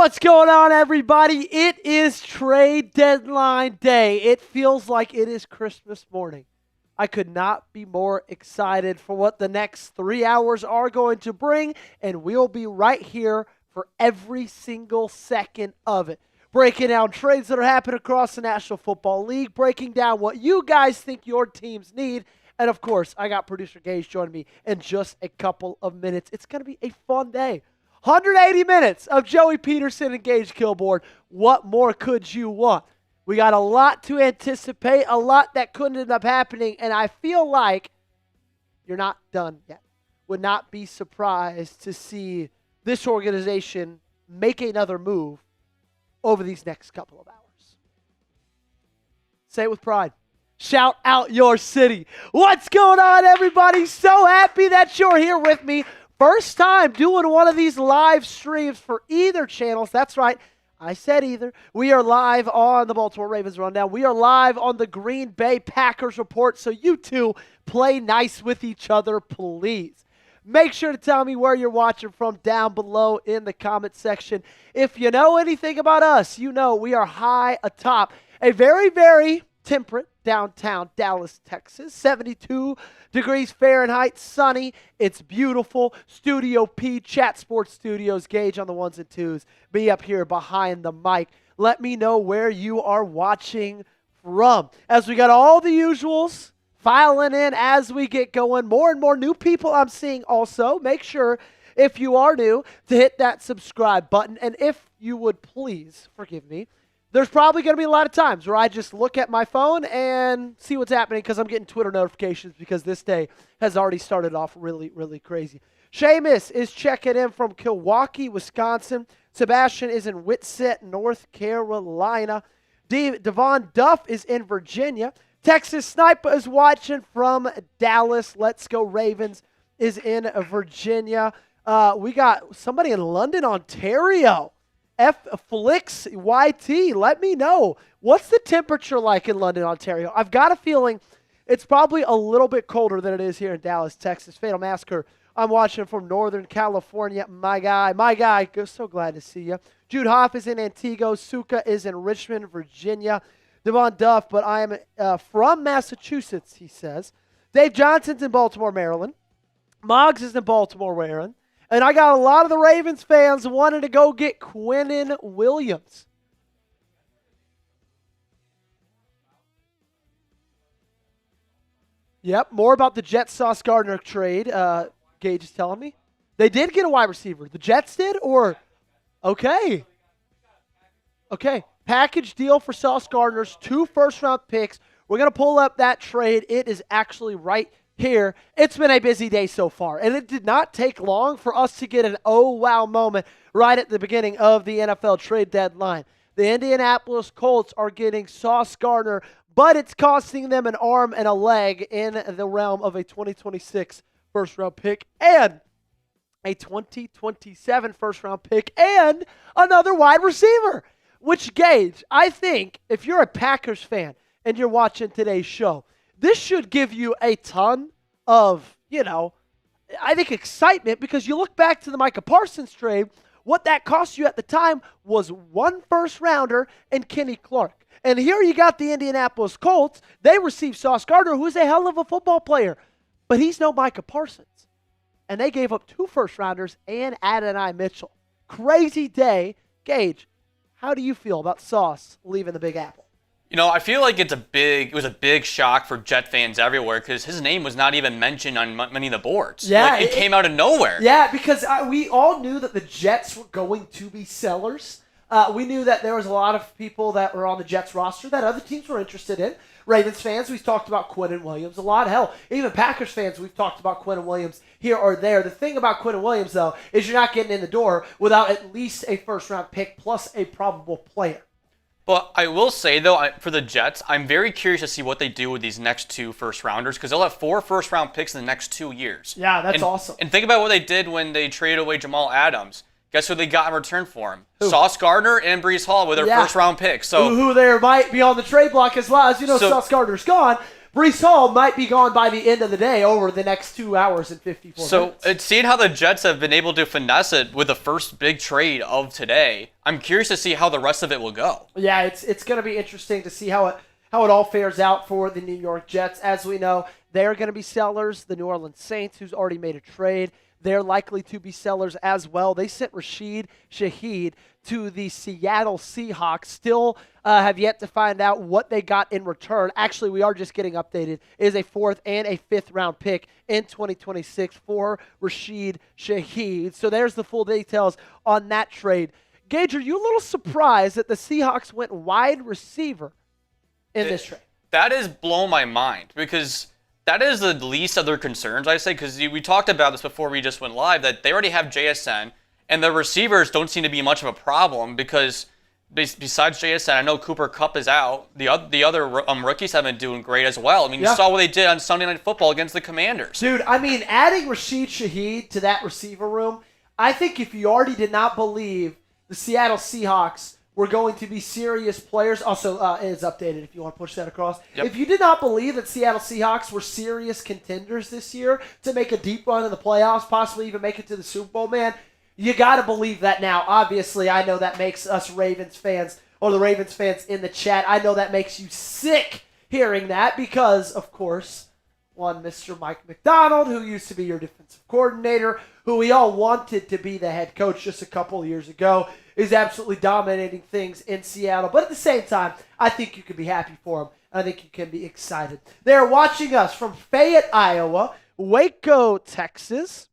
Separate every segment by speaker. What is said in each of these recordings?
Speaker 1: What's going on, everybody? It is trade deadline day. It feels like it is Christmas morning. I could not be more excited for what the next 3 hours are going to bring, and we'll be right here for every single second of it. Breaking down trades that are happening across the National Football League, breaking down what you guys think your teams need, and of course, I got producer Gage joining me in just a couple of minutes. It's going to be a fun day. 180 minutes of Joey Petersen and Gage Kilbourn. What more could you want? We got a lot to anticipate, a lot that couldn't end up happening, and I feel like you're not done yet. Would not be surprised to see this organization make another move over these next couple of hours. Say it with pride. Shout out your city. What's going on, everybody? So happy that you're here with me. First time doing one of these live streams for either channels. That's right. I said either. We are live on the Baltimore Ravens Rundown. We are live on the Green Bay Packers Report. So you two play nice with each other, please. Make sure to tell me where you're watching from down below in the comment section. If you know anything about us, you know we are high atop a very, very temperate downtown Dallas, Texas. 72 degrees Fahrenheit, sunny. It's beautiful. Studio P, Chat Sports Studios, Gage on the ones and twos. Me up here behind the mic. Let me know where you are watching from. As we got all the usuals filing in as we get going. More and more new people I'm seeing also. Make sure, if you are new, to hit that subscribe button. And if you would please, forgive me, there's probably going to be a lot of times where I just look at my phone and see what's happening because I'm getting Twitter notifications because this day has already started off really, really crazy. Seamus is checking in from Milwaukee, Wisconsin. Sebastian is in Whitsett, North Carolina. Devon Duff is in Virginia. Texas Sniper is watching from Dallas. Let's Go Ravens is in Virginia. We got somebody in London, Ontario. Flix YT, let me know. What's the temperature like in London, Ontario? I've got a feeling it's probably a little bit colder than it is here in Dallas, Texas. Fatal Massacre, I'm watching from Northern California. My guy, so glad to see you. Jude Hoff is in Antigua. Suka is in Richmond, Virginia. Devon Duff, but I am from Massachusetts, he says. Dave Johnson's in Baltimore, Maryland. Moggs is in Baltimore, Maryland. And I got a lot of the Ravens fans wanting to go get Quinnen Williams. Yep, more about the Jets Sauce Gardner trade, Gage is telling me. They did get a wide receiver. The Jets did, or? Okay. Package deal for Sauce Gardner's 2 first-round picks. We're going to pull up that trade. It is actually right here. It's been a busy day so far, and it did not take long for us to get an oh wow moment right at the beginning of the NFL trade deadline. The Indianapolis Colts are getting Sauce Gardner, but it's costing them an arm and a leg in the realm of a 2026 first-round pick and a 2027 first-round pick and another wide receiver, which, Gage, I think if you're a Packers fan and you're watching today's show, this should give you a ton of, I think excitement because you look back to the Micah Parsons trade, what that cost you at the time was 1 first-rounder and Kenny Clark. And here you got the Indianapolis Colts. They received Sauce Gardner, who's a hell of a football player, but he's no Micah Parsons. And they gave up 2 first-rounders and Adonai Mitchell. Crazy day. Gage, how do you feel about Sauce leaving the Big Apple?
Speaker 2: I feel like it was a big shock for Jet fans everywhere because his name was not even mentioned on many of the boards.
Speaker 1: Yeah,
Speaker 2: it came out of nowhere.
Speaker 1: Yeah, because we all knew that the Jets were going to be sellers. We knew that there was a lot of people that were on the Jets roster that other teams were interested in. Ravens fans, we've talked about Quinnen Williams a lot. Hell, even Packers fans, we've talked about Quinnen Williams here or there. The thing about Quinnen Williams, though, is you're not getting in the door without at least a first-round pick plus a probable player.
Speaker 2: But I will say, though, for the Jets, I'm very curious to see what they do with these next 2 first-rounders because they'll have 4 first-round picks in the next 2 years.
Speaker 1: Yeah, that's awesome.
Speaker 2: And think about what they did when they traded away Jamal Adams. Guess who they got in return for him?
Speaker 1: Who?
Speaker 2: Sauce Gardner and Breece Hall with their first-round picks. So
Speaker 1: who there might be on the trade block as well. As you know, Sauce Gardner's gone. Breece Hall might be gone by the end of the day over the next 2 hours and 54 minutes.
Speaker 2: So, seeing how the Jets have been able to finesse it with the first big trade of today, I'm curious to see how the rest of it will go.
Speaker 1: Yeah, it's going to be interesting to see how it all fares out for the New York Jets. As we know, they're going to be sellers. The New Orleans Saints, who's already made a trade, they're likely to be sellers as well. They sent Rashid, Shaheed to the Seattle Seahawks. Still have yet to find out what they got in return. Actually, we are just getting updated. It is a 4th and a 5th round pick in 2026 for Rashid Shaheed. So there's the full details on that trade. Gage, are you a little surprised that the Seahawks went wide receiver in this trade?
Speaker 2: That has blown my mind because that is the least of their concerns, I say, because we talked about this before we just went live, that they already have JSN, and the receivers don't seem to be much of a problem because besides JSN, I know Cooper Kupp is out. The other rookies have been doing great as well. I mean, you saw what they did on Sunday Night Football against the Commanders.
Speaker 1: Dude, I mean, adding Rashid Shaheed to that receiver room, I think if you already did not believe the Seattle Seahawks were going to be serious players. Also, it is updated if you want to push that across.
Speaker 2: Yep.
Speaker 1: If you did not believe that Seattle Seahawks were serious contenders this year to make a deep run in the playoffs, possibly even make it to the Super Bowl, man, you got to believe that now. Obviously, I know that makes us Ravens fans, or the Ravens fans in the chat, I know that makes you sick hearing that because, of course, one Mr. Mike McDonald, who used to be your defensive coordinator, who we all wanted to be the head coach just a couple of years ago, is absolutely dominating things in Seattle. But at the same time, I think you can be happy for him. I think you can be excited. They're watching us from Fayette, Iowa, Waco, Texas,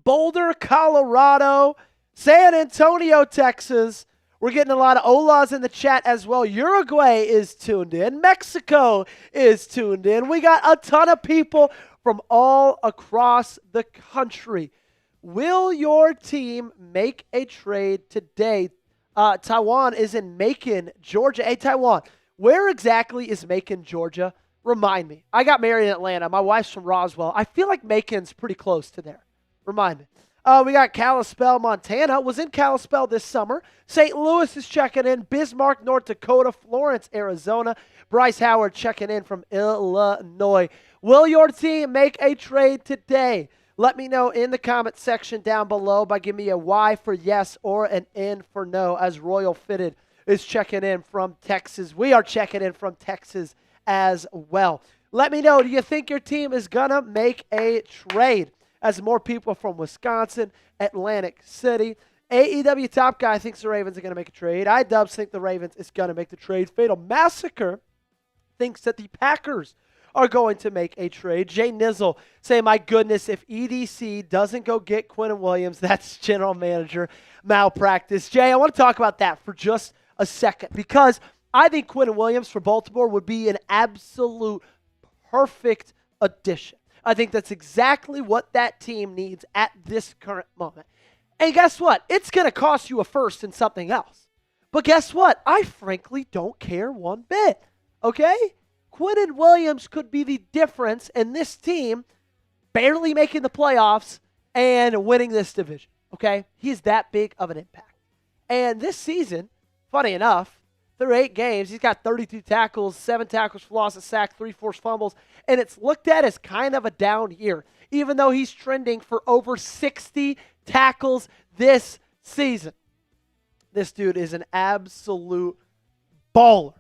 Speaker 1: Boulder, Colorado, San Antonio, Texas. We're getting a lot of Olas in the chat as well. Uruguay is tuned in. Mexico is tuned in. We got a ton of people from all across the country. Will your team make a trade today? Taiwan is in Macon, Georgia. Hey, Taiwan, where exactly is Macon, Georgia? Remind me. I got married in Atlanta. My wife's from Roswell. I feel like Macon's pretty close to there. Remind me. We got Kalispell, Montana. Was in Kalispell this summer. St. Louis is checking in. Bismarck, North Dakota. Florence, Arizona. Bryce Howard checking in from Illinois. Will your team make a trade today? Let me know in the comment section down below by giving me a Y for yes or an N for no, as Royal Fitted is checking in from Texas. We are checking in from Texas as well. Let me know, do you think your team is going to make a trade? As more people from Wisconsin, Atlantic City. AEW Top Guy thinks the Ravens are going to make a trade. iDubbbz think the Ravens is going to make the trade. Fatal Massacre thinks that the Packers are going to make a trade. Jay Nizzle say, my goodness, if EDC doesn't go get Quinnen Williams, that's general manager malpractice. Jay, I want to talk about that for just a second because I think Quinnen Williams for Baltimore would be an absolute perfect addition. I think that's exactly what that team needs at this current moment. And guess what? It's going to cost you a first and something else. But guess what? I frankly don't care one bit. Okay? Quinnen Williams could be the difference in this team barely making the playoffs and winning this division. Okay? He's that big of an impact. And this season, funny enough, through 8 games, he's got 32 tackles, 7 tackles for loss, a sack, 3 forced fumbles, and it's looked at as kind of a down year, even though he's trending for over 60 tackles this season. This dude is an absolute baller,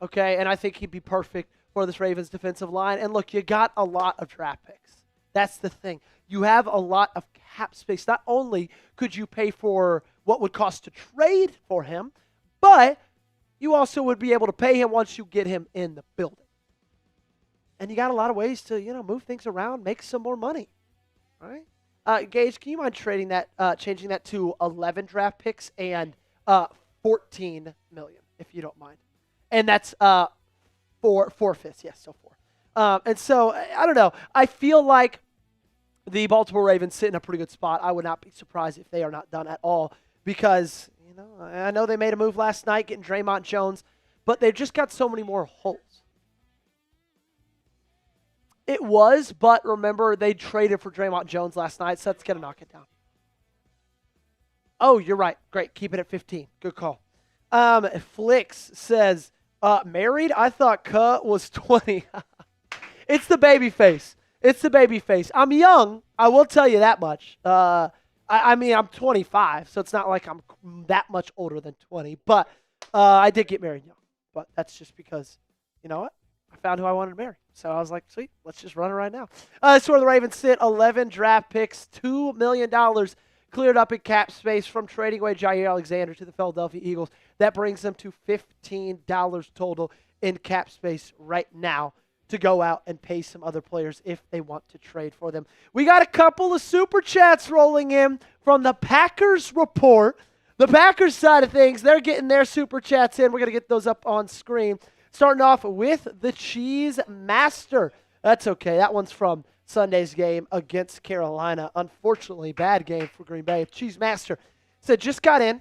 Speaker 1: okay? And I think he'd be perfect for this Ravens defensive line. And look, you got a lot of draft picks. That's the thing. You have a lot of cap space. Not only could you pay for what would cost to trade for him, but you also would be able to pay him once you get him in the building. And you got a lot of ways to, move things around, make some more money. All right? Gage, can you mind changing that to 11 draft picks and $14 million, if you don't mind? And that's 4/5. Yes, so 4. And so, I don't know. I feel like the Baltimore Ravens sit in a pretty good spot. I would not be surprised if they are not done at all because, I know they made a move last night getting Dre'Mont Jones, but they've just got so many more holes. It was, but remember, they traded for Dre'Mont Jones last night, so that's going to knock it down. Oh, you're right. Great. Keep it at 15. Good call. Flix says, married? I thought Cut was 20. It's the baby face. It's the baby face. I'm young. I will tell you that much. I mean, I'm 25, so it's not like I'm that much older than 20. But I did get married young. But that's just because, you know what? I found who I wanted to marry. So I was like, sweet, let's just run it right now. That's where the Ravens sit. 11 draft picks, $2 million cleared up in cap space from trading away Jaire Alexander to the Philadelphia Eagles. That brings them to $15 total in cap space right now to go out and pay some other players if they want to trade for them. We got a couple of super chats rolling in from the Packers report. The Packers side of things, they're getting their super chats in. We're going to get those up on screen. Starting off with the Cheese Master. That's okay. That one's from Sunday's game against Carolina. Unfortunately, bad game for Green Bay. Cheese Master said, just got in.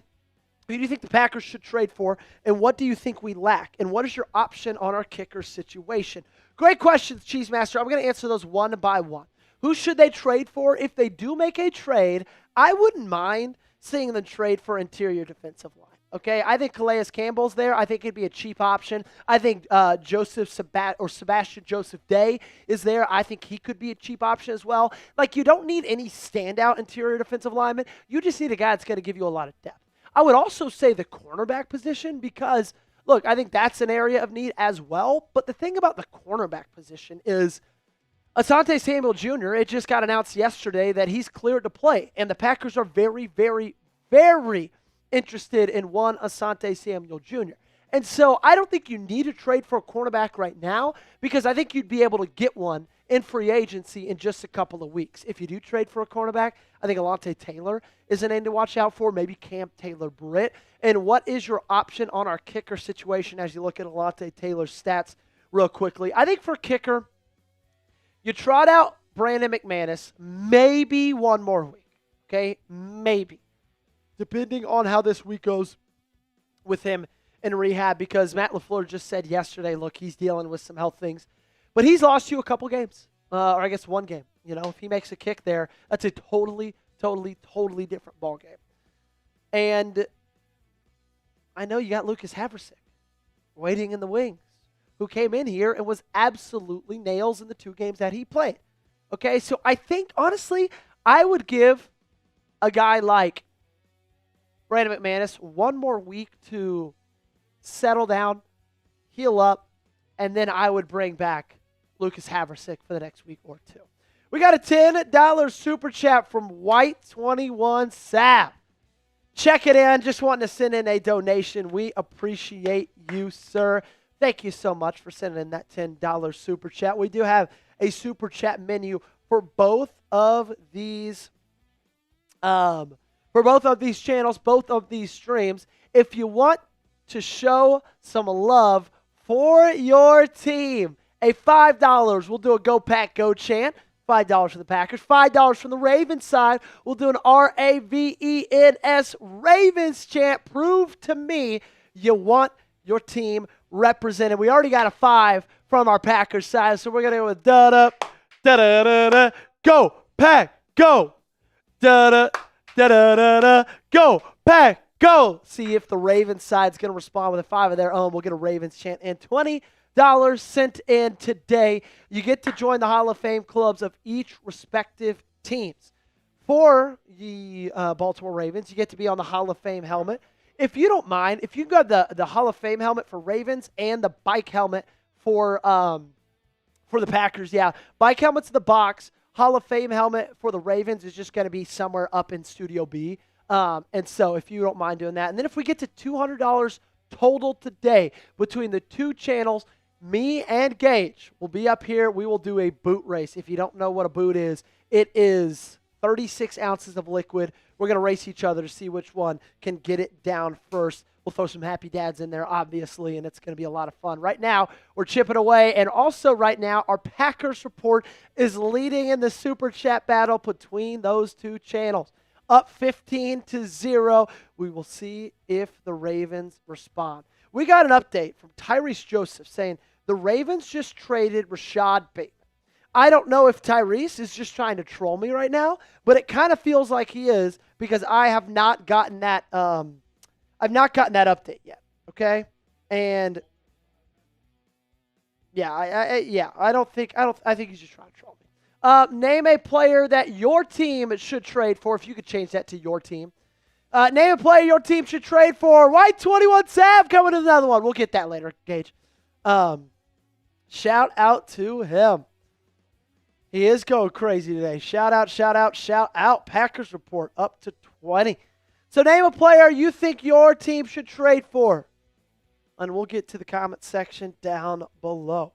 Speaker 1: Who do you think the Packers should trade for, and what do you think we lack? And what is your option on our kicker situation? Great questions, Cheese Master. I'm going to answer those one by one. Who should they trade for? If they do make a trade, I wouldn't mind seeing them trade for interior defensive line. Okay, I think Calais Campbell's there. I think it'd be a cheap option. I think Sebastian Joseph Day is there. I think he could be a cheap option as well. Like, you don't need any standout interior defensive lineman. You just need a guy that's going to give you a lot of depth. I would also say the cornerback position because, look, I think that's an area of need as well. But the thing about the cornerback position is Asante Samuel Jr., it just got announced yesterday that he's cleared to play. And the Packers are very, very, very interested in one Asante Samuel Jr. And so I don't think you need to trade for a cornerback right now because I think you'd be able to get one in free agency in just a couple of weeks. If you do trade for a cornerback, I think Alontae Taylor is a name to watch out for, maybe Cam Taylor-Britt. And what is your option on our kicker situation as you look at Alontae Taylor's stats real quickly? I think for kicker, you trot out Brandon McManus maybe one more week, okay? Maybe. Depending on how this week goes with him in rehab, because Matt LaFleur just said yesterday, look, he's dealing with some health things. But he's lost you a couple games, or I guess one game. You know, if he makes a kick there, that's a totally different ball game. And I know you got Lucas Haversick waiting in the wings, who came in here and was absolutely nails in the 2 games that he played. Okay, so I think, honestly, I would give a guy like Brandon McManus one more week to settle down, heal up, and then I would bring back Lucas Haversick for the next week or 2. We got a $10 super chat from White21 Sav. Check it in. Just wanting to send in a donation. We appreciate you, sir. Thank you so much for sending in that $10 super chat. We do have a super chat menu for both of these channels, both of these streams. If you want to show some love for your team, a $5, we'll do a Go Pack Go chant. $5 for the Packers. $5 from the Ravens side. We'll do an RAVENS Ravens chant. Prove to me you want your team represented. We already got a 5 from our Packers side, so we're going to go with da-da, da-da-da-da, go, Pack, go, da-da, da-da-da-da, go, Pack, go. See if the Ravens side's going to respond with a 5 of their own. We'll get a Ravens chant and $20 sent in today. You get to join the Hall of Fame clubs of each respective teams. For the Baltimore Ravens, you get to be on the Hall of Fame helmet. If you don't mind, if you've got the Hall of Fame helmet for Ravens and the bike helmet for the Packers, yeah. Bike helmet's in the box. Hall of Fame helmet for the Ravens is just going to be somewhere up in Studio B. And so if you don't mind doing that. And then if we get to $200 total today between the 2 channels, me and Gage will be up here. We will do a boot race. If you don't know what a boot is, it is 36 ounces of liquid. We're going to race each other to see which one can get it down first. We'll throw some happy dads in there, obviously, and it's going to be a lot of fun. Right now, we're chipping away, and also right now, our Packers report is leading in the Super Chat battle between those 2 channels. Up 15-0. We will see if the Ravens respond. We got an update from Tyrese Joseph saying the Ravens just traded Rashid Bateman. I don't know if Tyrese is just trying to troll me right now, but it kind of feels like he is because I have not gotten that. I've not gotten that update yet. Okay, and Yeah, I think he's just trying to troll me. Name a player that your team should trade for. If you could change that to your team. Name a player your team should trade for. White 21 Sav coming to another one. We'll get that later, Gage. Shout out to him. He is going crazy today. Shout out. Packers report up to 20. So name a player you think your team should trade for. And we'll get to the comment section down below.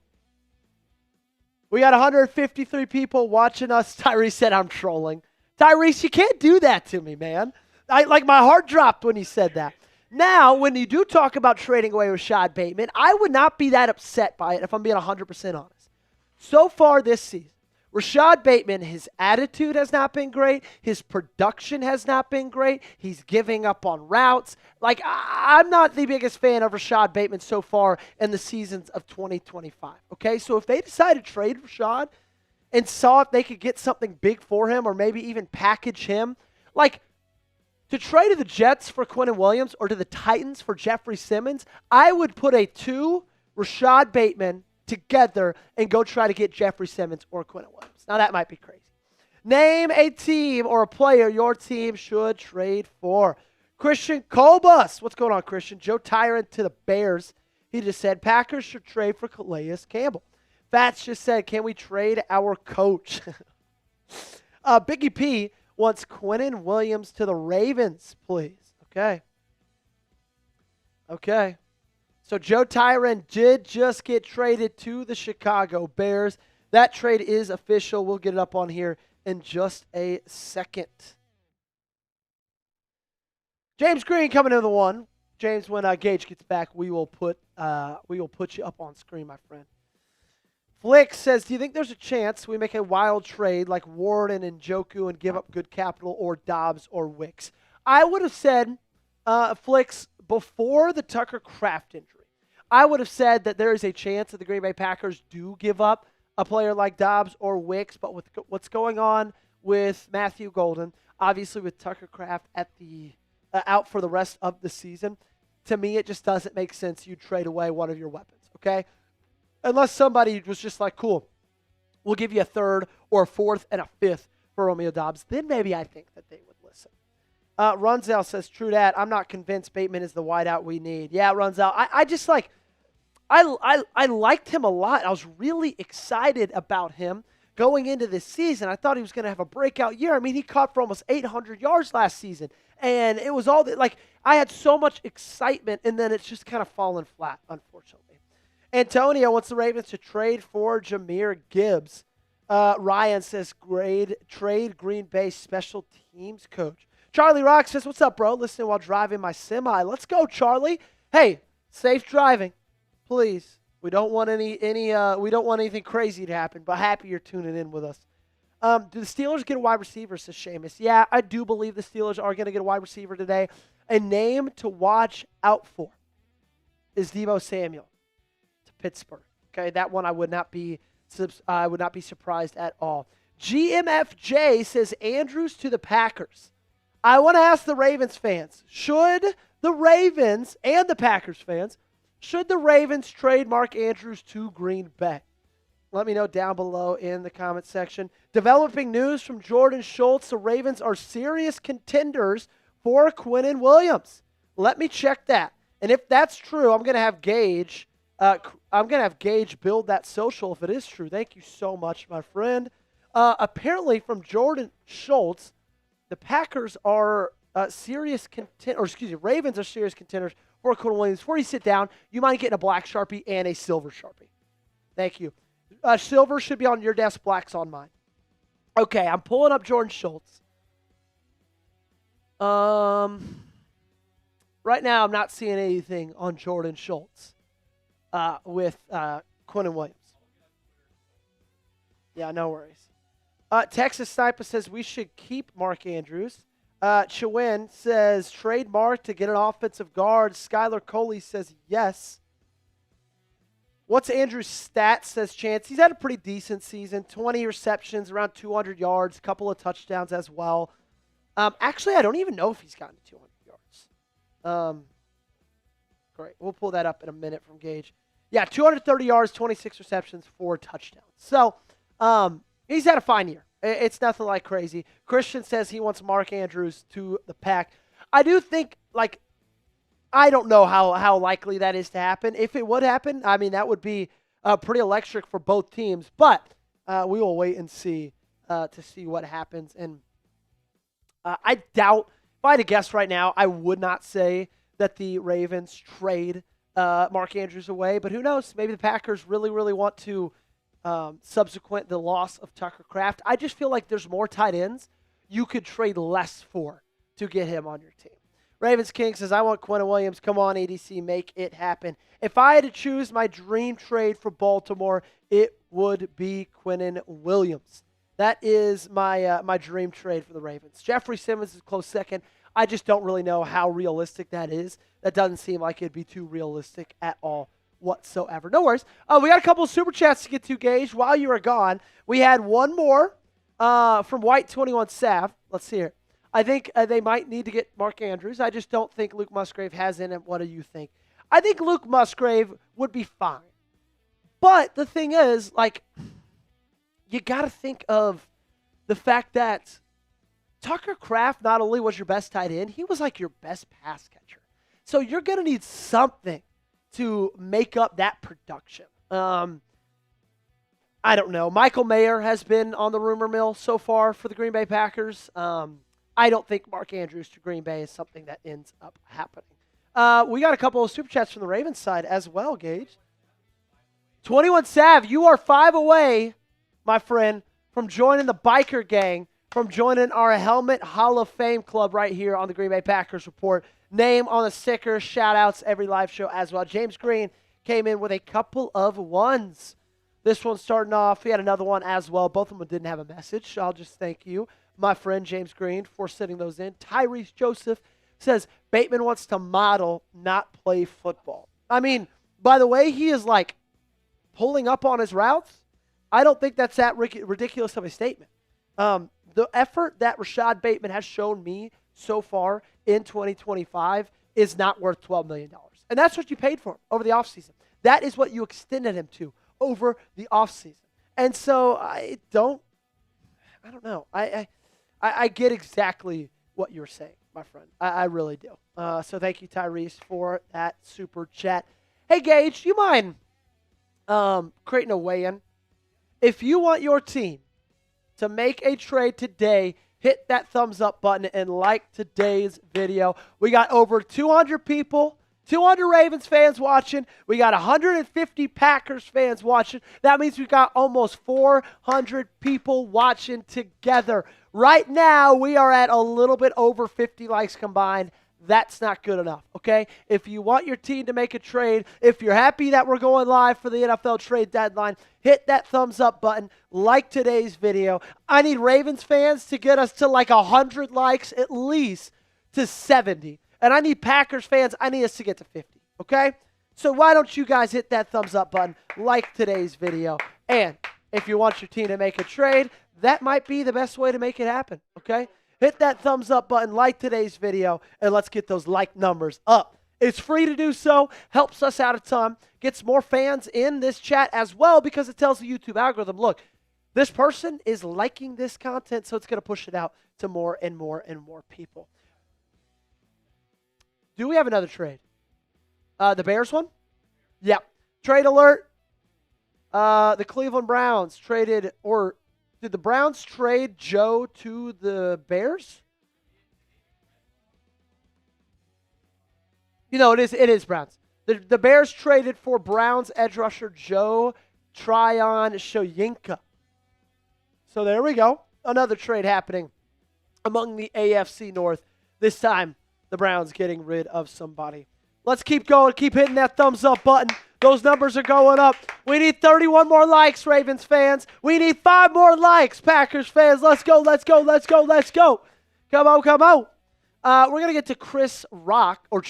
Speaker 1: We got 153 people watching us. Tyrese said I'm trolling. Tyrese, you can't do that to me, man. My heart dropped when you said that. Now, when you do talk about trading away Rashid Bateman, I would not be that upset by it if I'm being 100% honest. So far this season, Rashid Bateman, his attitude has not been great. His production has not been great. He's giving up on routes. I'm not the biggest fan of Rashid Bateman so far in the seasons of 2025. Okay, so if they decide to trade Rashid and saw if they could get something big for him or maybe even package him, to trade to the Jets for Quinnen Williams or to the Titans for Jeffrey Simmons, I would put a two Rashid Bateman together and go try to get Jeffrey Simmons or Quinnen Williams. Now, that might be crazy. Name a team or a player your team should trade for. Christian Colbus. What's going on, Christian? Joe Tyrant to the Bears. He just said Packers should trade for Calais Campbell. Fats just said, can we trade our coach? Biggie P wants Quinnen Williams to the Ravens, please. Okay. So Joe Tyrant did just get traded to the Chicago Bears. That trade is official. We'll get it up on here in just a second. James Green coming in the one. James, when Gage gets back, we will put you up on screen, my friend. Flick says, do you think there's a chance we make a wild trade like Warden and Njoku and give up good capital, or Dobbs or Wicks? I would have said, Flicks, before the Tucker Kraft injury, I would have said that there is a chance that the Green Bay Packers do give up a player like Dobbs or Wicks, but with what's going on with Matthew Golden, obviously with Tucker Kraft at the out for the rest of the season, to me it just doesn't make sense you trade away one of your weapons, okay? Unless somebody was just like, cool, we'll give you a third or a fourth and a fifth for Romeo Dobbs, then maybe I think that they would listen. Runzel says, true that. I'm not convinced Bateman is the wideout we need. Yeah, Runzel, I just like, I liked him a lot. I was really excited about him going into this season. I thought he was going to have a breakout year. I mean, he caught for almost 800 yards last season. And it was all that, I had so much excitement, and then it's just kind of fallen flat, unfortunately. Antonio wants the Ravens to trade for Jahmyr Gibbs. Ryan says, trade Green Bay special teams coach. Charlie Rock says, what's up, bro? Listening while driving my semi. Let's go, Charlie. Hey, safe driving, please. We don't want we don't want anything crazy to happen, but happy you're tuning in with us. Do the Steelers get a wide receiver, says Seamus? Yeah, I do believe the Steelers are going to get a wide receiver today. A name to watch out for is Deebo Samuel to Pittsburgh. Okay, that one I would not be surprised at all. GMFJ says Andrews to the Packers. I want to ask the Ravens fans, should the Ravens and the Packers fans, should the Ravens trade Mark Andrews to Green Bay? Let me know down below in the comment section. Developing news from Jordan Schultz. The Ravens are serious contenders for Quinnen Williams. Let me check that. And if that's true, I'm going to have Gage. Build that social if it is true. Thank you so much, my friend. Apparently, from Jordan Schultz, the Packers are Ravens are serious contenders for Quinnen Williams. Before you sit down, you mind getting a black Sharpie and a silver Sharpie. Thank you. Silver should be on your desk. Black's on mine. Okay, I'm pulling up Jordan Schultz. Right now, I'm not seeing anything on Jordan Schultz with Quinnen Williams. Yeah, no worries. Texas Sniper says we should keep Mark Andrews. Chewin says trade Mark to get an offensive guard. Skylar Coley says yes. What's Andrew's stats, says Chance? He's had a pretty decent season. 20 receptions, around 200 yards, a couple of touchdowns as well. Actually, I don't even know if he's gotten to 200 yards. Great. We'll pull that up in a minute from Gage. Yeah, 230 yards, 26 receptions, 4 touchdowns. So he's had a fine year. It's nothing like crazy. Christian says he wants Mark Andrews to the Pack. I do think, like, I don't know how likely that is to happen. If it would happen, I mean, that would be pretty electric for both teams. But we will wait and see to see what happens. And I doubt, if I had to guess right now, I would not say that the Ravens trade Mark Andrews away. But who knows? Maybe the Packers really, really want to subsequent the loss of Tucker Kraft. I just feel like there's more tight ends you could trade less for to get him on your team. Ravens King says, I want Quinnen Williams. Come on, ADC, make it happen. If I had to choose my dream trade for Baltimore, it would be Quinnen Williams. That is my dream trade for the Ravens. Jeffrey Simmons is close second. I just don't really know how realistic that is. That doesn't seem like it'd be too realistic at all whatsoever. No worries. We got a couple of super chats to get to, Gage. While you were gone, we had one more from White21 Sav. Let's see here. I think they might need to get Mark Andrews. I just don't think Luke Musgrave has in him. What do you think? I think Luke Musgrave would be fine. But the thing is, like, you got to think of the fact that Tucker Kraft not only was your best tight end, he was like your best pass catcher. So you're going to need something to make up that production. I don't know. Michael Mayer has been on the rumor mill so far for the Green Bay Packers. I don't think Mark Andrews to Green Bay is something that ends up happening. We got a couple of super chats from the Ravens side as well, Gage. 21 Sav, you are 5 away, my friend, from joining the biker gang, from joining our Helmet Hall of Fame club right here on the Green Bay Packers Report. Name on the sticker, shout-outs every live show as well. James Green came in with a couple of ones. This one starting off, he had another one as well. Both of them didn't have a message, so I'll just thank you, my friend James Green, for sending those in. Tyrese Joseph says, Bateman wants to model, not play football. I mean, by the way, he is like pulling up on his routes. I don't think that's that ridiculous of a statement. The effort that Rashid Bateman has shown me so far in 2025 is not worth $12 million. And that's what you paid for him over the offseason. That is what you extended him to over the offseason. And so I don't know. I get exactly what you're saying, my friend. I really do. So thank you, Tyrese, for that super chat. Hey, Gage, do you mind creating a weigh-in? If you want your team to make a trade today, hit that thumbs up button and like today's video. We got over 200 people, 200 Ravens fans watching. We got 150 Packers fans watching. That means we got almost 400 people watching together. Right now, we are at a little bit over 50 likes combined. That's not good enough, okay? If you want your team to make a trade, if you're happy that we're going live for the NFL trade deadline, hit that thumbs up button, like today's video. I need Ravens fans to get us to like 100 likes, at least to 70. And I need Packers fans, I need us to get to 50, okay? So why don't you guys hit that thumbs up button, like today's video. And if you want your team to make a trade, that might be the best way to make it happen, okay? Hit that thumbs up button, like today's video, and let's get those like numbers up. It's free to do so, helps us out a ton, gets more fans in this chat as well because it tells the YouTube algorithm, look, this person is liking this content, so it's going to push it out to more and more and more people. Do we have another trade? The Bears one? Yep. Trade alert. The Cleveland Browns traded, or did the Browns trade Joe to the Bears? You know, it is Browns. The Bears traded for Browns edge rusher Joe Tryon-Shoyinka. So there we go. Another trade happening among the AFC North. This time, the Browns getting rid of somebody. Let's keep going. Keep hitting that thumbs up button. Those numbers are going up. We need 31 more likes, Ravens fans. We need 5 more likes, Packers fans. Let's go, let's go, let's go, let's go. Come on, come on. We're going to get to Chris Rock, or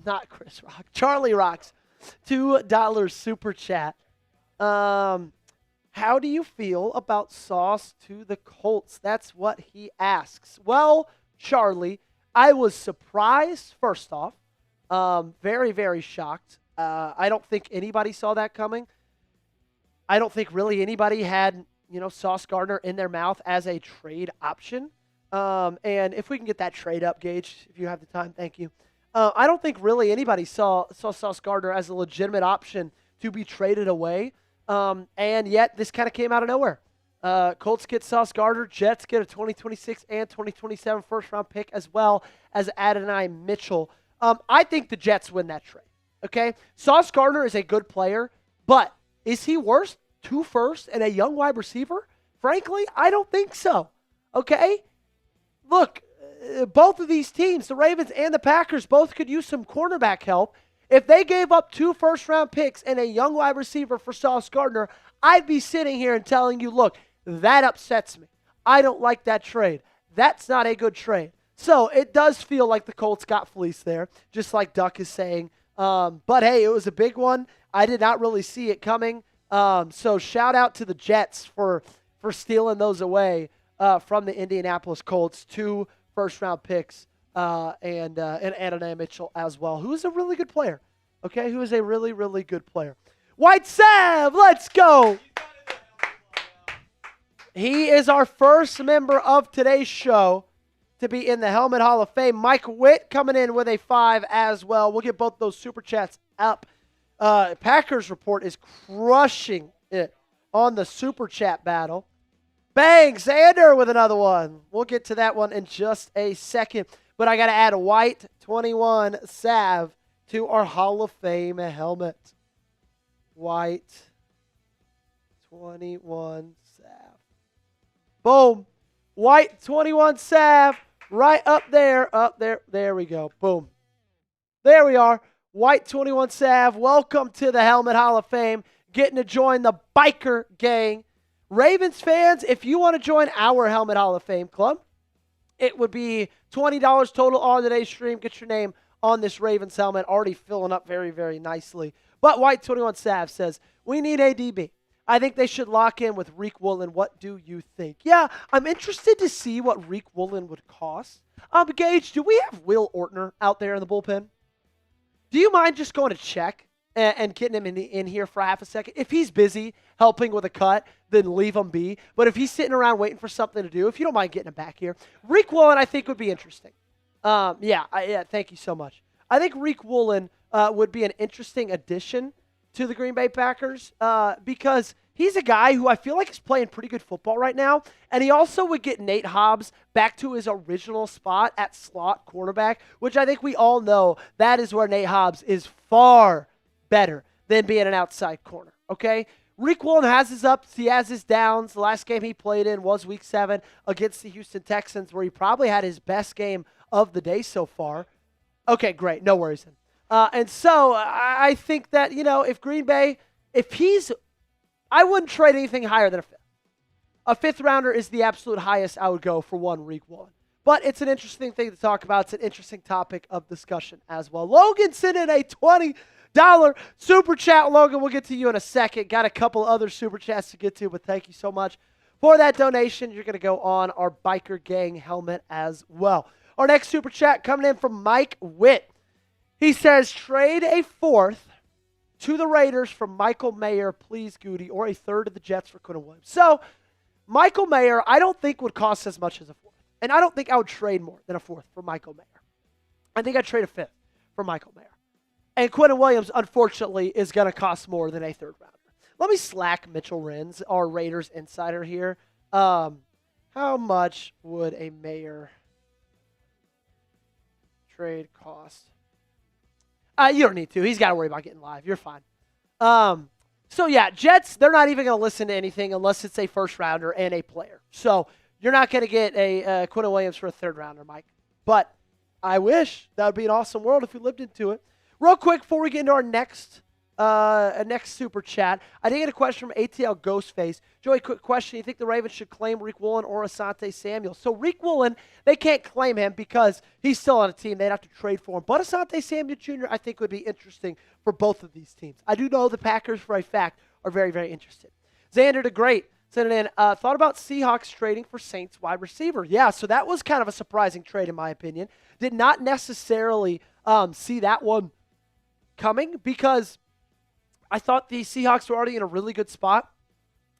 Speaker 1: not Chris Rock, Charlie Rock's $2 super chat. How do you feel about Sauce to the Colts? That's what he asks. Well, Charlie, I was surprised, first off. Very, very shocked. I don't think anybody saw that coming. I don't think really anybody had, Sauce Gardner in their mouth as a trade option. And if we can get that trade up, Gage, if you have the time, thank you. I don't think really anybody saw Sauce Gardner as a legitimate option to be traded away. And yet this kind of came out of nowhere. Colts get Sauce Gardner. Jets get a 2026 and 2027 first-round pick as well as Adonai Mitchell. I think the Jets win that trade, okay? Sauce Gardner is a good player, but is he worth 2 firsts and a young wide receiver? Frankly, I don't think so, okay? Look, both of these teams, the Ravens and the Packers, both could use some cornerback help. If they gave up 2 first-round picks and a young wide receiver for Sauce Gardner, I'd be sitting here and telling you, look, that upsets me. I don't like that trade. That's not a good trade. So it does feel like the Colts got fleeced there, just like Duck is saying. But, hey, it was a big one. I did not really see it coming. So shout out to the Jets for stealing those away from the Indianapolis Colts. 2 first-round picks and Adonai Mitchell as well, who is a really good player. Okay, who is a really, really good player. White Sav, let's go. He is our first member of today's show to be in the Helmet Hall of Fame. Mike Witt coming in with a 5 as well. We'll get both those super chats up. Packers Report is crushing it on the super chat battle. Bang, Xander with another one. We'll get to that one in just a second. But I got to add a white 21 Sav to our Hall of Fame helmet. White 21 Sav. Boom. White 21 Sav right up there. Up there. There we go. Boom. There we are. White 21 Sav. Welcome to the Helmet Hall of Fame. Getting to join the biker gang. Ravens fans, if you want to join our Helmet Hall of Fame club, it would be $20 total on today's stream. Get your name on this Ravens helmet. Already filling up very, very nicely. But White 21 Sav says, we need a DB. I think they should lock in with Reek Woolen. What do you think? Yeah, I'm interested to see what Reek Woolen would cost. Gage, do we have Will Ortner out there in the bullpen? Do you mind just going to check and getting him in here for half a second? If he's busy helping with a cut, then leave him be. But if he's sitting around waiting for something to do, if you don't mind getting him back here, Reek Woolen I think would be interesting. Yeah, thank you so much. I think Reek Woolen would be an interesting addition to the Green Bay Packers because he's a guy who I feel like is playing pretty good football right now, and he also would get Nate Hobbs back to his original spot at slot cornerback, which I think we all know that is where Nate Hobbs is far better than being an outside corner, okay? Reek Woolen has his ups, he has his downs. The last game he played in was Week 7 against the Houston Texans, where he probably had his best game of the day so far. Okay, great, no worries then. And so I think that, if Green Bay, I wouldn't trade anything higher than a 5th. A 5th rounder is the absolute highest I would go for one Reek Woolen. But it's an interesting thing to talk about. It's an interesting topic of discussion as well. Logan sent in a $20 super chat. Logan, we'll get to you in a second. Got a couple other super chats to get to, but thank you so much for that donation. You're going to go on our Biker Gang helmet as well. Our next super chat coming in from Mike Witt. He says, trade a 4th to the Raiders for Michael Mayer, please, Goody, or a 3rd of the Jets for Quinnen Williams. So, Michael Mayer, I don't think would cost as much as a 4th. And I don't think I would trade more than a 4th for Michael Mayer. I think I'd trade a 5th for Michael Mayer. And Quinnen Williams, unfortunately, is going to cost more than a 3rd rounder. Let me slack Mitchell Renz, our Raiders insider here. How much would a Mayer trade cost? You don't need to. He's got to worry about getting live. You're fine. So, yeah, Jets, they're not even going to listen to anything unless it's a 1st rounder and a player. So, you're not going to get a Quinnen Williams for a 3rd rounder, Mike. But I wish that would be an awesome world if we lived into it. Real quick, before we get into our next super chat, I did get a question from ATL Ghostface. Joey, quick question. You think the Ravens should claim Reek Woolen or Asante Samuel? So Reek Woolen, they can't claim him because he's still on a team. They'd have to trade for him. But Asante Samuel Jr., I think, would be interesting for both of these teams. I do know the Packers, for a fact, are very, very interested. Xander the Great sent it in. Thought about Seahawks trading for Saints wide receiver. Yeah, so that was kind of a surprising trade, in my opinion. Did not necessarily see that one coming because I thought the Seahawks were already in a really good spot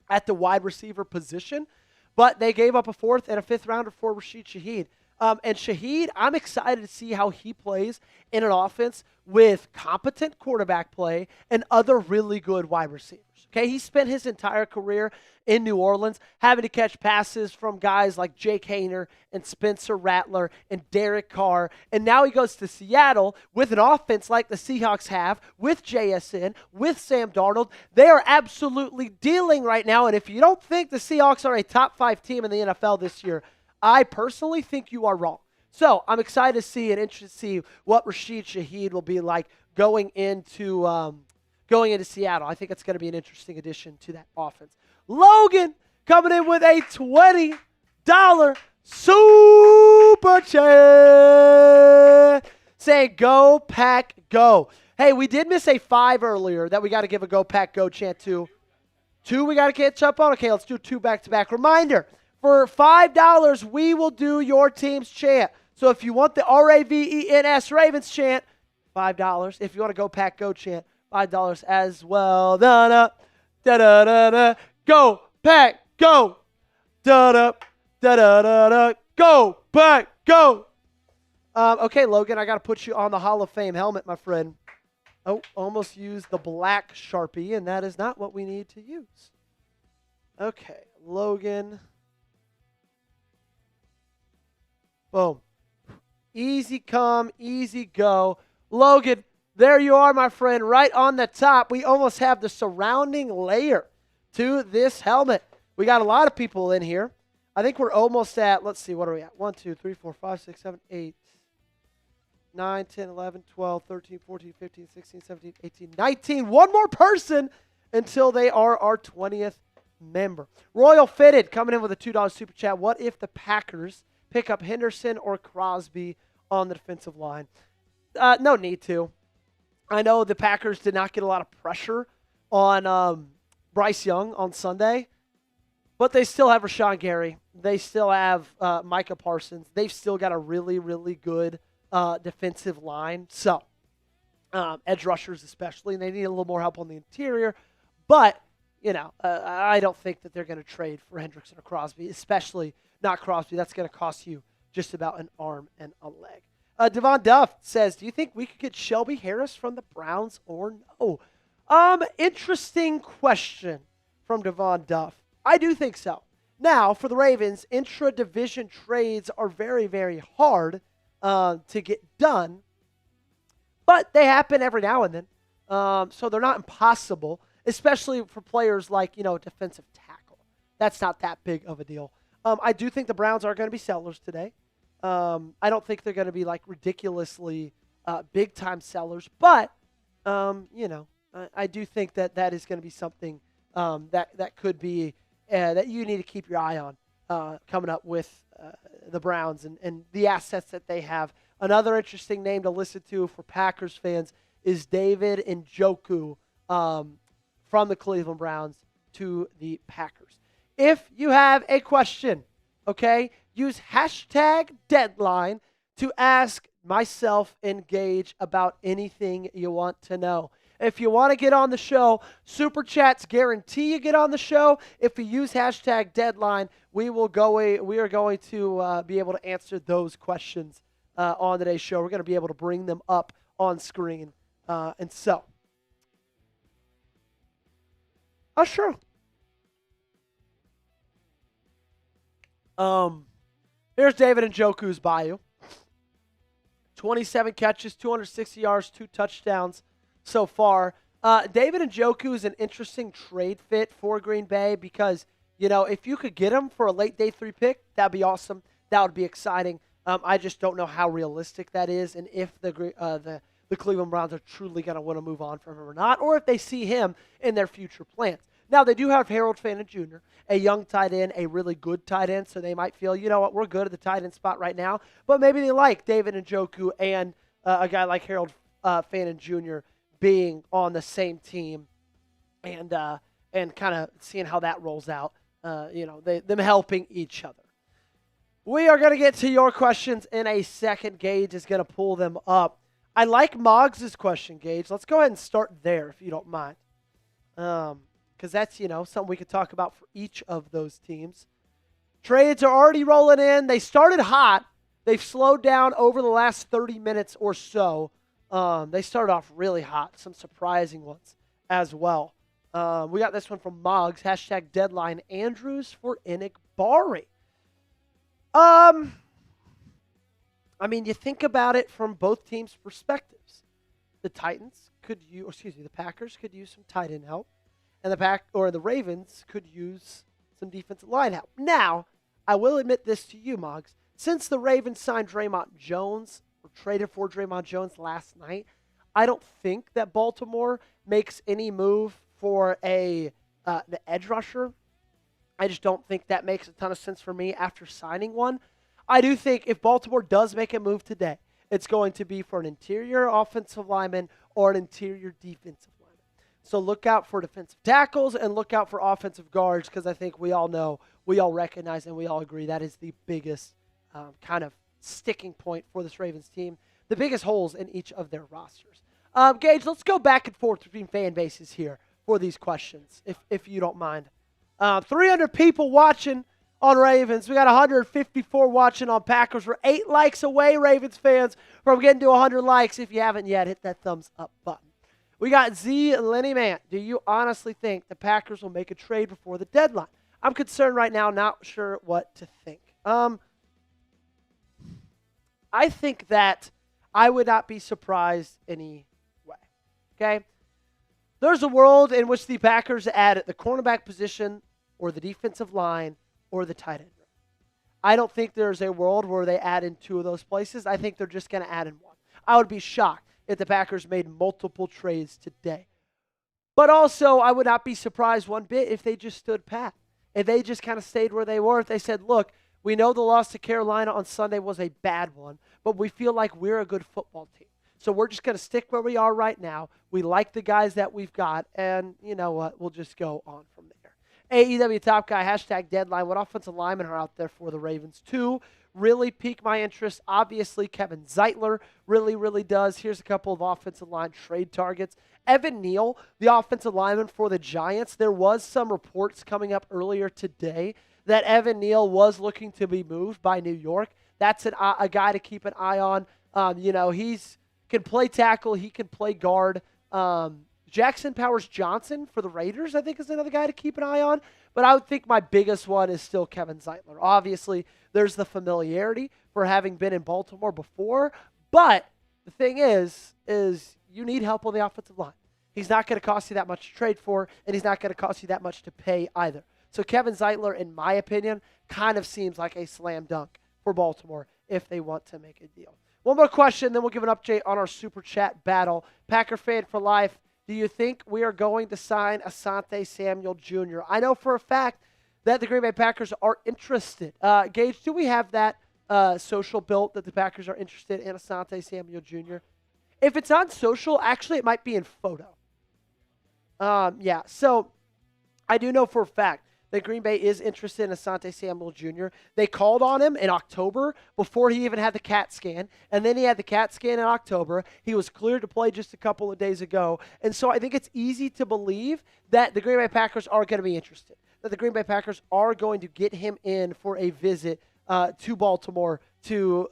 Speaker 1: at the wide receiver position, but they gave up a 4th and a 5th rounder for Rashid Shaheed. And Shaheed, I'm excited to see how he plays in an offense with competent quarterback play and other really good wide receivers. Okay, he spent his entire career in New Orleans having to catch passes from guys like Jake Hayner and Spencer Rattler and Derek Carr. And now he goes to Seattle with an offense like the Seahawks have, with JSN, with Sam Darnold. They are absolutely dealing right now. And if you don't think the Seahawks are a top 5 team in the NFL this year, I personally think you are wrong. So I'm excited to see and interested to see what Rashid Shaheed will be like going into Seattle. I think it's going to be an interesting addition to that offense. Logan coming in with a $20 super chat saying, "Go Pack Go." Hey, we did miss a 5 earlier that we got to give a Go Pack Go chant to. 2 we got to catch up on. Okay, let's do 2 back-to-back. Reminder, for $5, we will do your team's chant. So if you want the RAVENS Ravens chant, $5. If you want to Go Pack Go chant, $5 as well. Da-da, da-da-da-da. Go Pack Go. Da-da, da-da-da-da. Go Pack Go. Okay, Logan, I got to put you on the Hall of Fame helmet, my friend. Oh, almost used the black Sharpie, and that is not what we need to use. Okay, Logan. Boom. Easy come, easy go. Logan, there you are, my friend, right on the top. We almost have the surrounding layer to this helmet. We got a lot of people in here. I think we're almost at, let's see, what are we at? 1, 2, 3, 4, 5, 6, 7, 8, 9, 10, 11, 12, 13, 14, 15, 16, 17, 18, 19. One more person until they are our 20th member. Royal Fitted coming in with a $2 super chat. What if the Packers pick up Henderson or Crosby on the defensive line? No need to. I know the Packers did not get a lot of pressure on Bryce Young on Sunday, but they still have Rashawn Gary. They still have Micah Parsons. They've still got a really, really good defensive line. So, edge rushers especially, and they need a little more help on the interior. But, I don't think that they're going to trade for Hendrickson or Crosby, especially not Crosby. That's going to cost you just about an arm and a leg. Devon Duff says, do you think we could get Shelby Harris from the Browns or no? Interesting question from Devon Duff. I do think so. Now, for the Ravens, intra-division trades are very, very hard to get done, but they happen every now and then. So they're not impossible, especially for players like, defensive tackle. That's not that big of a deal. I do think the Browns are going to be sellers today. I don't think they're going to be like ridiculously big-time sellers, but, I do think that is going to be something that could be that you need to keep your eye on coming up with the Browns and the assets that they have. Another interesting name to listen to for Packers fans is David Njoku from the Cleveland Browns to the Packers. If you have a question, okay, use #deadline to ask myself and Gage about anything you want to know. If you want to get on the show, Super Chats guarantee you get on the show. If you use #deadline, we are going to be able to answer those questions on today's show. We're going to be able to bring them up on screen. And so, sure. Here's David Njoku's bio. 27 catches, 260 yards, 2 touchdowns so far. David Njoku is an interesting trade fit for Green Bay because, if you could get him for a late day 3 pick, that'd be awesome. That would be exciting. I just don't know how realistic that is and if the Cleveland Browns are truly going to want to move on from him or not, or if they see him in their future plans. Now, they do have Harold Fannin Jr., a young tight end, a really good tight end, so they might feel, you know what, we're good at the tight end spot right now, but maybe they like David Njoku and a guy like Harold Fannin Jr. being on the same team and kind of seeing how that rolls out, them helping each other. We are going to get to your questions in a second. Gage is going to pull them up. I like Moggs' question, Gage. Let's go ahead and start there, if you don't mind. Because that's, something we could talk about for each of those teams. Trades are already rolling in. They started hot. They've slowed down over the last 30 minutes or so. They started off really hot. Some surprising ones as well. We got this one from Moggs. #deadline Andrews for Enigbari. You think about it from both teams' perspectives. The Packers could use some tight end help, and the Ravens could use some defensive line help. Now, I will admit this to you, Moggs. Since the Ravens signed Dre'Mont Jones, or traded for Dre'Mont Jones last night, I don't think that Baltimore makes any move for the edge rusher. I just don't think that makes a ton of sense for me after signing one. I do think if Baltimore does make a move today, it's going to be for an interior offensive lineman or an interior defensive lineman. So look out for defensive tackles and look out for offensive guards, because I think we all know, we all recognize, and we all agree that is the biggest kind of sticking point for this Ravens team, the biggest holes in each of their rosters. Gage, let's go back and forth between fan bases here for these questions, if you don't mind. 300 people watching on Ravens. We got 154 watching on Packers. We're 8 likes away, Ravens fans, from getting to 100 likes. If you haven't yet, hit that thumbs up button. We got Z. Lenny Man. Do you honestly think the Packers will make a trade before the deadline? I'm concerned right now, not sure what to think. I think that I would not be surprised anyway. Okay? There's a world in which the Packers add at the cornerback position or the defensive line or the tight end. I don't think there's a world where they add in 2 of those places. I think they're just going to add in 1. I would be shocked if the Packers made multiple trades today. But also, I would not be surprised one bit if they just stood pat. If they just kind of stayed where they were. If they said, look, we know the loss to Carolina on Sunday was a bad one, but we feel like we're a good football team. So we're just going to stick where we are right now. We like the guys that we've got, and you know what? We'll just go on from there. AEW Top Guy, #deadline. What offensive linemen are out there for the Ravens? 2 really pique my interest. Obviously, Kevin Zeitler really does. Here's a couple of offensive line trade targets. Evan Neal, the offensive lineman for the Giants. There was some reports coming up earlier today that Evan Neal was looking to be moved by New York. That's a guy to keep an eye on. He's can play tackle. He can play guard. Jackson Powers-Johnson for the Raiders, I think, is another guy to keep an eye on. But I would think my biggest one is still Kevin Zeitler. Obviously, there's the familiarity for having been in Baltimore before. But the thing is you need help on the offensive line. He's not going to cost you that much to trade for, and he's not going to cost you that much to pay either. So Kevin Zeitler, in my opinion, kind of seems like a slam dunk for Baltimore if they want to make a deal. One more question, then we'll give an update on our Super Chat battle. Packer fan for life. Do you think we are going to sign Asante Samuel Jr.? I know for a fact that the Green Bay Packers are interested. Gage, do we have that social built that the Packers are interested in Asante Samuel Jr.? If it's on social, actually it might be in photo. So I do know for a fact that Green Bay is interested in Asante Samuel Jr. They called on him in October before he even had the CAT scan, and then he had the CAT scan in October. He was cleared to play just a couple of days ago, and so I think it's easy to believe that the Green Bay Packers are going to be interested, that the Green Bay Packers are going to get him in for a visit to Baltimore, to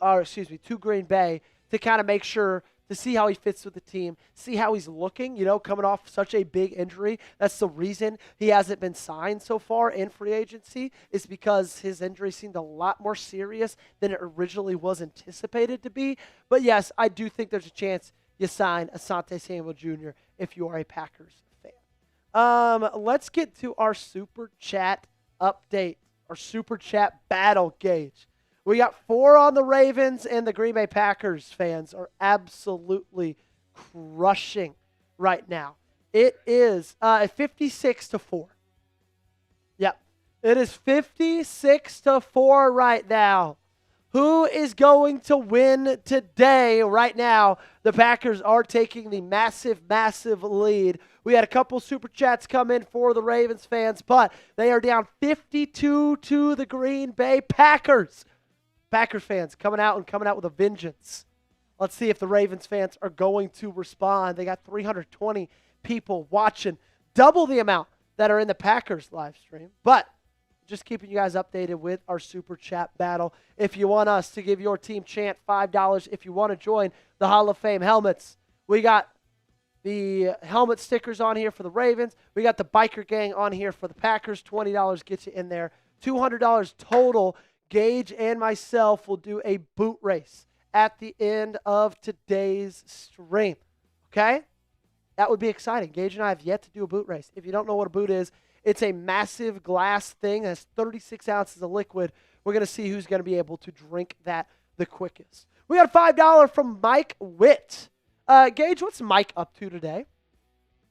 Speaker 1: Green Bay, to kind of make sure to see how he fits with the team, see how he's looking, coming off such a big injury. That's the reason he hasn't been signed so far in free agency, is because his injury seemed a lot more serious than it originally was anticipated to be. But yes, I do think there's a chance you sign Asante Samuel Jr. if you are a Packers fan. Let's get to our Super Chat update, our Super Chat battle, Gage. We got 4 on the Ravens, and the Green Bay Packers fans are absolutely crushing right now. It is 56-4. Yep. It is 56-4 right now. Who is going to win today? Right now, the Packers are taking the massive lead. We had a couple Super Chats come in for the Ravens fans, but they are down 52 to the Green Bay Packers. Packers fans coming out with a vengeance. Let's see if the Ravens fans are going to respond. They got 320 people watching, double the amount that are in the Packers live stream. But just keeping you guys updated with our Super Chat battle. If you want us to give your team chant, $5. If you want to join the Hall of Fame helmets, we got the helmet stickers on here for the Ravens. We got the biker gang on here for the Packers. $20 gets you in there. $200 total. Gage and myself will do a boot race at the end of today's stream. Okay? That would be exciting. Gage and I have yet to do a boot race. If you don't know what a boot is, it's a massive glass thing that has 36 ounces of liquid. We're going to see who's going to be able to drink that the quickest. We got a $5 from Mike Witt. Gage, what's Mike up to today?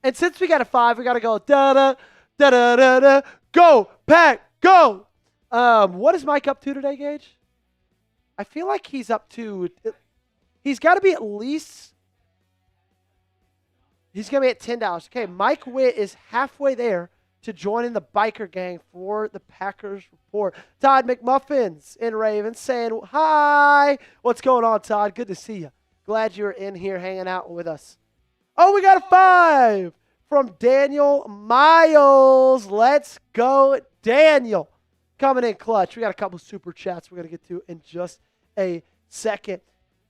Speaker 1: And since we got a 5, we got to go da-da, da-da-da-da, go, Pack, go! What is Mike up to today, Gage? I feel like he's up to, he's got to be at least, he's going to be at $10. Okay, Mike Witt is halfway there to joining the biker gang for the Packers Report. Todd McMuffins in Ravens saying, hi. What's going on, Todd? Good to see you. Glad you're in here hanging out with us. Oh, we got a 5 from Daniel Miles. Let's go, Daniel. Coming in clutch. We got a couple super chats we're going to get to in just a second.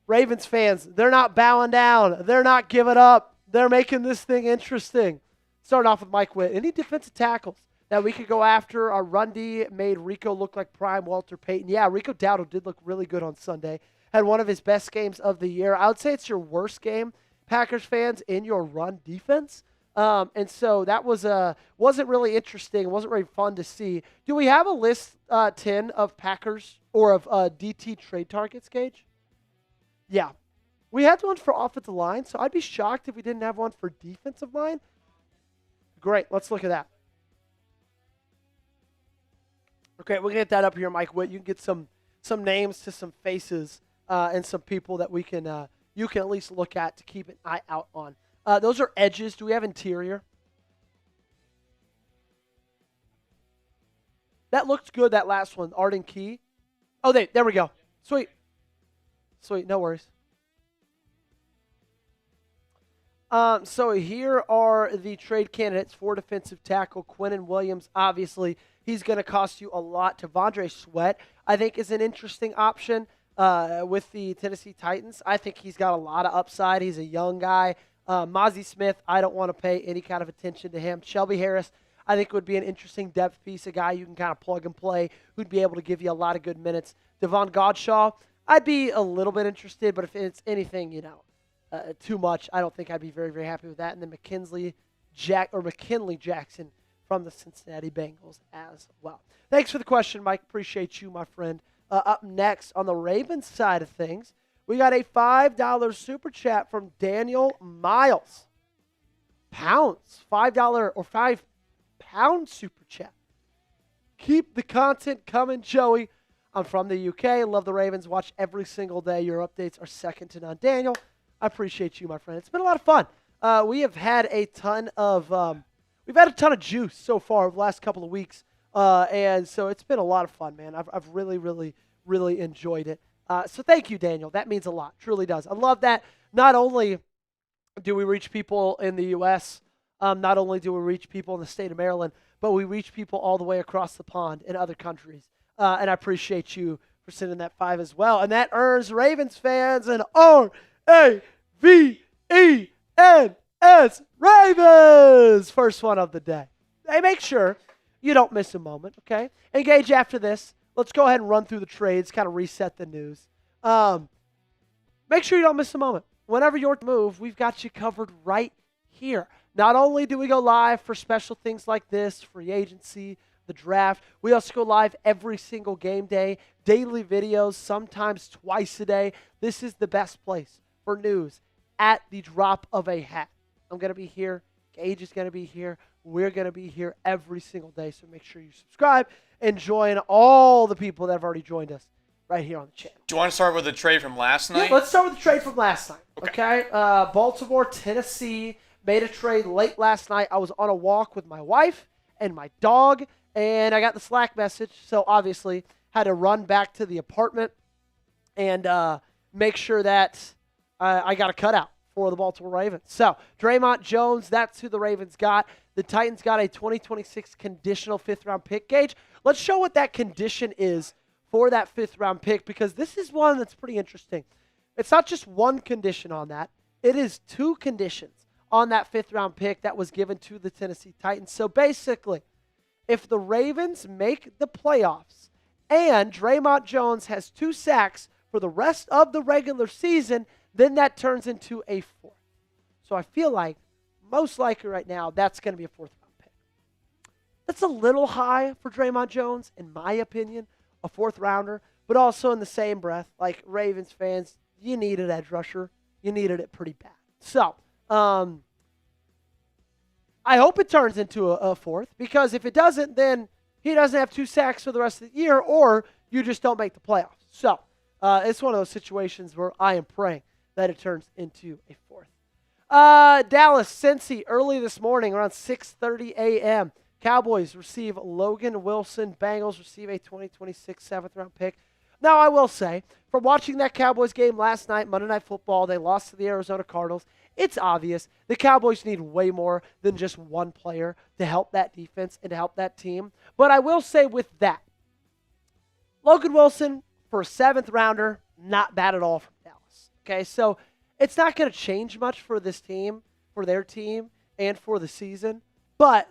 Speaker 1: Ravens fans, they're not bowing down. They're not giving up. They're making this thing interesting. Starting off with Mike Witt. Any defensive tackles that we could go after? Our run D made Rico look like prime Walter Payton. Yeah, Rico Dowdle did look really good on Sunday. Had one of his best games of the year. I would say it's your worst game, Packers fans, in your run defense. And so that wasn't really interesting. It wasn't very fun to see. Do we have a list 10 of Packers or of DT trade targets, Gage? Yeah. We had one for offensive line, so I'd be shocked if we didn't have one for defensive line. Great. Let's look at that. Okay, we're going to get that up here, Mike Witt. You can get some names to some faces and some people that we can you can at least look at to keep an eye out on. Those are edges. Do we have interior? That looked good, that last one. Arden Key. Oh, there we go. Sweet. Sweet. No worries. So here are the trade candidates for defensive tackle. Quinnen Williams, obviously, he's going to cost you a lot. T'Vondre Sweat, I think, is an interesting option with the Tennessee Titans. I think he's got a lot of upside. He's a young guy. Mozzie Smith, I don't want to pay any kind of attention to him. Shelby Harris, I think would be an interesting depth piece, a guy you can kind of plug and play who'd be able to give you a lot of good minutes. Devon Godshaw, I'd be a little bit interested, but if it's anything, too much, I don't think I'd be very, very happy with that. And then McKinley Jackson from the Cincinnati Bengals as well. Thanks for the question, Mike. Appreciate you, my friend. Up next on the Ravens side of things, we got a $5 super chat from Daniel Miles. Pounds. $5 or £5 super chat. Keep the content coming, Joey. I'm from the UK. Love the Ravens. Watch every single day. Your updates are second to none. Daniel, I appreciate you, my friend. It's been a lot of fun. We have had a ton of juice so far over the last couple of weeks, and so it's been a lot of fun, man. I've really, really, really enjoyed it. So thank you, Daniel. That means a lot. Truly does. I love that. Not only do we reach people in the U.S., not only do we reach people in the state of Maryland, but we reach people all the way across the pond in other countries. And I appreciate you for sending that 5 as well. And that earns Ravens fans an R-A-V-E-N-S Ravens. First one of the day. Hey, make sure you don't miss a moment, okay? Engage after this. Let's go ahead and run through the trades, kind of reset the news. Make sure you don't miss a moment. Whenever your move, we've got you covered right here. Not only do we go live for special things like this, free agency, the draft, we also go live every single game day, daily videos, sometimes twice a day. This is the best place for news at the drop of a hat. I'm going to be here. Gage is going to be here. We're going to be here every single day, so make sure you subscribe and join all the people that have already joined us right here on the channel.
Speaker 2: Do you want to start with the trade from last night?
Speaker 1: Yeah, let's start with the trade from last night. Okay. Baltimore, Tennessee made a trade late last night. I was on a walk with my wife and my dog, and I got the Slack message, so obviously had to run back to the apartment and make sure that I got a cutout for the Baltimore Ravens. So, Dre'Mont Jones, that's who the Ravens got. The Titans got a 2026 conditional 5th-round pick. Gage, let's show what that condition is for that 5th-round pick, because this is one that's pretty interesting. It's not just one condition on that. It is 2 conditions on that 5th-round pick that was given to the Tennessee Titans. So, basically, if the Ravens make the playoffs and Dre'Mont Jones has 2 sacks for the rest of the regular season, then that turns into a 4th. So I feel like most likely right now that's going to be a 4th-round pick. That's a little high for Dre'Mont Jones, in my opinion, a 4th-rounder, but also in the same breath, like Ravens fans, you needed edge rusher. You needed it pretty bad. So I hope it turns into a 4th, because if it doesn't, then he doesn't have 2 sacks for the rest of the year, or you just don't make the playoffs. So it's one of those situations where I am praying that it turns into a 4th. Dallas, Cincy, early this morning around 6:30 a.m. Cowboys receive Logan Wilson. Bengals receive a 2026 7th-round pick. Now, I will say, from watching that Cowboys game last night, Monday Night Football, they lost to the Arizona Cardinals. It's obvious the Cowboys need way more than just one player to help that defense and to help that team. But I will say with that, Logan Wilson, for a 7th-rounder, not bad at all from Dallas. Okay, so it's not going to change much for this team, for their team, and for the season, but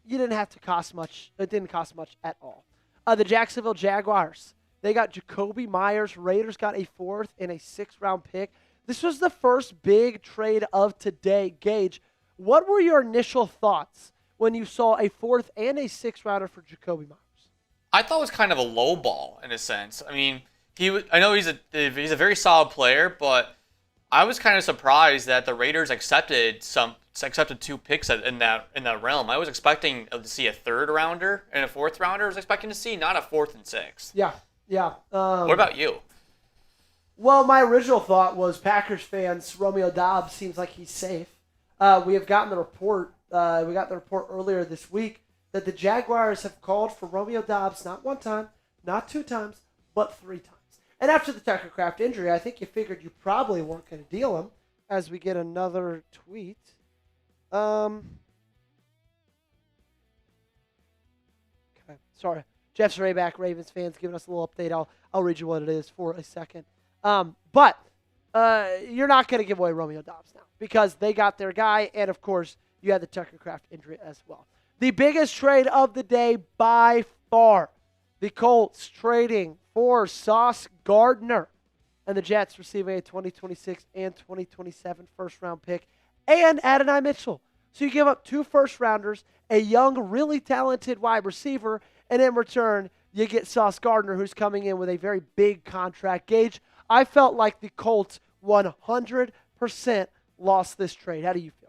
Speaker 1: you didn't have to cost much. It didn't cost much at all. The Jacksonville Jaguars, they got Jacoby Myers. Raiders got a 4th and a 6th-round pick. This was the first big trade of today. Gage, what were your initial thoughts when you saw a 4th and a 6th-rounder for Jacoby Myers?
Speaker 2: I thought it was kind of a low ball in a sense. I mean, I know he's a very solid player, but I was kind of surprised that the Raiders accepted 2 picks in that realm. I was expecting to see a 3rd-rounder and a 4th-rounder. I was expecting to see not a 4th and 6th.
Speaker 1: Yeah.
Speaker 2: What about you?
Speaker 1: Well, my original thought was Packers fans, Romeo Doubs seems like he's safe. We have gotten the report. We got the report earlier this week that the Jaguars have called for Romeo Doubs not 1 time, not 2 times, but 3 times. And after the Tucker Kraft injury, I think you figured you probably weren't going to deal him. As we get another tweet. Okay, sorry. Jeff Zrayback, Ravens fans, giving us a little update. I'll read you what it is for a second. But you're not going to give away Romeo Doubs now, because they got their guy, and of course, you had the Tucker Kraft injury as well. The biggest trade of the day by far, the Colts trading for Sauce Gardner, and the Jets receiving a 2026 and 2027 first-round pick, and Adonai Mitchell. So you give up 2 first-rounders, a young, really talented wide receiver, and in return, you get Sauce Gardner, who's coming in with a very big contract. Gage, I felt like the Colts 100% lost this trade. How do you feel?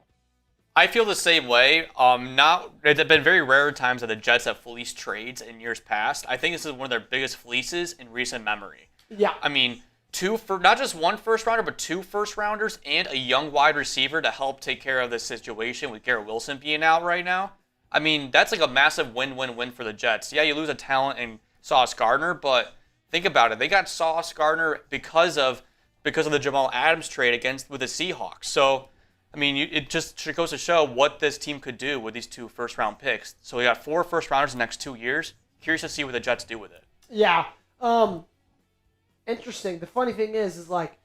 Speaker 2: I feel the same way. It's been very rare times that the Jets have fleeced trades in years past. I think this is one of their biggest fleeces in recent memory.
Speaker 1: Yeah.
Speaker 2: I mean, not just 1 first-rounder, but 2 first-rounders and a young wide receiver to help take care of this situation with Garrett Wilson being out right now. I mean, that's like a massive win-win-win for the Jets. Yeah, you lose a talent in Sauce Gardner, but think about it. They got Sauce Gardner because of the Jamal Adams trade with the Seahawks. So, I mean, it just goes to show what this team could do with these 2 first-round picks. So we got 4 first-rounders in the next 2 years. Curious to see what the Jets do with it.
Speaker 1: Yeah. Interesting. The funny thing is like,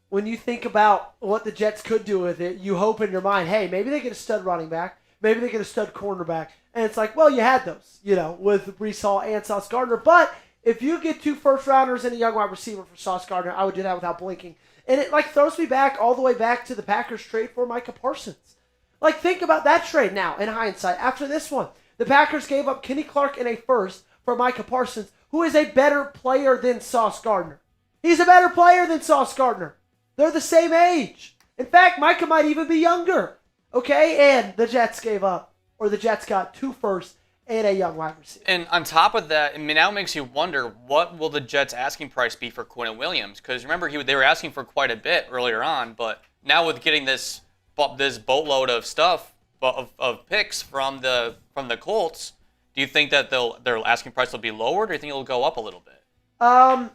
Speaker 1: when you think about what the Jets could do with it, you hope in your mind, hey, maybe they get a stud running back. Maybe they get a stud cornerback. And it's like, well, you had those, with Breece Hall and Sauce Gardner. But if you get 2 first-rounders and a young wide receiver for Sauce Gardner, I would do that without blinking. And it, throws me back all the way back to the Packers trade for Micah Parsons. Think about that trade now, in hindsight. After this one, the Packers gave up Kenny Clark in a first for Micah Parsons, who is a better player than Sauce Gardner. He's a better player than Sauce Gardner. They're the same age. In fact, Micah might even be younger. Okay, and the Jets got 2 firsts and a young wide receiver.
Speaker 2: And on top of that, I mean, now it makes you wonder, what will the Jets' asking price be for Quinnen Williams? Because remember, they were asking for quite a bit earlier on, but now with getting this boatload of stuff, of picks from the Colts, do you think that their asking price will be lowered, or do you think it'll go up a little bit?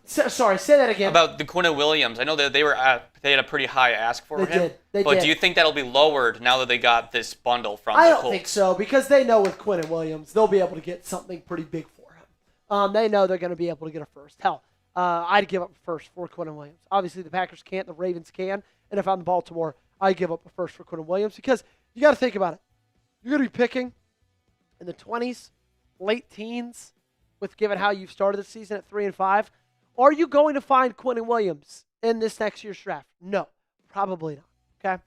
Speaker 1: Sorry, say that again.
Speaker 2: About the Quinnen Williams. I know that they had a pretty high ask for him.
Speaker 1: They
Speaker 2: but
Speaker 1: did.
Speaker 2: Do you think that'll be lowered now that they got this bundle from the
Speaker 1: I
Speaker 2: Colts?
Speaker 1: don't think so, because they know with Quinnen Williams, they'll be able to get something pretty big for him. They know they're going to be able to get a first. Hell, I'd give up a first for Quinnen Williams. Obviously, the Packers can't, the Ravens can, and if I'm Baltimore, I'd give up a first for Quinnen Williams, because you got to think about it. You're going to be picking in the 20s, late teens, with given how you've started the season at 3-5. Are you going to find Quinnen Williams in this next year's draft? No, probably not. Okay.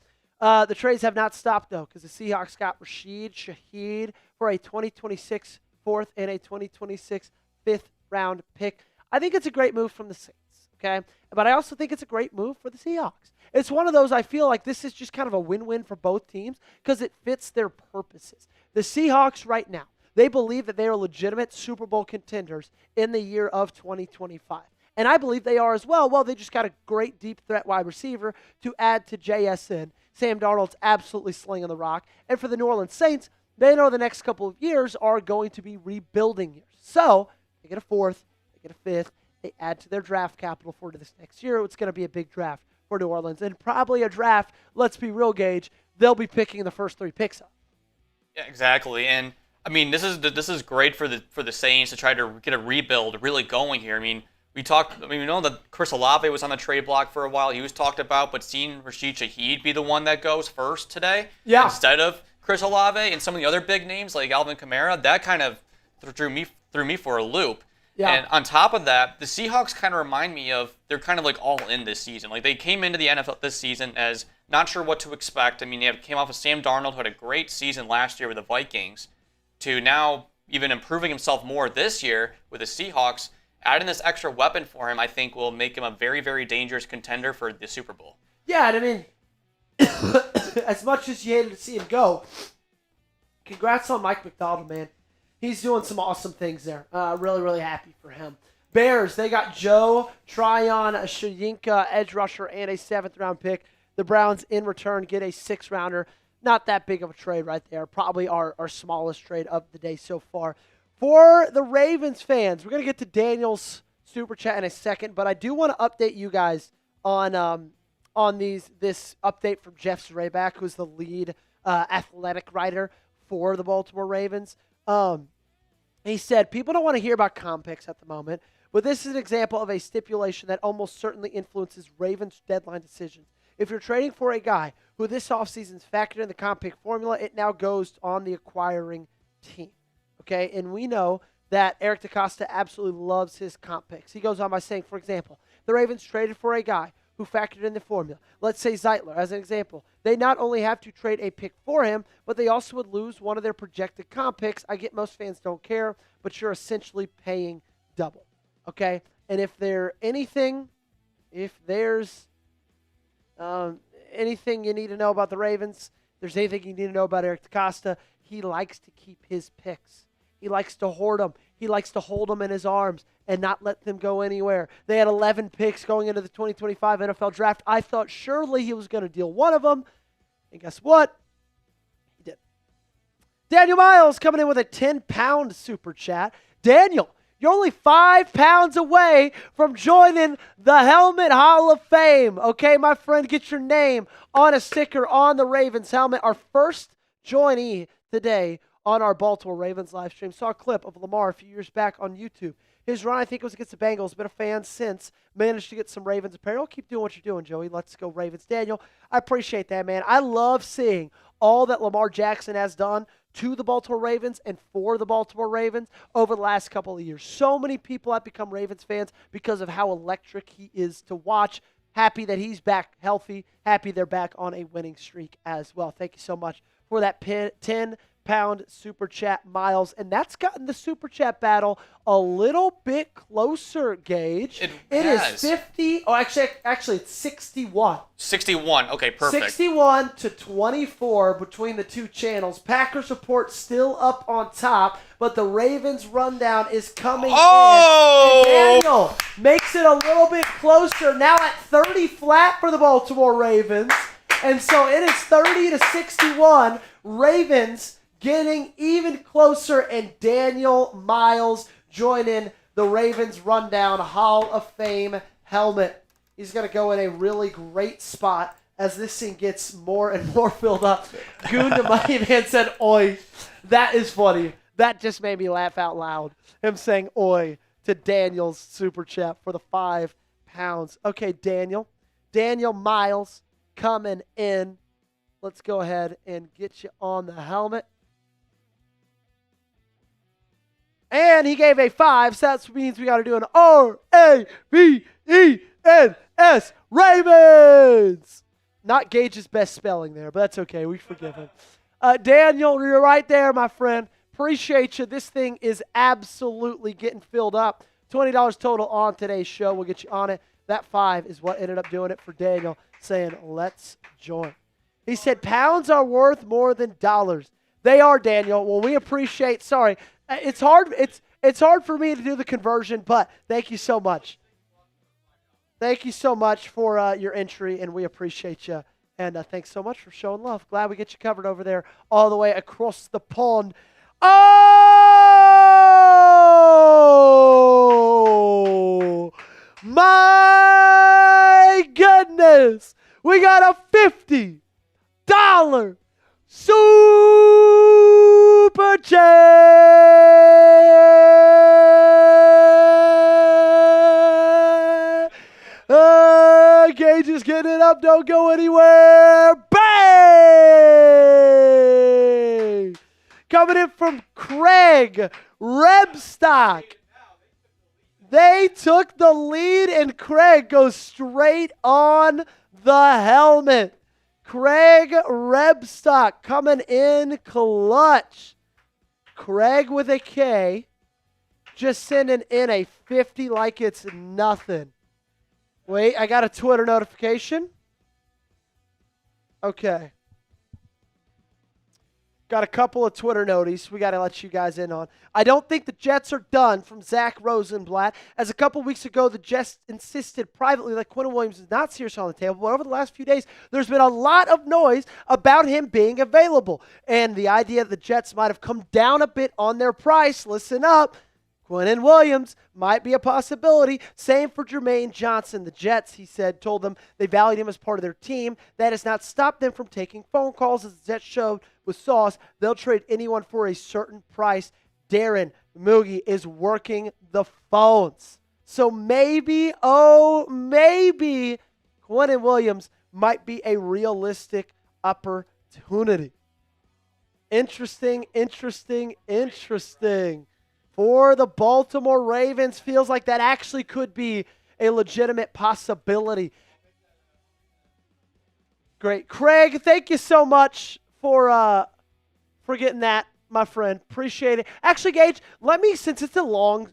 Speaker 1: The trades have not stopped, though, because the Seahawks got Rashid, Shaheed for a 2026 fourth and a 2026 fifth-round pick. I think it's a great move from the Saints, okay? But I also think it's a great move for the Seahawks. It's one of those, I feel like this is just kind of a win-win for both teams because it fits their purposes. The Seahawks right now, they believe that they are legitimate Super Bowl contenders in the year of 2025. And I believe they are as well. Well, they just got a great deep threat wide receiver to add to JSN. Sam Darnold's absolutely slinging the rock. And for the New Orleans Saints, they know the next couple of years are going to be rebuilding years. So they get a fourth, they get a fifth, they add to their draft capital for this next year. It's going to be a big draft for New Orleans. And probably a draft, let's be real, Gage, they'll be picking the first 3 picks up.
Speaker 2: Yeah, exactly. And I mean, this is great for the Saints to try to get a rebuild really going here. I mean, we know that Chris Olave was on the trade block for a while. He was talked about, but seeing Rashid Shaheed be the one that goes first today instead of Chris Olave and some of the other big names like Alvin Kamara, that kind of threw me for a loop. Yeah. And on top of that, the Seahawks kind of remind me of they're kind of like all in this season. Like they came into the NFL this season as not sure what to expect. I mean, they came off of Sam Darnold, who had a great season last year with the Vikings, to now even improving himself more this year with the Seahawks. Adding this extra weapon for him, I think, will make him a very, very dangerous contender for the Super Bowl.
Speaker 1: Yeah, and I mean, as much as you hated to see him go, congrats on Mike McDonald, man. He's doing some awesome things there. Really, really happy for him. Bears, they got Joe Tryon, a Shayinka edge rusher, and a 7th-round pick. The Browns, in return, get a 6th-rounder. Not that big of a trade right there. Probably our smallest trade of the day so far. For the Ravens fans, we're going to get to Daniel's Super Chat in a second, but I do want to update you guys on this update from Jeff Zreback, who's the lead athletic writer for the Baltimore Ravens. He said, people don't want to hear about comp picks at the moment, but this is an example of a stipulation that almost certainly influences Ravens' deadline decisions. If you're trading for a guy who this offseason's factored in the comp pick formula, it now goes on the acquiring team. Okay, and we know that Eric DeCosta absolutely loves his comp picks. He goes on by saying, for example, the Ravens traded for a guy who factored in the formula. Let's say Zeitler, as an example. They not only have to trade a pick for him, but they also would lose one of their projected comp picks. I get most fans don't care, but you're essentially paying double. Okay, and if there's anything you need to know about the Ravens, if there's anything you need to know about Eric DeCosta, he likes to keep his picks. He likes to hoard them. He likes to hold them in his arms and not let them go anywhere. They had 11 picks going into the 2025 NFL Draft. I thought surely he was going to deal one of them. And guess what? He did. Daniel Miles coming in with a 10-pound super chat. Daniel, you're only 5 pounds away from joining the Helmet Hall of Fame. Okay, my friend, get your name on a sticker on the Ravens helmet. Our first joinee today on our Baltimore Ravens live stream. Saw a clip of Lamar a few years back on YouTube. His run, I think it was against the Bengals. Been a fan since. Managed to get some Ravens apparel. Keep doing what you're doing, Joey. Let's go Ravens. Daniel, I appreciate that, man. I love seeing all that Lamar Jackson has done to the Baltimore Ravens and for the Baltimore Ravens over the last couple of years. So many people have become Ravens fans because of how electric he is to watch. Happy that he's back healthy. Happy they're back on a winning streak as well. Thank you so much for that 10-pound super chat, Miles. And that's gotten the super chat battle a little bit closer, Gage. It is 50. Oh, actually, it's 61.
Speaker 2: 61. Okay, perfect.
Speaker 1: 61 to 24 between the two channels. Packers Report still up on top, but the Ravens rundown is coming in. And Daniel makes it a little bit closer. Now at 30 flat for the Baltimore Ravens. And so it is 30 to 61. Ravens getting even closer, and Daniel Miles joining the the Ravens Rundown Hall of Fame helmet. He's going to go in a really great spot as this thing gets more and more filled up. Goon the Money Man said, "Oi." That is funny. That just made me laugh out loud. Him saying "oi" to Daniel's super chat for the £5. Okay, Daniel Miles coming in. Let's go ahead and get you on the helmet. And he gave a 5, so that means we got to do an RAVENS, Ravens. Not Gage's best spelling there, but that's okay. We forgive him. Daniel, you're right there, my friend. Appreciate you. This thing is absolutely getting filled up. $20 total on today's show. We'll get you on it. That 5 is what ended up doing it for Daniel, saying, let's join. He said, pounds are worth more than dollars. They are, Daniel. Well, we appreciate, sorry. It's hard for me to do the conversion, but thank you so much. Thank you so much for your entry, and we appreciate you. And thanks so much for showing love. Glad we get you covered over there all the way across the pond. Oh, my goodness. We got a $50 super chat. Gage is getting it up. Don't go anywhere. Bang! Coming in from Craig Rebstock. They took the lead, and Craig goes straight on the helmet. Craig Rebstock coming in clutch. Craig with a K, just sending in a 50 like it's nothing. Wait, I got a Twitter notification. Okay. Got a couple of Twitter noties we got to let you guys in on. I don't think the Jets are done, from Zach Rosenblatt. As a couple weeks ago, the Jets insisted privately that Quinnen Williams is not seriously on the table. But over the last few days, there's been a lot of noise about him being available. And the idea that the Jets might have come down a bit on their price, listen up, Quinnen Williams might be a possibility. Same for Jermaine Johnson. The Jets, he said, told them they valued him as part of their team. That has not stopped them from taking phone calls. As the Jets showed with Sauce, they'll trade anyone for a certain price. Darren Moogie is working the phones. So maybe, maybe Quinnen Williams might be a realistic opportunity. Interesting. For the Baltimore Ravens, feels like that actually could be a legitimate possibility. Great. Craig, thank you so much for getting that, my friend. Appreciate it. Actually, Gage, since it's a long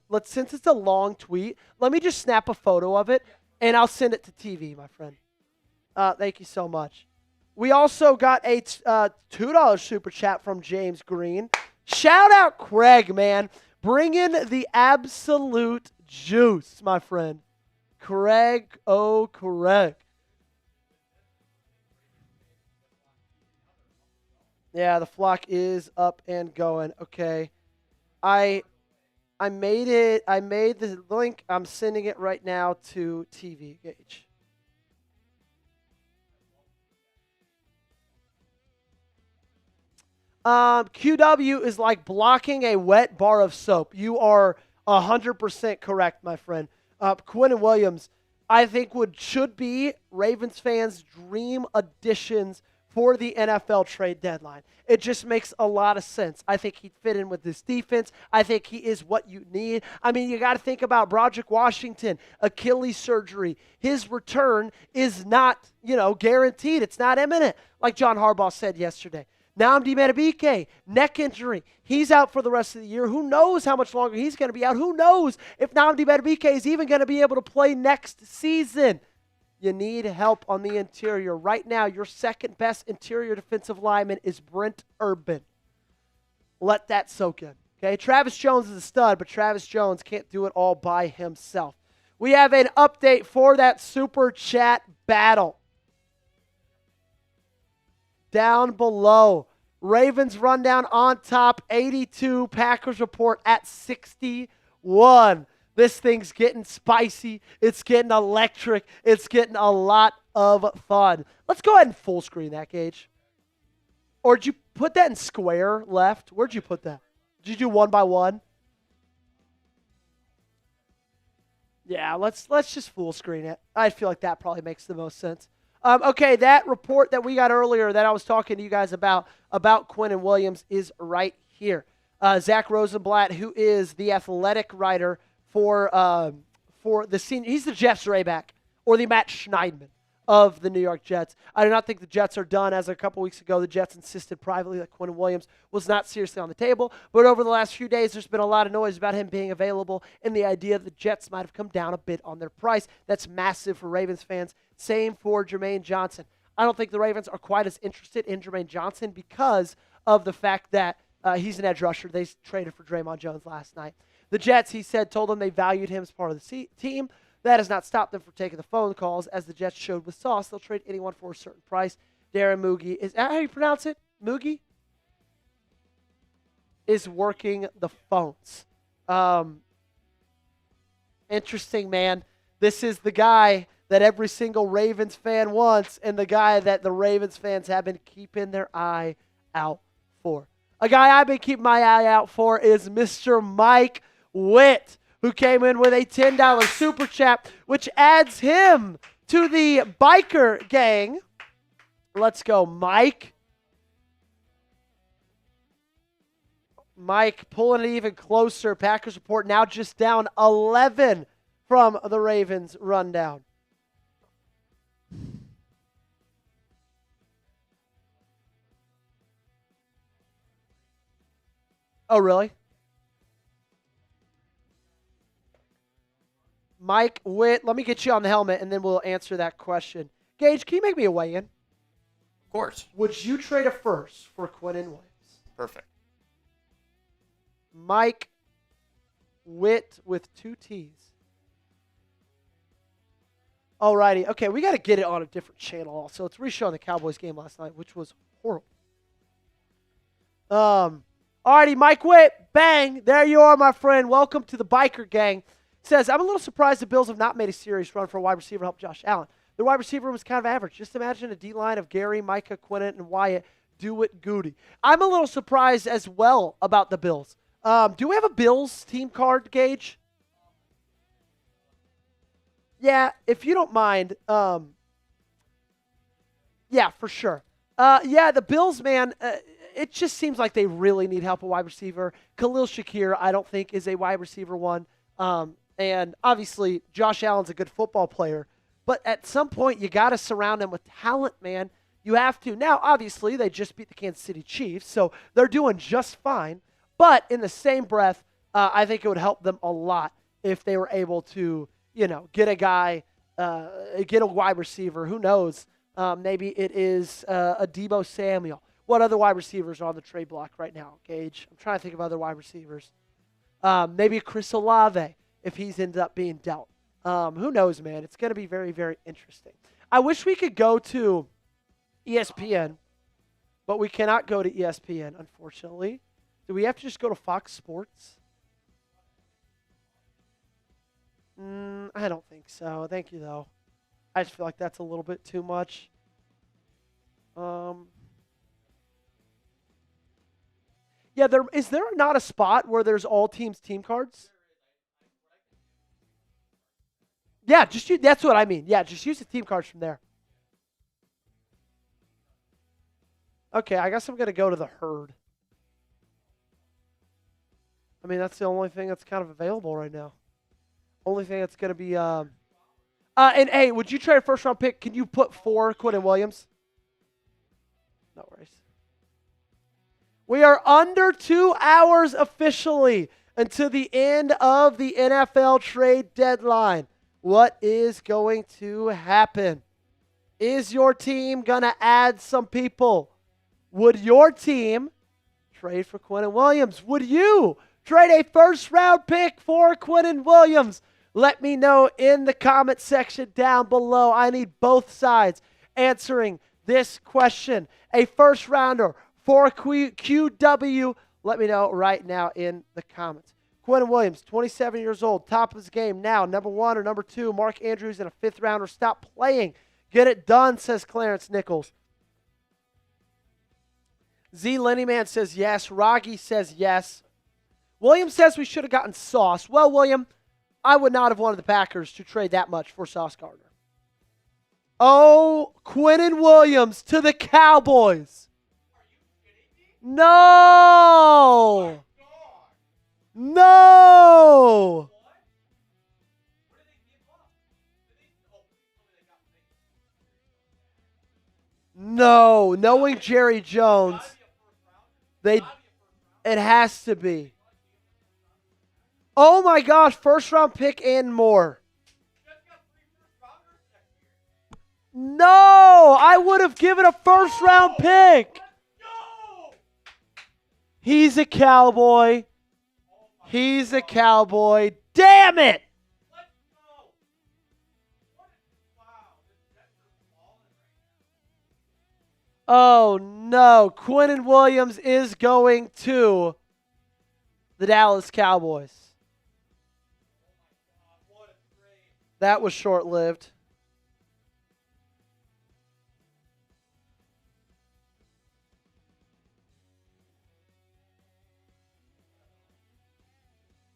Speaker 1: tweet, let me just snap a photo of it, and I'll send it to TV, my friend. Thank you so much. We also got a $2 super chat from James Green. Shout out Craig, man. Bring in the absolute juice, my friend. Craig, Craig. Yeah, the flock is up and going. Okay. I made it. I made the link. I'm sending it right now to TV, Gage. QW is like blocking a wet bar of soap. You are 100% correct, my friend. Quinnen Williams, I think should be Ravens fans' dream additions for the NFL trade deadline. It just makes a lot of sense. I think he'd fit in with this defense. I think he is what you need. I mean, you got to think about Broderick Washington, Achilles surgery. His return is not, guaranteed. It's not imminent, like John Harbaugh said yesterday. Nnamdi Madubuike, neck injury. He's out for the rest of the year. Who knows how much longer he's going to be out? Who knows if Nnamdi Madubuike is even going to be able to play next season? You need help on the interior. Right now, your second best interior defensive lineman is Brent Urban. Let that soak in. Okay, Travis Jones is a stud, but Travis Jones can't do it all by himself. We have an update for that super chat battle. Down below, Ravens rundown on top, 82. Packers report at 61. This thing's getting spicy. It's getting electric. It's getting a lot of fun. Let's go ahead and full screen that, Gage. Or did you put that in square left? Where'd you put that? Did you do one by one? Yeah, let's just full screen it. I feel like that probably makes the most sense. Okay, that report that we got earlier that I was talking to you guys about Quinnen Williams is right here. Zach Rosenblatt, who is the athletic writer for the senior, he's the Jeff Zreback or the Matt Schneidman of the New York Jets. I do not think the Jets are done. As a couple weeks ago, the Jets insisted privately that Quinnen Williams was not seriously on the table. But over the last few days, there's been a lot of noise about him being available and the idea that the Jets might have come down a bit on their price. That's massive for Ravens fans. Same for Jermaine Johnson. I don't think the Ravens are quite as interested in Jermaine Johnson because of the fact that he's an edge rusher. They traded for Dre'Mont Jones last night. The Jets, he said, told them they valued him as part of the team. That has not stopped them from taking the phone calls. As the Jets showed with Sauce, they'll trade anyone for a certain price. Darren Mugi, is that how you pronounce it? Mugi? Is working the phones. Interesting, man. This is the guy that every single Ravens fan wants and the guy that the Ravens fans have been keeping their eye out for. A guy I've been keeping my eye out for is Mr. Mike Witt, who came in with a $10 super chat, which adds him to the biker gang. Let's go, Mike. Mike pulling it even closer. Packers report now just down 11 from the Ravens rundown. Oh, really? Mike Witt, let me get you on the helmet, and then we'll answer that question. Gage, can you make me a weigh-in?
Speaker 2: Of course.
Speaker 1: Would you trade a first for Quinnen Williams?
Speaker 2: Perfect.
Speaker 1: Mike Witt with 2 T's. Alrighty. Okay, we got to get it on a different channel also. It's re-showing the Cowboys game last night, which was horrible. Alrighty, Mike Witt. Bang. There you are, my friend. Welcome to the biker gang. Says, I'm a little surprised the Bills have not made a serious run for a wide receiver to help Josh Allen. Their wide receiver was kind of average. Just imagine a D-line of Gary, Micah, Quinnen, and Wyatt. Do it goody. I'm a little surprised as well about the Bills. Do we have a Bills team card, Gage? Yeah, if you don't mind. Yeah, for sure. Yeah, the Bills, man, it just seems like they really need help at wide receiver. Khalil Shakir, I don't think, is a wide receiver one. And obviously, Josh Allen's a good football player. But at some point, you got to surround him with talent, man. You have to. Now, obviously, they just beat the Kansas City Chiefs, so they're doing just fine. But in the same breath, I think it would help them a lot if they were able to, get a guy, get a wide receiver. Who knows? Maybe it is a Deebo Samuel. What other wide receivers are on the trade block right now, Gage? I'm trying to think of other wide receivers. Maybe Chris Olave, if he's ended up being dealt. Who knows, man? It's going to be very, very interesting. I wish we could go to ESPN, but we cannot go to ESPN, unfortunately. Do we have to just go to Fox Sports? I don't think so. Thank you, though. I just feel like that's a little bit too much. Yeah, is there not a spot where there's all teams' team cards? Yeah, that's what I mean. Yeah, just use the team cards from there. Okay, I guess I'm going to go to the herd. I mean, that's the only thing that's kind of available right now. Only thing that's going to be... and hey, would you trade a first-round pick? Can you put 4 Quinnen Williams? No worries. We are under 2 hours officially until the end of the NFL trade deadline. What is going to happen? Is your team going to add some people? Would your team trade for Quinnen Williams? Would you trade a first-round pick for Quinnen Williams? Let me know in the comment section down below. I need both sides answering this question. A first-rounder for QW. Let me know right now in the comments. Quinnen Williams, 27 years old, top of his game now. Number 1 or number 2, Mark Andrews in a 5th rounder. Stop playing. Get it done, says Clarence Nichols. Z Lennyman says yes. Roggy says yes. William says we should have gotten Sauce. Well, William, I would not have wanted the Packers to trade that much for Sauce Gardner. Oh, Quinnen Williams to the Cowboys. No. No. No. Knowing Jerry Jones, it has to be. Oh my gosh, first round pick and more. No, I would have given a first round pick. He's a Cowboy. He's a Cowboy. Damn it. Oh no, Quinnen Williams is going to the Dallas Cowboys. That was short-lived.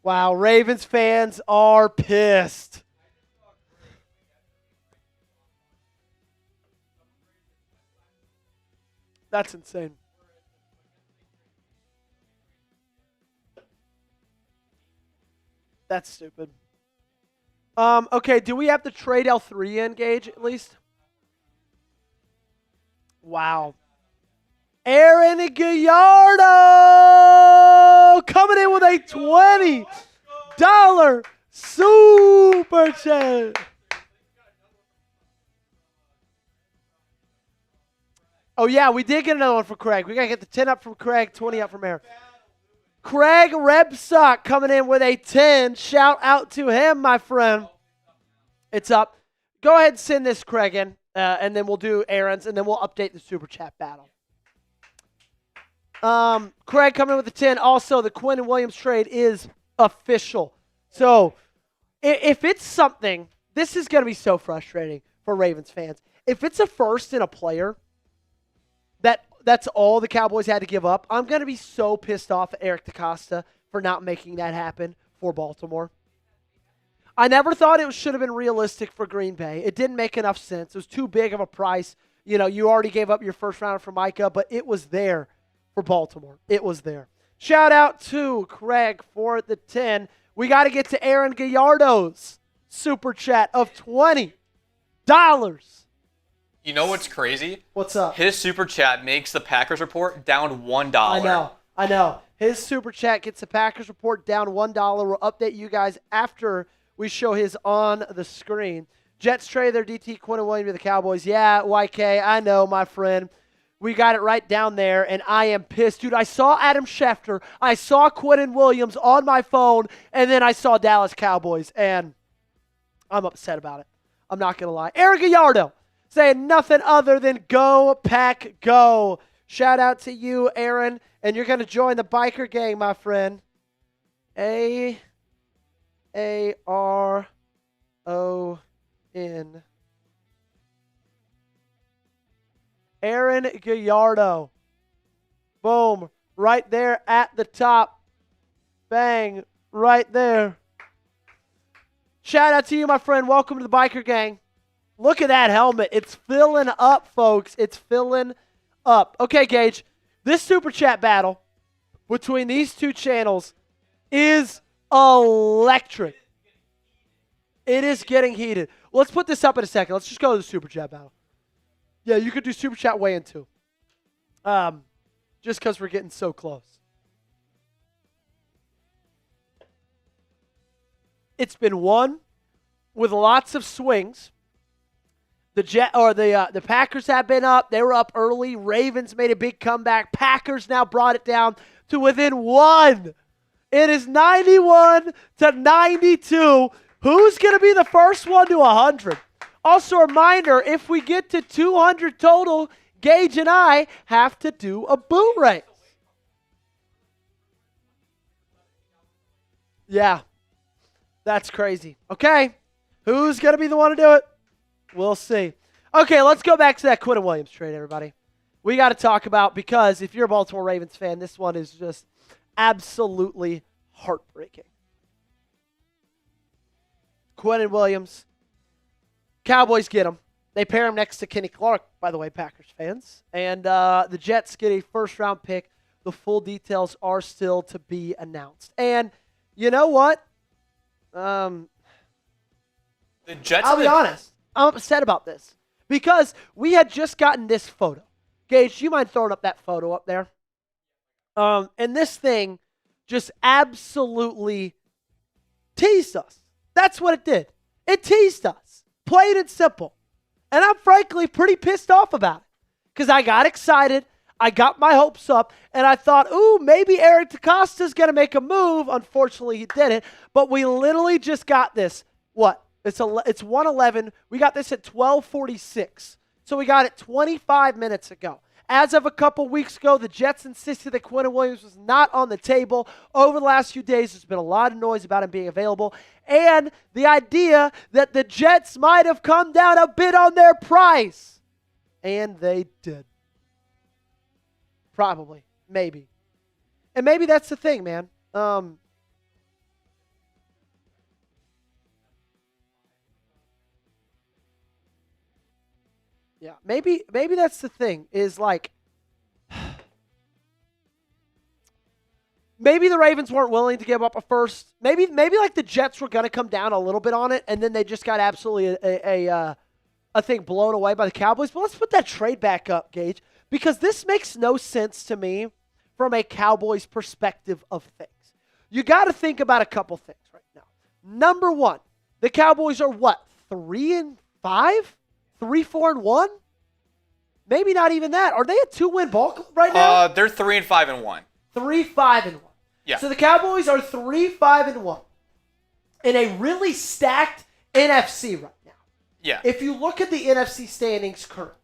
Speaker 1: Wow, Ravens fans are pissed. That's insane. That's stupid. Okay, do we have to trade L3 in, Gage, at least? Wow. Aaron Gallardo coming in with a $20 super chat. Oh, yeah, we did get another one for Craig. We got to get the 10 up from Craig, 20 up from Aaron. Craig Rebsock coming in with a 10. Shout out to him, my friend. It's up. Go ahead and send this, Craig, in, and then we'll do Aaron's, and then we'll update the super chat battle. Craig coming in with a 10. Also, the Quinnen Williams trade is official. So, if it's something, this is going to be so frustrating for Ravens fans. If it's a first and a player, that's all the Cowboys had to give up, I'm going to be so pissed off at Eric DeCosta for not making that happen for Baltimore. I never thought it should have been realistic for Green Bay. It didn't make enough sense. It was too big of a price. You know, you already gave up your first rounder for Micah, but it was there for Baltimore. It was there. Shout out to Craig for the 10. We got to get to Aaron Gallardo's super chat of $20.
Speaker 2: You know what's crazy?
Speaker 1: What's up?
Speaker 2: His super chat makes the Packers report down $1.
Speaker 1: I know. His super chat gets the Packers report down $1. We'll update you guys after we show his on the screen. Jets trade their DT Quinnen Williams to the Cowboys. Yeah, YK, I know, my friend. We got it right down there, and I am pissed. Dude, I saw Adam Schefter. I saw Quinnen Williams on my phone, and then I saw Dallas Cowboys, and I'm upset about it. I'm not going to lie. Aaron Gallardo saying nothing other than go, Pack, go. Shout out to you, Aaron, and you're going to join the biker gang, my friend. A-A-R-O-N. Aaron Gallardo. Boom. Right there at the top. Bang. Right there. Shout out to you, my friend. Welcome to the biker gang. Look at that helmet. It's filling up, folks. It's filling up. Okay, Gage. This super chat battle between these two channels is electric. It is getting heated. Let's put this up in a second. Let's just go to the super chat battle. Yeah, you could do super chat weigh in too. Just because we're getting so close. It's been won with lots of swings. The Packers have been up. They were up early. Ravens made a big comeback. Packers now brought it down to within 1. It is 91-92. Who's going to be the first one to 100? Also, a reminder, if we get to 200 total, Gage and I have to do a boot race. Yeah. That's crazy. Okay. Who's going to be the one to do it? We'll see. Okay, let's go back to that Quinnen Williams trade, everybody. We got to talk about, because if you're a Baltimore Ravens fan, this one is just absolutely heartbreaking. Quinnen Williams. Cowboys get him. They pair him next to Kenny Clark, by the way, Packers fans. And the Jets get a first-round pick. The full details are still to be announced. And you know what?
Speaker 2: The Jets.
Speaker 1: I'll be honest. I'm upset about this because we had just gotten this photo. Gage, do you mind throwing up that photo up there? And this thing just absolutely teased us. That's what it did. It teased us. Plain and simple. And I'm frankly pretty pissed off about it because I got excited. I got my hopes up, and I thought, ooh, maybe Eric DeCosta is going to make a move. Unfortunately, he didn't. But we literally just got this. What? It's 1:11. We got this at 12:46. So we got it 25 minutes ago. As of a couple weeks ago, the Jets insisted that Quinnen Williams was not on the table. Over the last few days, there's been a lot of noise about him being available. And the idea that the Jets might have come down a bit on their price. And they did. Probably. Maybe. And maybe that's the thing, man. Yeah, maybe that's the thing is like maybe the Ravens weren't willing to give up a first. Maybe like the Jets were going to come down a little bit on it, and then they just got absolutely a thing blown away by the Cowboys. But let's put that trade back up, Gage, because this makes no sense to me from a Cowboys perspective of things. You got to think about a couple things right now. Number one, the Cowboys are what, 3-5? 3-4-1? Maybe not even that. Are they a 2-win ball club right now?
Speaker 2: They're 3-5-1.
Speaker 1: 3-5-1.
Speaker 2: Yeah.
Speaker 1: So the Cowboys are 3-5-1 in a really stacked NFC right now.
Speaker 2: Yeah.
Speaker 1: If you look at the NFC standings currently,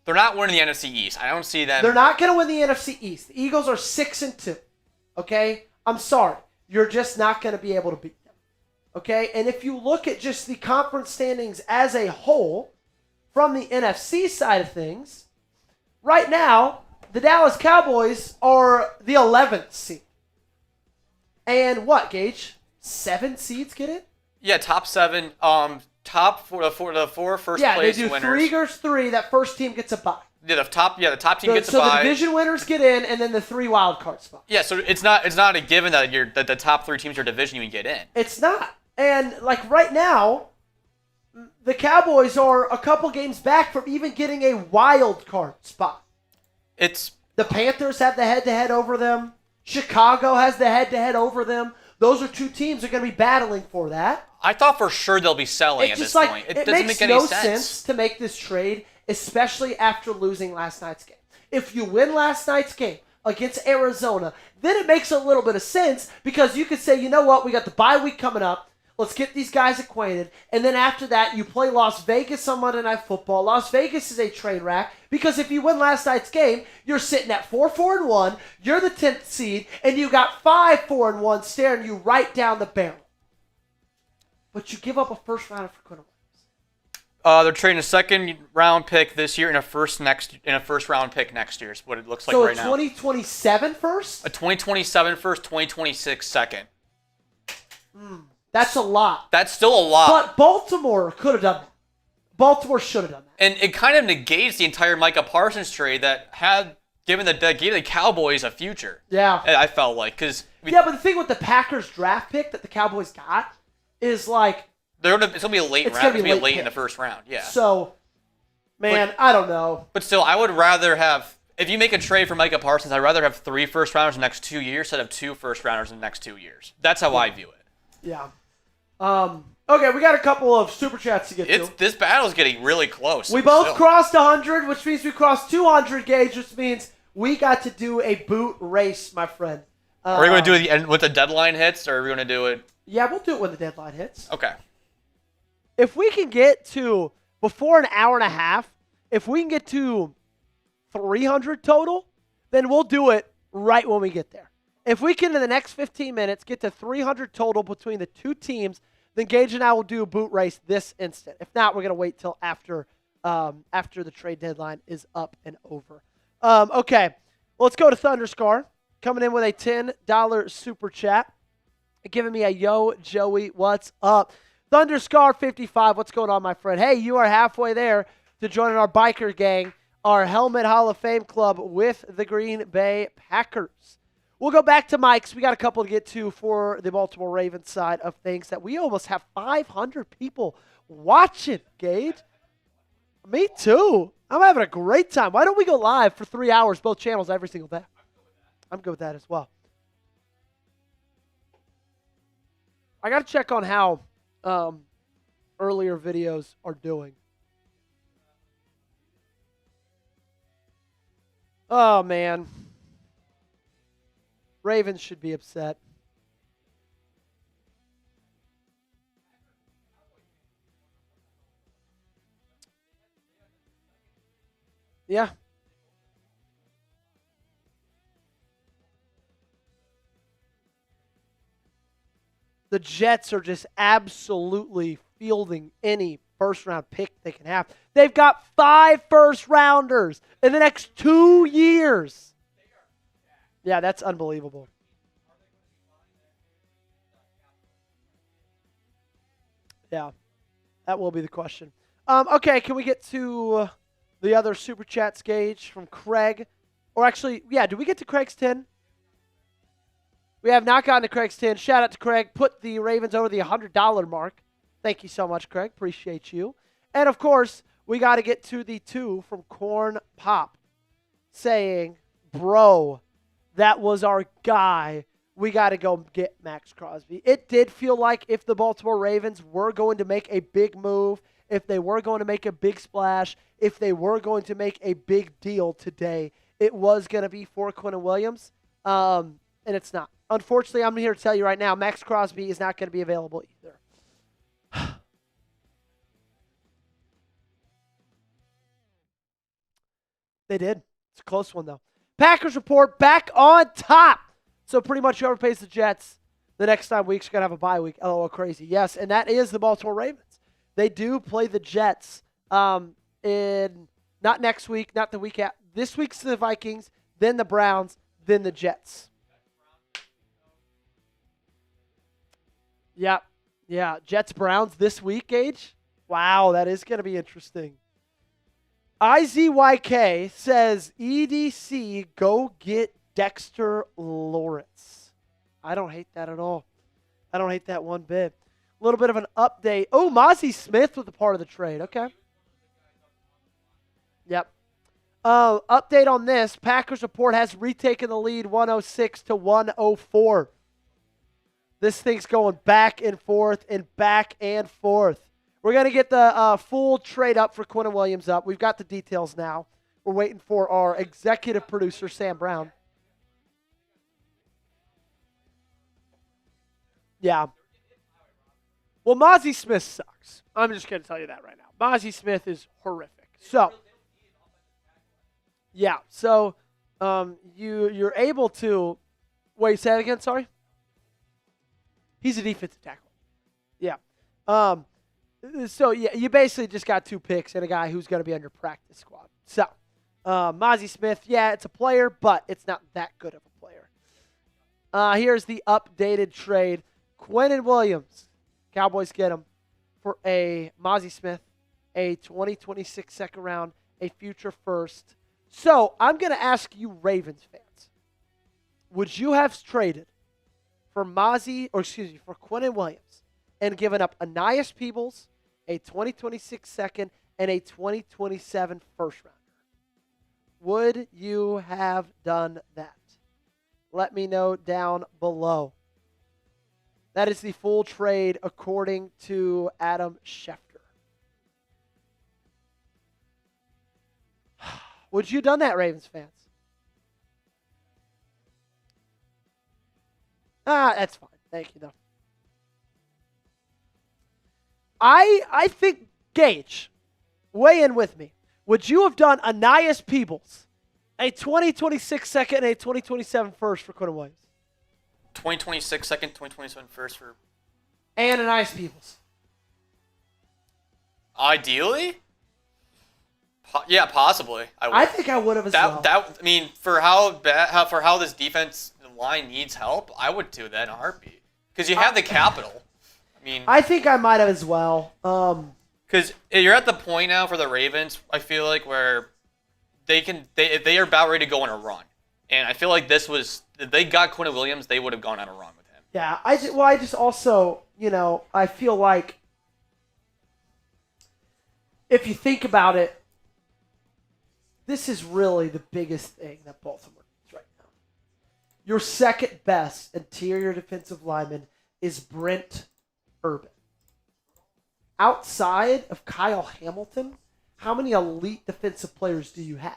Speaker 2: they're not winning the NFC East. I don't see them.
Speaker 1: They're not going to win the NFC East. The Eagles are 6-2. Okay? I'm sorry. You're just not going to be able to beat them. Okay? And if you look at just the conference standings as a whole, from the NFC side of things, right now, the Dallas Cowboys are the 11th seed. And what, Gage? 7 seeds get it?
Speaker 2: Yeah, top 7. Top four, the four first place winners.
Speaker 1: Yeah, they do 3 versus 3. That first team gets a bye.
Speaker 2: Yeah, the top team gets a
Speaker 1: So
Speaker 2: bye.
Speaker 1: the division winners get in, and then the 3 wild card spots.
Speaker 2: Yeah, so it's not a given that the top 3 teams in your division you can get in.
Speaker 1: It's not. And like right now, the Cowboys are a couple games back from even getting a wild card spot. The Panthers have the head-to-head over them. Chicago has the head-to-head over them. Those are 2 teams that are going to be battling for that.
Speaker 2: I thought for sure they'll be selling at this point. It doesn't make any sense.
Speaker 1: It makes no sense to make this trade, especially after losing last night's game. If you win last night's game against Arizona, then it makes a little bit of sense because you could say, you know what, we got the bye week coming up. Let's get these guys acquainted. And then after that, you play Las Vegas on Monday Night Football. Las Vegas is a train wreck because if you win last night's game, you're sitting at 4-4-1. You're the 10th seed, and you got 5-4-1 staring you right down the barrel. But you give up a first rounder for Quinnen Williams.
Speaker 2: They're trading a second round pick this year and a first round pick next year is what it looks like right now.
Speaker 1: So a 2027 first?
Speaker 2: A 2027 first, 2026 second.
Speaker 1: That's a lot.
Speaker 2: That's still a lot.
Speaker 1: But Baltimore could have done that. Baltimore should have done that.
Speaker 2: And it kind of negates the entire Micah Parsons trade that gave the Cowboys a future.
Speaker 1: Yeah.
Speaker 2: I felt like. But
Speaker 1: the thing with the Packers draft pick that the Cowboys got is like...
Speaker 2: it's going to be a late round. It's going to be late in the first round, yeah.
Speaker 1: So, man, I don't know.
Speaker 2: But still, I would rather have... If you make a trade for Micah Parsons, I'd rather have 3 first rounders in the next 2 years instead of 2 first rounders in the next 2 years. That's how I view it.
Speaker 1: Yeah. Okay, we got a couple of super chats to get to.
Speaker 2: This battle's getting really close.
Speaker 1: We both crossed 100, which means we crossed 200, Gage, which means we got to do a boot race, my friend.
Speaker 2: Are we going to do it when the deadline hits, or are we going to do it?
Speaker 1: Yeah, we'll do it when the deadline hits.
Speaker 2: Okay.
Speaker 1: If we can get to, before an hour and a half, if we can get to 300 total, then we'll do it right when we get there. If we can, in the next 15 minutes, get to 300 total between the two teams, then Gage and I will do a boot race this instant. If not, we're going to wait till after the trade deadline is up and over. Okay, let's go to Thunderscar. Coming in with a $10 super chat. Giving me a yo, Joey, what's up? Thunderscar55, what's going on, my friend? Hey, you are halfway there to joining our biker gang, our Helmet Hall of Fame club with the Green Bay Packers. We'll go back to Mike's. We got a couple to get to for the Baltimore Ravens side of things that we almost have 500 people watching, Gage. Me too. I'm having a great time. Why don't we go live for 3 hours, both channels, every single day? I'm good with that as well. I got to check on how earlier videos are doing. Oh, man. Ravens should be upset. Yeah. The Jets are just absolutely fielding any first-round pick they can have. They've got 5 first-rounders in the next 2 years. Yeah, that's unbelievable. Yeah, that will be the question. Okay, can we get to the other Super Chats, Gage, from Craig? Or actually, yeah, did we get to Craig's 10? We have not gotten to Craig's 10. Shout out to Craig. Put the Ravens over the $100 mark. Thank you so much, Craig. Appreciate you. And, of course, we got to get to the 2 from Corn Pop saying, bro, that was our guy. We got to go get Max Crosby. It did feel like if the Baltimore Ravens were going to make a big move, if they were going to make a big splash, if they were going to make a big deal today, it was going to be for Quinnen Williams, and it's not. Unfortunately, I'm here to tell you right now, Max Crosby is not going to be available either. They did. It's a close one, though. Packers report back on top. So pretty much whoever pays the Jets the next 9 weeks are going to have a bye week. LOL crazy. Yes, and that is the Baltimore Ravens. They do play the Jets in not next week, not the week after. This week's the Vikings, then the Browns, then the Jets. Yeah. Jets-Browns this week, Gage? Wow, that is going to be interesting. IZYK says, EDC, go get Dexter Lawrence. I don't hate that at all. I don't hate that one bit. A little bit of an update. Oh, Mozzie Smith was a part of the trade. Okay. Yep. Update on this. Packers report has retaken the lead 106 to 104. This thing's going back and forth and back and forth. We're going to get the full trade up for Quinnen Williams up. We've got the details now. We're waiting for our executive producer, Sam Brown. Yeah. Well, Mozzie Smith sucks. I'm just going to tell you that right now. Mozzie Smith is horrific. So, yeah. So, you're able to – wait, say that again? Sorry? He's a defensive tackle. Yeah. So, yeah, you basically just got 2 picks and a guy who's going to be on your practice squad. So, Mozzie Smith, yeah, it's a player, but it's not that good of a player. Here's the updated trade. Quinnen Williams, Cowboys get him for a Mozzie Smith, a 2026 second round, a future first. So, I'm going to ask you Ravens fans, would you have traded for for Quinnen Williams and given up Ainias Peebles, a 2026 second, and a 2027 first rounder? Would you have done that? Let me know down below. That is the full trade according to Adam Schefter. Would you have done that, Ravens fans? That's fine. Thank you, though. I think, Gage, weigh in with me. Would you have done Ainias Peebles, a 2026 second and a 2027 first for Quinnen Williams?
Speaker 2: 2026 second, 2027 first for.
Speaker 1: And a nice Peoples.
Speaker 2: Ideally? Yeah, possibly.
Speaker 1: I think I would have as well.
Speaker 2: I mean, for how this defense line needs help, I would do that in a heartbeat. Because you have the capital. I mean,
Speaker 1: I think I might have as well.
Speaker 2: Because you're at the point now for the Ravens, I feel like, where if they are about ready to go on a run. And I feel like if they got Quinnen Williams, they would have gone on a run with him.
Speaker 1: Yeah, I just also, I feel like if you think about it, this is really the biggest thing that Baltimore needs right now. Your second best interior defensive lineman is Brent Urban. Outside of Kyle Hamilton, how many elite defensive players do you have?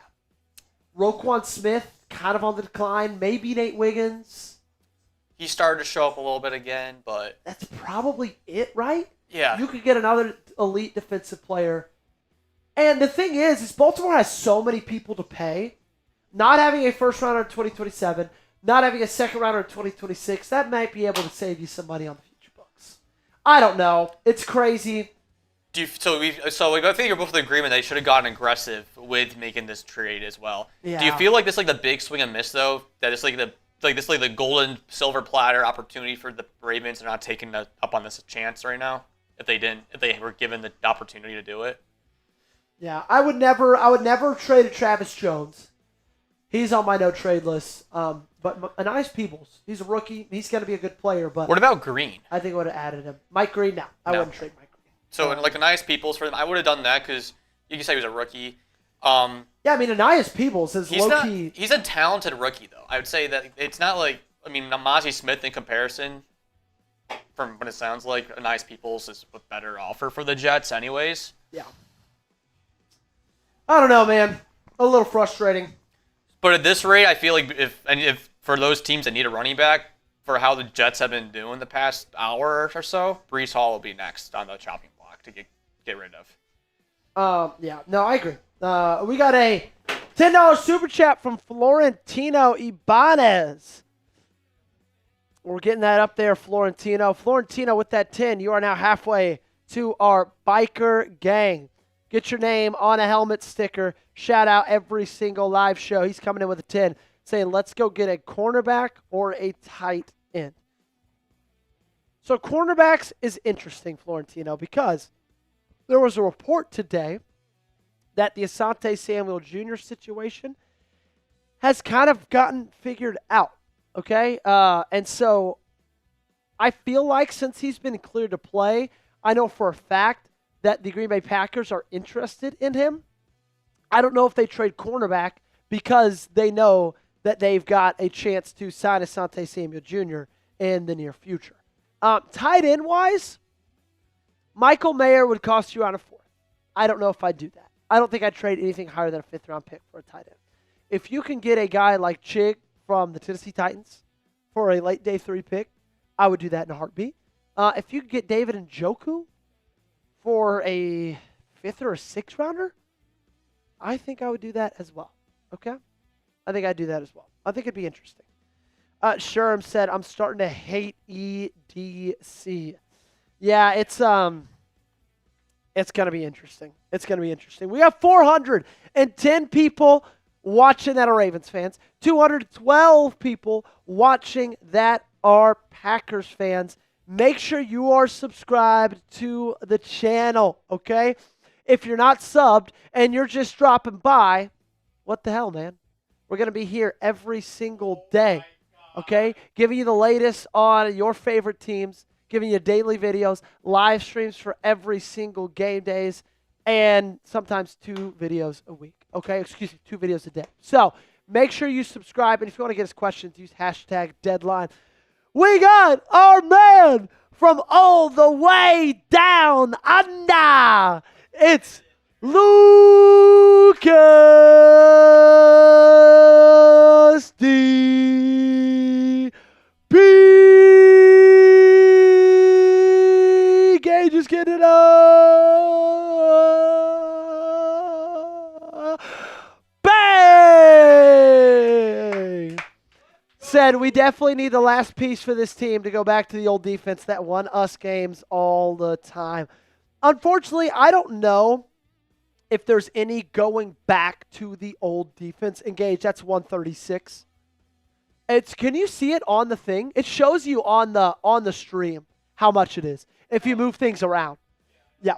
Speaker 1: Roquan Smith, kind of on the decline. Maybe Nate Wiggins.
Speaker 2: He started to show up a little bit again, but
Speaker 1: that's probably it, right?
Speaker 2: Yeah.
Speaker 1: You could get another elite defensive player. And the thing is Baltimore has so many people to pay. Not having a first rounder in 2027, not having a second rounder in 2026, that might be able to save you some money on the future books. I don't know. It's crazy.
Speaker 2: So I think you're both in agreement that they should have gotten aggressive with making this trade as well.
Speaker 1: Yeah.
Speaker 2: Do you feel like this the big swing and miss though? That it's the golden silver platter opportunity for the Ravens are not taking up on this chance right now? If they were given the opportunity to do it.
Speaker 1: Yeah, I would never trade a Travis Jones. He's on my no trade list. But a nice Peoples. He's a rookie. He's going to be a good player. But
Speaker 2: what about Green?
Speaker 1: I think I would have added him. Mike Green, no. I wouldn't trade Mike Green.
Speaker 2: So a nice Peoples for them. I would have done that because you can say he was a rookie.
Speaker 1: Yeah, I mean, Anais Peoples is low-key.
Speaker 2: He's a talented rookie, though. I would say that it's not like, Mozzie Smith in comparison, from what it sounds like, Anais Peoples is a better offer for the Jets anyways.
Speaker 1: Yeah. I don't know, man. A little frustrating.
Speaker 2: But at this rate, I feel like if for those teams that need a running back, for how the Jets have been doing the past hour or so, Breece Hall will be next on the chopping block to get rid of.
Speaker 1: Yeah. No, I agree. We got a $10 super chat from Florentino Ibanez. We're getting that up there, Florentino. Florentino with that 10. You are now halfway to our biker gang. Get your name on a helmet sticker. Shout out every single live show. He's coming in with a 10, saying, let's go get a cornerback or a tight end. So cornerbacks is interesting, Florentino, because there was a report today that the Asante Samuel Jr. situation has kind of gotten figured out, okay? And so I feel like since he's been cleared to play, I know for a fact that the Green Bay Packers are interested in him. I don't know if they trade cornerback because they know that they've got a chance to sign Asante Samuel Jr. in the near future. Tight end-wise, Michael Mayer would cost you around a fourth. I don't know if I'd do that. I don't think I'd trade anything higher than a fifth-round pick for a tight end. If you can get a guy like Chig from the Tennessee Titans for a late day 3 pick, I would do that in a heartbeat. If you could get David Njoku for a 5th or a 6th rounder, I think I would do that as well. Okay? I think I'd do that as well. I think it'd be interesting. Sherm said, I'm starting to hate EDC. Yeah, it's going to be interesting. It's going to be interesting. We have 410 people watching that are Ravens fans, 212 people watching that are Packers fans. Make sure you are subscribed to the channel, okay? If you're not subbed and you're just dropping by, what the hell, man? We're going to be here every single day, okay? Giving you the latest on your favorite teams, giving you daily videos, live streams for every single game days, and sometimes 2 videos a week, okay? 2 videos a day. So make sure you subscribe, and if you want to get us questions, use hashtag deadline. We got our man from all the way down under. It's Lucas D. P. Gage is getting it up. Bang! said we definitely need the last piece for this team to go back to the old defense that won us games all the time. Unfortunately, I don't know if there's any going back to the old defense. Engage, that's 136. Can you see it on the thing? It shows you on the stream how much it is if you move things around. Yeah.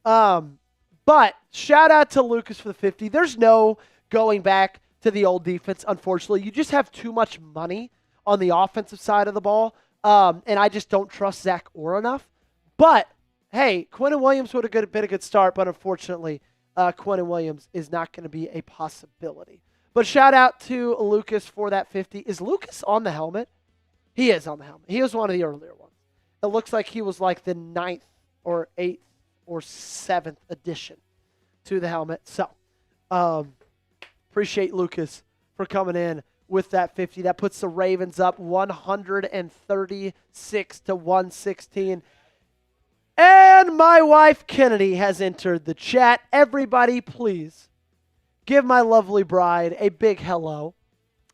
Speaker 1: But shout out to Lucas for the 50. There's no going back to the old defense, unfortunately. You just have too much money on the offensive side of the ball, and I just don't trust Zach Orr enough. But, hey, Quinnen Williams would have been a good start, but unfortunately, Quinnen Williams is not going to be a possibility. But shout out to Lucas for that 50. Is Lucas on the helmet? He is on the helmet. He was one of the earlier ones. It looks like he was like the 9th or 8th or 7th edition to the helmet. So, appreciate Lucas for coming in with that 50. That puts the Ravens up 136-116. And my wife, Kennedy, has entered the chat. Everybody, please give my lovely bride a big hello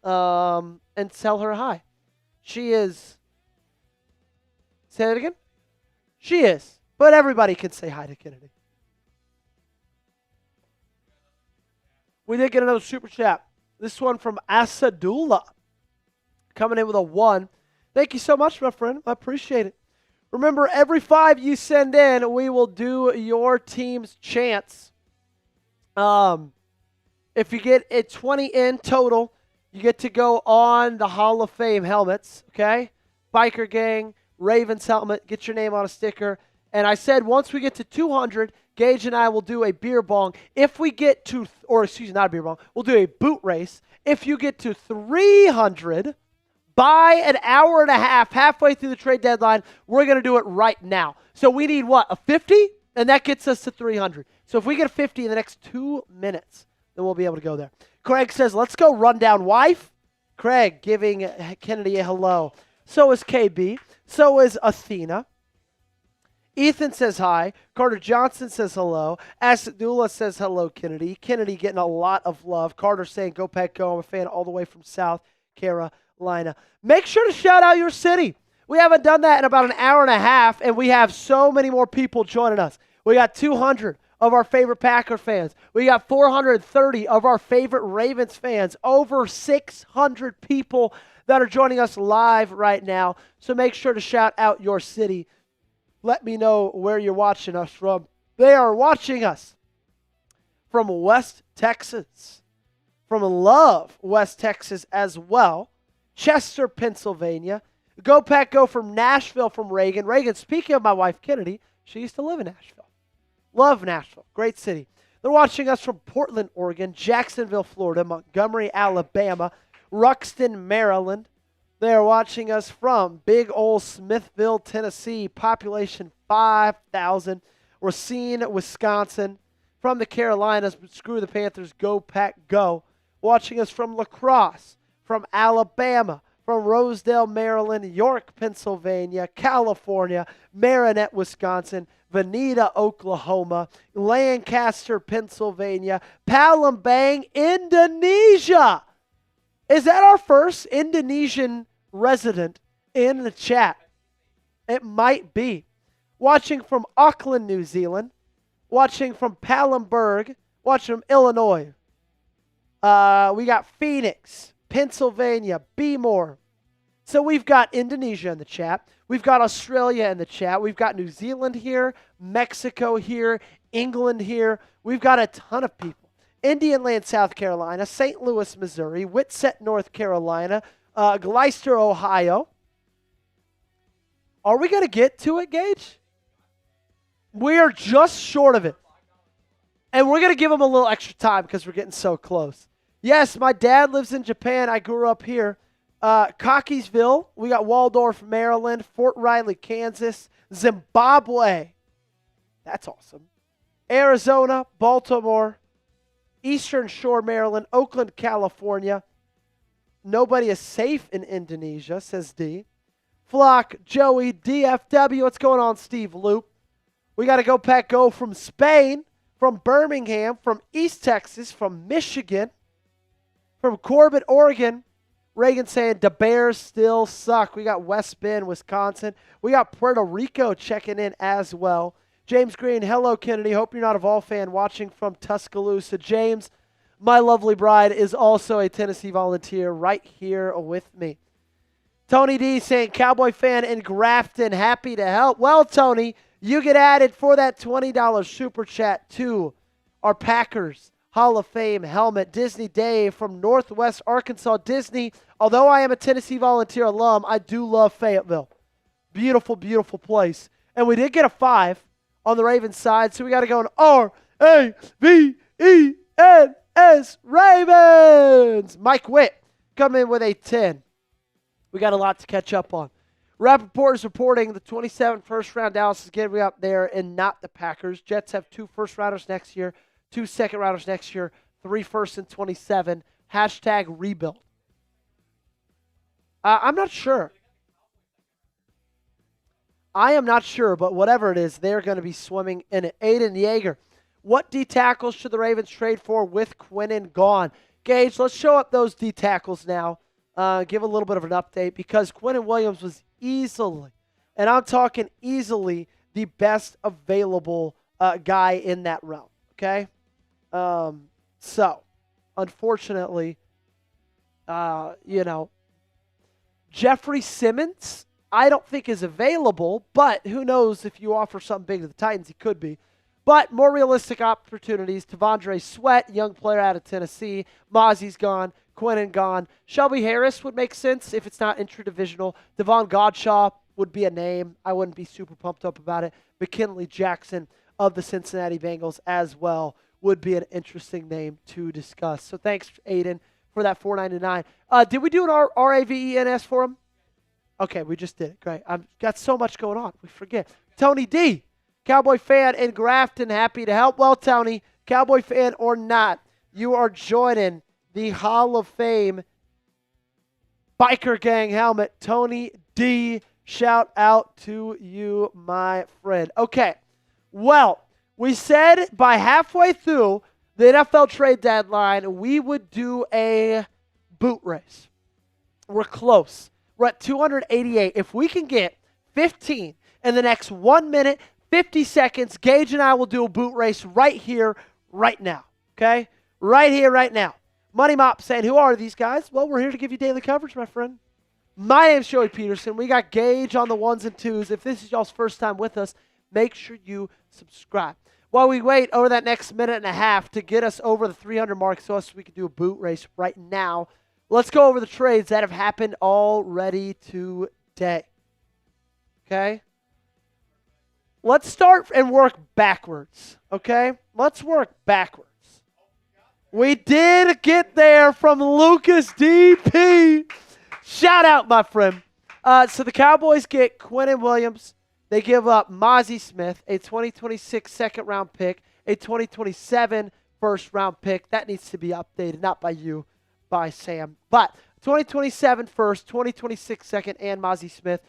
Speaker 1: and tell her hi. She is... Say that again? She is. But everybody can say hi to Kennedy. We did get another super chat. This one from Asadullah. Coming in with a 1. Thank you so much, my friend. I appreciate it. Remember, every 5 you send in, we will do your team's chance. If you get it 20 in total, you get to go on the Hall of Fame helmets, okay? Biker Gang, Ravens helmet, get your name on a sticker. And I said once we get to 200, Gage and I will do a beer bong. If we get to, not a beer bong, we'll do a boot race. If you get to 300 by an hour and a half, halfway through the trade deadline, we're going to do it right now. So we need what, a 50? And that gets us to 300. So if we get a 50 in the next 2 minutes, then we'll be able to go there. Craig says, let's go rundown wife. Craig giving Kennedy a hello. So is KB. So is Athena. Ethan says hi. Carter Johnson says hello. Asadullah says hello, Kennedy. Kennedy getting a lot of love. Carter saying, go Pack Go. I'm a fan all the way from South Carolina. Make sure to shout out your city. We haven't done that in about an hour and a half, and we have so many more people joining us. We got 200 of our favorite Packer fans. We got 430 of our favorite Ravens fans. Over 600 people that are joining us live right now. So make sure to shout out your city. Let me know where you're watching us from. They are watching us from West Texas, from Love, West Texas as well. Chester, Pennsylvania. Go Pack Go from Nashville from Reagan. Reagan, speaking of my wife Kennedy, she used to live in Nashville. Love Nashville. Great city. They're watching us from Portland, Oregon, Jacksonville, Florida, Montgomery, Alabama, Ruxton, Maryland. They are watching us from big old Smithville, Tennessee, population 5,000. Racine, Wisconsin. From the Carolinas, screw the Panthers, go Pack Go. Watching us from La Crosse, from Alabama, from Rosedale, Maryland, York, Pennsylvania, California, Marinette, Wisconsin, Veneta, Oklahoma, Lancaster, Pennsylvania, Palembang, Indonesia. Is that our first Indonesian resident in the chat? It might be. Watching from Auckland, New Zealand. Watching from Pallenberg. Watching from Illinois. We got Phoenix, Pennsylvania, Bmore. So we've got Indonesia in the chat. We've got Australia in the chat. We've got New Zealand here, Mexico here, England here. We've got a ton of people. Indian Land, South Carolina, St. Louis, Missouri, Whitsett, North Carolina, Gleister, Ohio. Are we going to get to it, Gage? We are just short of it. And we're going to give them a little extra time because we're getting so close. Yes, my dad lives in Japan. I grew up here. Cockeysville. We got Waldorf, Maryland. Fort Riley, Kansas. Zimbabwe. That's awesome. Arizona, Baltimore. Eastern Shore, Maryland. Oakland, California. Nobody is safe in Indonesia, says D. Flock, Joey, DFW. What's going on, Steve Loop? We got to go Pack Go from Spain, from Birmingham, from East Texas, from Michigan, from Corbett, Oregon. Reagan saying the Bears still suck. We got West Bend, Wisconsin. We got Puerto Rico checking in as well. James Green, hello, Kennedy. Hope you're not a Vol fan watching from Tuscaloosa. James, my lovely bride, is also a Tennessee Volunteer right here with me. Tony D saying, Cowboy fan in Grafton, happy to help. Well, Tony, you get added for that $20 super chat to our Packers Hall of Fame helmet. Disney Dave from Northwest Arkansas. Disney, although I am a Tennessee Volunteer alum, I do love Fayetteville. Beautiful, beautiful place. And we did get a 5 on the Ravens side, so we got to go in R-A-V-E-N-S, Ravens. Mike Witt coming in with a 10. We got a lot to catch up on. Rappaport is reporting the 27th first-round Dallas is getting up there and not the Packers. Jets have 2 first-rounders next year, 2 second-rounders next year, 3 firsts in 27. Hashtag rebuild. I'm not sure. I am not sure, but whatever it is, they're going to be swimming in it. Aiden Yeager, what D tackles should the Ravens trade for with Quinnen gone? Gage, let's show up those D tackles now. Give a little bit of an update because Quinnen Williams was easily, and I'm talking easily, the best available guy in that realm. Okay? So, unfortunately, Jeffrey Simmons, I don't think is available, but who knows if you offer something big to the Titans, he could be. But more realistic opportunities, Tavondre Sweat, young player out of Tennessee. Mozzie's gone. Quinnen gone. Shelby Harris would make sense if it's not intradivisional. Devon Godshaw would be a name. I wouldn't be super pumped up about it. McKinley Jackson of the Cincinnati Bengals as well would be an interesting name to discuss. So thanks, Aiden, for that $4.99. Did we do an RAVENS for him? Okay, we just did it. Great. I've got so much going on. We forget. Tony D, Cowboy fan in Grafton, happy to help. Well, Tony, Cowboy fan or not, you are joining the Hall of Fame Biker Gang helmet. Tony D, shout out to you, my friend. Okay, well, we said by halfway through the NFL trade deadline, we would do a boot race. We're close. We're at 288. If we can get 15 in the next 1 minute, 50 seconds, Gage and I will do a boot race right here, right now. Okay? Right here, right now. Money Mop saying, who are these guys? Well, we're here to give you daily coverage, my friend. My name's Joey Petersen. We got Gage on the 1s and 2s. If this is y'all's first time with us, make sure you subscribe. While we wait over that next minute and a half to get us over the 300 mark so we can do a boot race right now, let's go over the trades that have happened already today. Okay? Let's start and work backwards. Okay? Let's work backwards. We did get there from Lucas DP. Shout out, my friend. So the Cowboys get Quinnen Williams. They give up Mozzie Smith, a 2026 second-round pick, a 2027 first-round pick. That needs to be updated, not by you, by Sam. But 2027 first, 2026 second, and Mozzie Smith.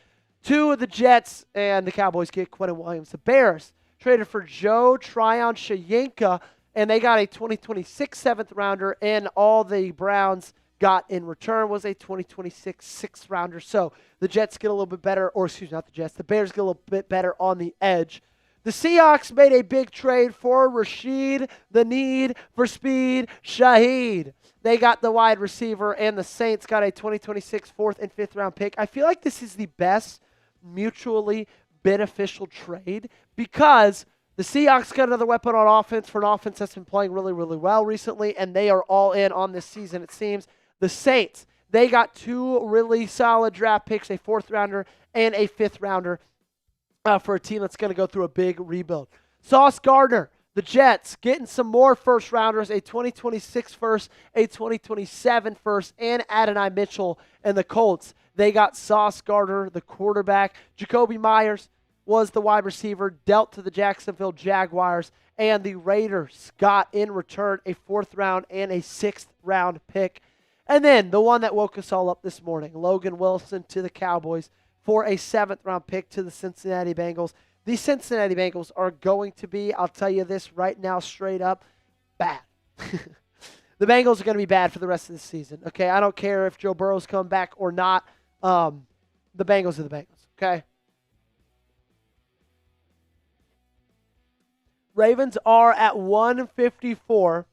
Speaker 1: 2 of the Jets, and the Cowboys get Quinnen Williams. The Bears traded for Joe Tryon-Shoyinka, and they got a 2026 seventh-rounder, and all the Browns got in return was a 2026 sixth-rounder. So the Jets get a little bit better, or excuse me, not the Jets. The Bears get a little bit better on the edge. The Seahawks made a big trade for Rashid, the need for speed, Shaheed. They got the wide receiver, and the Saints got a 2026 fourth and fifth-round pick. I feel like this is the best mutually beneficial trade because the Seahawks got another weapon on offense for an offense that's been playing really, really well recently, and they are all in on this season, it seems. The Saints, they got 2 really solid draft picks, a fourth-rounder and a fifth-rounder for a team that's going to go through a big rebuild. Sauce Gardner, the Jets, getting some more first-rounders, a 2026 first, a 2027 first, and Adonai Mitchell and the Colts. They got Sauce Gardner, the quarterback. Jacoby Myers was the wide receiver, dealt to the Jacksonville Jaguars, and the Raiders got in return a fourth-round and a sixth-round pick. And then the one that woke us all up this morning, Logan Wilson to the Cowboys for a seventh-round pick to the Cincinnati Bengals. The Cincinnati Bengals are going to be, I'll tell you this right now straight up, bad. The Bengals are going to be bad for the rest of the season, okay? I don't care if Joe Burrow's come back or not. The Bengals are the Bengals, okay? Ravens are at 154.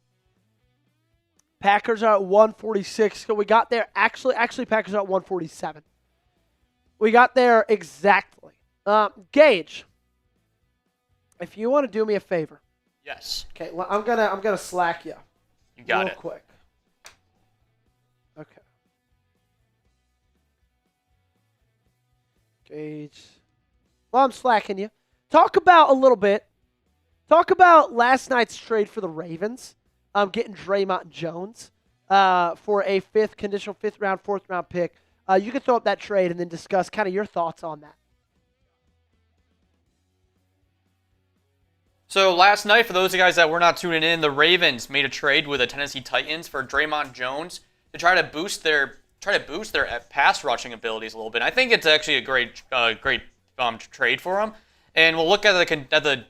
Speaker 1: Packers are at 146. So we got there. Actually, Packers are at 147. We got there exactly. Gage, if you want to do me a favor.
Speaker 2: Yes.
Speaker 1: Okay, well, I'm gonna slack you.
Speaker 2: You got
Speaker 1: real
Speaker 2: it.
Speaker 1: Quick. Okay. Gage. Well, I'm slacking you. Talk about last night's trade for the Ravens. Getting Dre'Mont Jones for a conditional fifth round, fourth round pick. You can throw up that trade and then discuss kind of your thoughts on that.
Speaker 2: So last night, for those of you guys that were not tuning in, the Ravens made a trade with the Tennessee Titans for Dre'Mont Jones to try to boost their pass rushing abilities a little bit. I think it's actually a great trade for them. And we'll look at the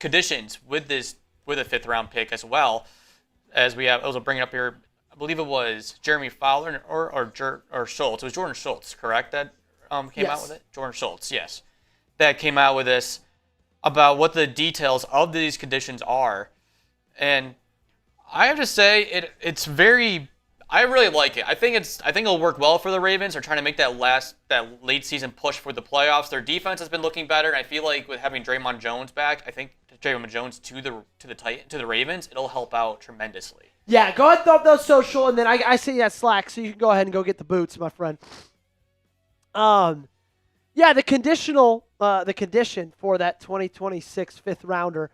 Speaker 2: conditions with a fifth round pick as well, as we have. I was bringing up here. I believe it was Jeremy Fowler or Schultz. It was Jordan Schultz, correct? That came out with it. Jordan Schultz, yes, that came out with this about what the details of these conditions are, and I have to say it's very. I really like it. I think it'll work well for the Ravens. They're trying to make that late season push for the playoffs. Their defense has been looking better, and I feel like with having Dre'Mont Jones back, I think Dre'Mont Jones to the Ravens, it'll help out tremendously.
Speaker 1: Yeah, go ahead and throw up those social, and then I see that slack, so you can go ahead and go get the boots, my friend. Yeah, the condition for that 2026 fifth rounder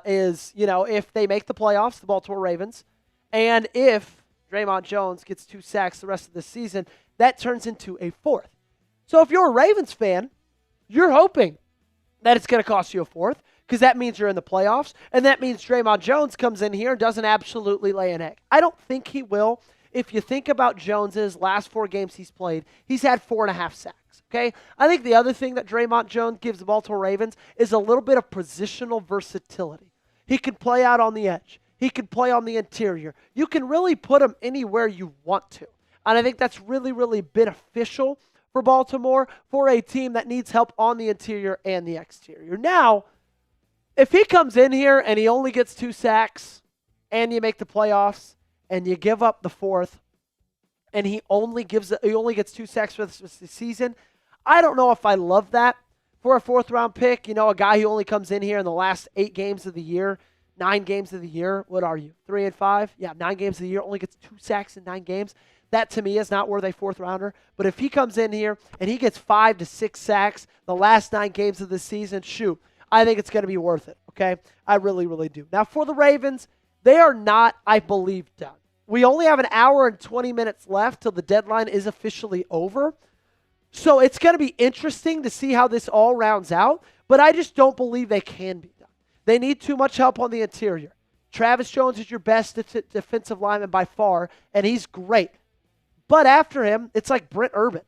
Speaker 1: is, if they make the playoffs, the Baltimore Ravens, and if Dre'Mont Jones gets 2 sacks the rest of the season, that turns into a fourth. So if you're a Ravens fan, you're hoping that it's going to cost you a fourth, because that means you're in the playoffs, and that means Dre'Mont Jones comes in here and doesn't absolutely lay an egg. I don't think he will. If you think about Jones's last 4 games he's played, he's had 4.5 sacks, okay? I think the other thing that Dre'Mont Jones gives the Baltimore Ravens is a little bit of positional versatility. He can play out on the edge. He can play on the interior. You can really put him anywhere you want to. And I think that's really, really beneficial for Baltimore, for a team that needs help on the interior and the exterior. Now, if he comes in here and he only gets 2 sacks and you make the playoffs and you give up the fourth and he only gets 2 sacks for the season, I don't know if I love that for a fourth round pick. A guy who only comes in here in the last 8 games of the year, 9 games of the year. What are you, 3 and 5? Yeah, 9 games of the year, only gets 2 sacks in 9 games. That, to me, is not worth a fourth rounder. But if he comes in here and he gets 5 to 6 sacks the last 9 games of the season, shoot, I think it's going to be worth it, okay? I really, really do. Now, for the Ravens, they are not, I believe, done. We only have an hour and 20 minutes left till the deadline is officially over. So it's going to be interesting to see how this all rounds out, but I just don't believe they can be done. They need too much help on the interior. Travis Jones is your best defensive lineman by far, and he's great. But after him, it's like Brent Urban.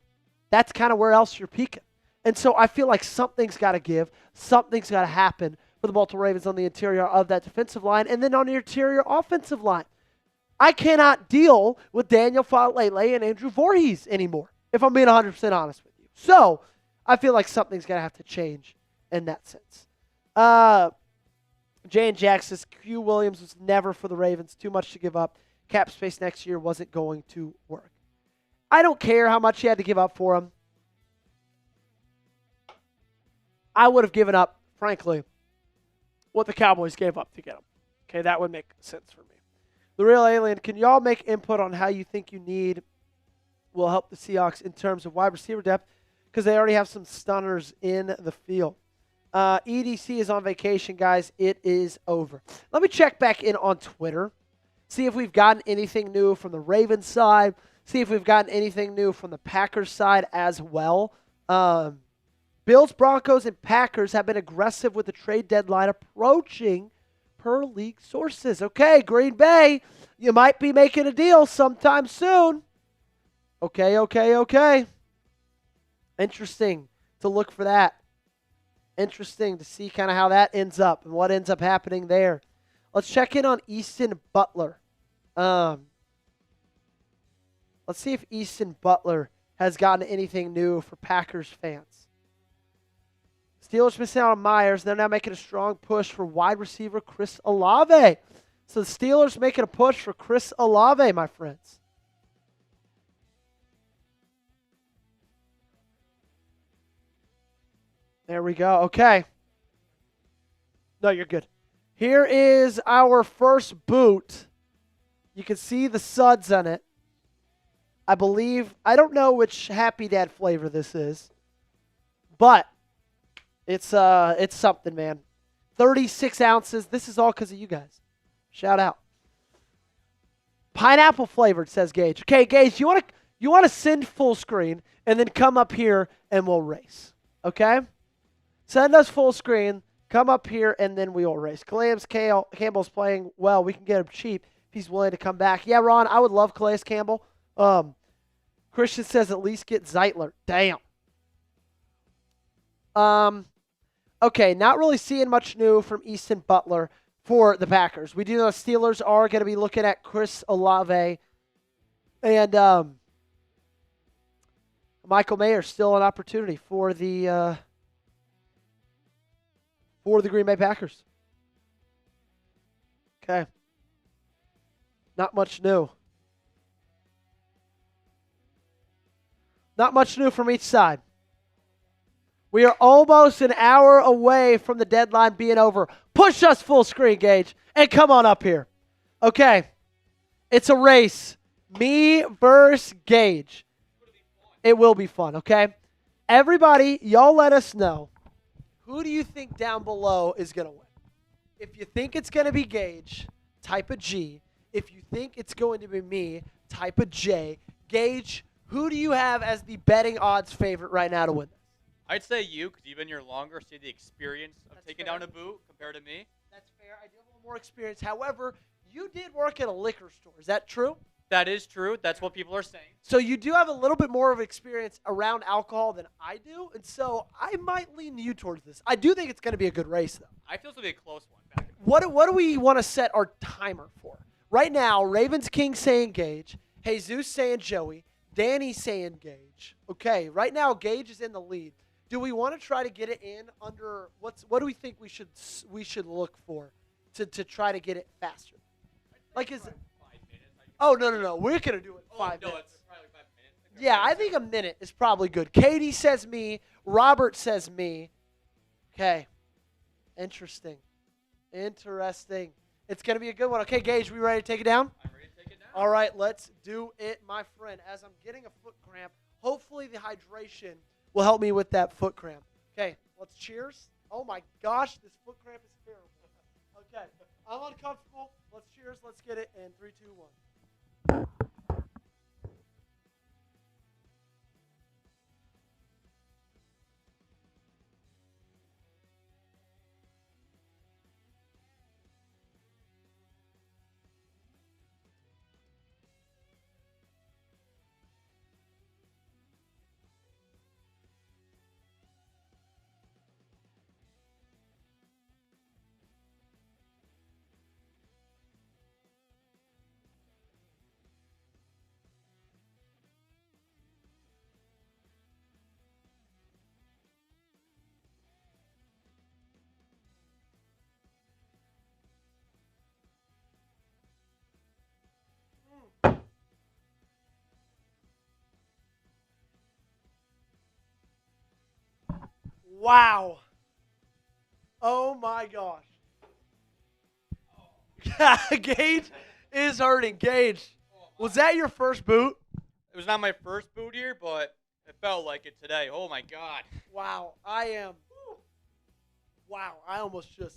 Speaker 1: That's kind of where else you're peaking. And so I feel like something's got to give. Something's got to happen for the Baltimore Ravens on the interior of that defensive line, and then on the interior offensive line. I cannot deal with Daniel Faalele and Andrew Voorhees anymore, if I'm being 100% honest with you. So I feel like something's going to have to change in that sense. Jay and Jack says Quinnen Williams was never for the Ravens. Too much to give up. Cap space next year wasn't going to work. I don't care how much you had to give up for him. I would have given up, frankly, what the Cowboys gave up to get him. Okay, that would make sense for me. The Real Alien, can y'all make input on how you think you need will help the Seahawks in terms of wide receiver depth? Because they already have some stunners in the field. EDC is on vacation, guys. It is over. Let me check back in on Twitter, see if we've gotten anything new from the Ravens side, see if we've gotten anything new from the Packers side as well. Bills, Broncos, and Packers have been aggressive with the trade deadline approaching per league sources. Okay, Green Bay, you might be making a deal sometime soon. Okay. Interesting to look for that. Interesting to see kind of how that ends up and what ends up happening there. Let's check in on Easton Butler. Let's see if Easton Butler has gotten anything new for Packers fans. Steelers missing out on Myers. They're now making a strong push for wide receiver Chris Olave. So the Steelers making a push for Chris Olave, my friends. There we go. Okay. No, you're good. Here is our first boot. You can see the suds on it. I believe, I don't know which Happy Dad flavor this is, but it's something, man. 36 ounces. This is all because of you guys. Shout out. Pineapple flavored, says Gage. Okay, Gage, you want to send full screen and then come up here and we'll race. Okay? Send us full screen, come up here, and then we will race. Campbell's playing well. We can get him cheap if he's willing to come back. Yeah, Ron, I would love Calais Campbell. Christian says at least get Zeitler. Damn. Okay, not really seeing much new from Easton Butler for the Packers. We do know the Steelers are going to be looking at Chris Olave. And Michael Mayer still an opportunity for the Green Bay Packers. Okay. Not much new. Not much new from each side. We are almost an hour away from the deadline being over. Push us full screen, Gage, and come on up here. Okay. It's a race. Me versus Gage. It will be fun, okay? Everybody, y'all let us know. Who do you think down below is going to win? If you think it's going to be Gage, type a G. If you think it's going to be me, type a J. Gage, who do you have as the betting odds favorite right now to win this?
Speaker 2: I'd say you, because you've been here longer, see the experience of taking down a boot compared to me.
Speaker 1: That's fair. I do have a little more experience. However, you did work at a liquor store. Is that true?
Speaker 2: That is true. That's what people are saying.
Speaker 1: So you do have a little bit more of experience around alcohol than I do, and so I might lean you towards this. I do think it's going to be a good race, though.
Speaker 2: I feel it's going to be a close one. Back and forth.
Speaker 1: What do we want to set our timer for? Right now, Ravens King saying Gage, Jesus saying Joey, Danny saying Gage. Okay, right now Gage is in the lead. Do we want to try to get it in under what do we think we should look for to try to get it faster? Like is it? Oh no, we're gonna do it in 5 minutes.
Speaker 2: It's probably like 5 minutes.
Speaker 1: Yeah, I think a minute is probably good. Katie says me. Robert says me. Okay. Interesting. It's gonna be a good one. Okay, Gage, we ready to take it down?
Speaker 2: I'm ready to take it down.
Speaker 1: All right, let's do it, my friend. As I'm getting a foot cramp, hopefully the hydration will help me with that foot cramp. Okay, let's cheers. Oh my gosh, this foot cramp is terrible. Okay, I'm uncomfortable. Let's cheers. Let's get it in 3, 2, 1. Wow. Oh my gosh. Gage is hurting. Gage, was that your first boot?
Speaker 2: It was not my first boot here, but it felt like it today. Oh my God.
Speaker 1: Wow. Wow. I almost just.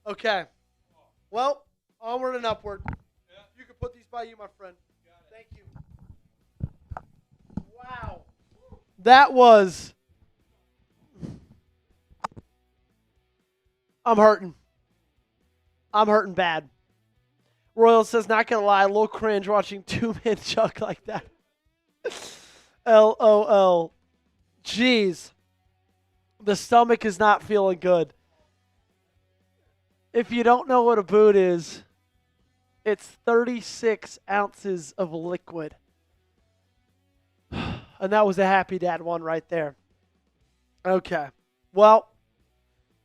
Speaker 1: Okay. Well, onward and upward.
Speaker 2: Yeah.
Speaker 1: You can put these by you, my friend. Thank you. Wow. That was. I'm hurting bad. Royal says, not going to lie, a little cringe watching two men chuck like that. LOL. Jeez. The stomach is not feeling good. If you don't know what a boot is, it's 36 ounces of liquid. And that was a Happy Dad one right there. Okay. Well,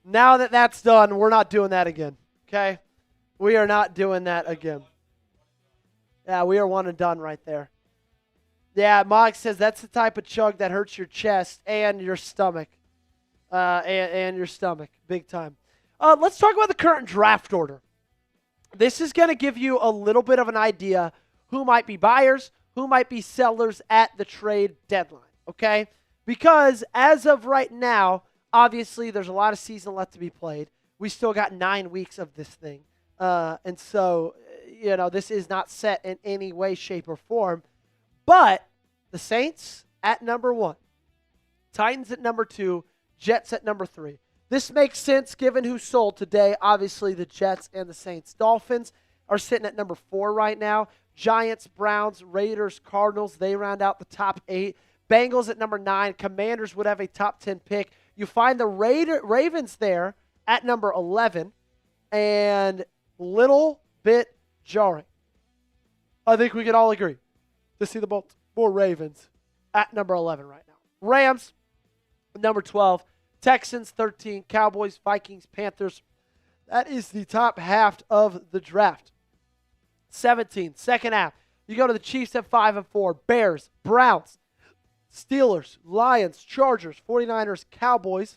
Speaker 1: now that that's done, we're not doing that again. Okay? We are not doing that again. Yeah, we are one and done right there. Yeah, Mog says that's the type of chug that hurts your chest and your stomach. And your stomach, big time. Let's talk about the current draft order. This is going to give you a little bit of an idea who might be buyers, who might be sellers at the trade deadline, okay? Because as of right now, obviously there's a lot of season left to be played. We still got 9 weeks of this thing. And so, this is not set in any way, shape, or form. But the Saints at number 1, Titans at number 2, Jets at number 3. This makes sense given who sold today. Obviously, the Jets and the Saints. Dolphins are sitting at number 4 right now. Giants, Browns, Raiders, Cardinals, they round out the top 8. Bengals at number 9. Commanders would have a top 10 pick. You find the Ravens there at number 11. And little bit jarring. I think we can all agree to see the Baltimore Ravens at number 11 right now. Rams, number 12. Texans, 13. Cowboys, Vikings, Panthers. That is the top half of the draft. 17, second half. You go to the Chiefs at 5 and 4. Bears, Browns, Steelers, Lions, Chargers, 49ers, Cowboys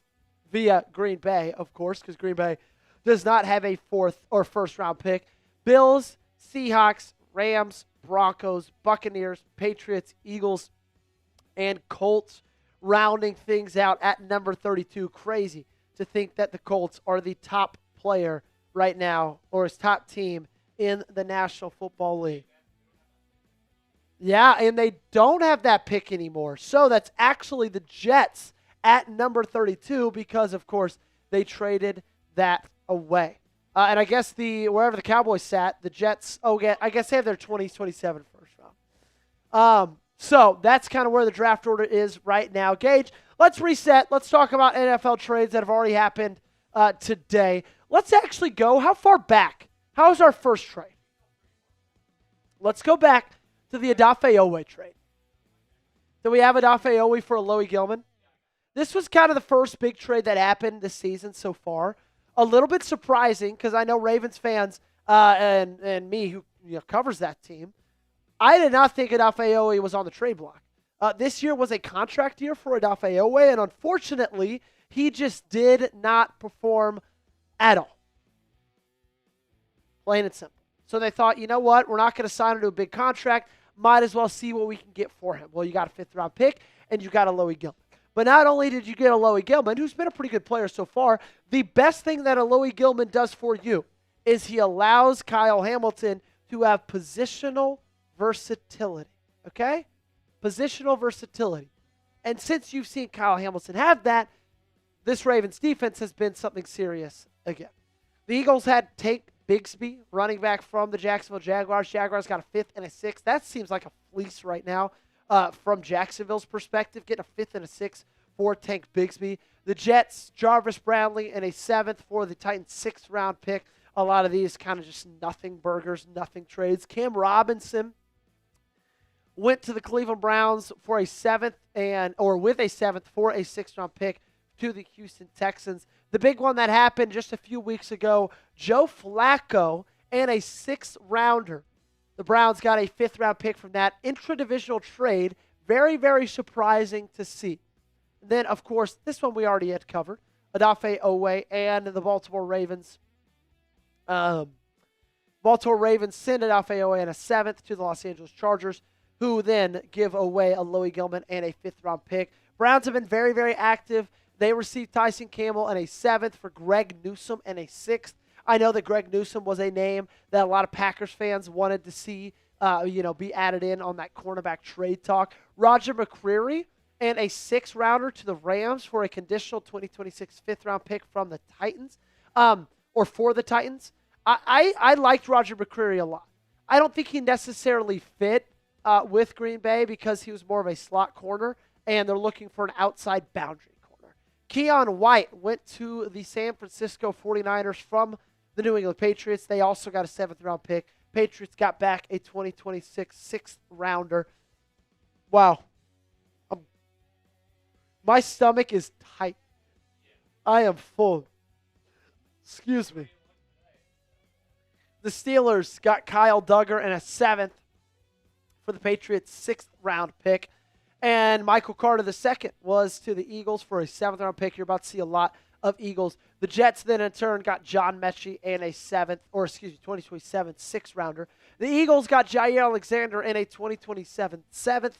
Speaker 1: via Green Bay, of course, because Green Bay does not have a fourth or first round pick. Bills, Seahawks, Rams, Broncos, Buccaneers, Patriots, Eagles, and Colts rounding things out at number 32. Crazy to think that the Colts are the top player right now, or his top team in the National Football League. Yeah, and they don't have that pick anymore. So that's actually the Jets at number 32 because, of course, they traded that away. And I guess wherever the Cowboys sat, the Jets, I guess they have their 2027 first round. So that's kind of where the draft order is right now. Gage, let's reset. Let's talk about NFL trades that have already happened today. Let's actually go. How far back? How's our first trade? Let's go back to the Odafe Oweh trade. Do we have Odafe Oweh for Alohi Gilman? This was kind of the first big trade that happened this season so far. A little bit surprising because I know Ravens fans and me who covers that team, I did not think Odafe Oweh was on the trade block. This year was a contract year for Odafe Oweh, and unfortunately, he just did not perform at all. Plain and simple. So they thought, you know what? We're not going to sign him to a big contract. Might as well see what we can get for him. Well, you got a fifth-round pick, and you got Alohi Gilman. But not only did you get Alohi Gilman, who's been a pretty good player so far, the best thing that Alohi Gilman does for you is he allows Kyle Hamilton to have positional versatility. Okay? Positional versatility. And since you've seen Kyle Hamilton have that, this Ravens defense has been something serious again. The Eagles had Tank Bigsby, running back from the Jacksonville Jaguars. Jaguars got a fifth and a sixth. That seems like a fleece right now from Jacksonville's perspective, getting a fifth and a sixth for Tank Bigsby. The Jets, Jarvis Brownlee, and a seventh for the Titans' sixth-round pick. A lot of these kind of just nothing burgers, nothing trades. Cam Robinson went to the Cleveland Browns for a seventh with a seventh for a sixth-round pick to the Houston Texans. The big one that happened just a few weeks ago, Joe Flacco and a sixth-rounder. The Browns got a fifth-round pick from that intra-divisional trade. Very, very surprising to see. And then, of course, this one we already had covered. Odafe Oweh and the Baltimore Ravens. Baltimore Ravens send Odafe Oweh and a seventh to the Los Angeles Chargers, who then give away Alohi Gilman and a fifth-round pick. Browns have been very, very active. They received Tyson Campbell and a seventh for Greg Newsome and a sixth. I know that Greg Newsome was a name that a lot of Packers fans wanted to see, be added in on that cornerback trade talk. Roger McCreary and a sixth-rounder to the Rams for a conditional 2026 fifth-round pick from the Titans, or for the Titans. I liked Roger McCreary a lot. I don't think he necessarily fit with Green Bay because he was more of a slot corner, and they're looking for an outside boundary corner. Keon White went to the San Francisco 49ers from the New England Patriots. They also got a 7th-round pick. Patriots got back a 2026 6th-rounder. Wow. My stomach is tight. I am full. Excuse me. The Steelers got Kyle Duggar and a 7th for the Patriots' 6th-round pick. And Michael Carter II was to the Eagles for a 7th-round pick. You're about to see a lot of Eagles. The Jets then in turn got John Mechie and a 2027 6th-rounder. The Eagles got Jaire Alexander and a 2027 7th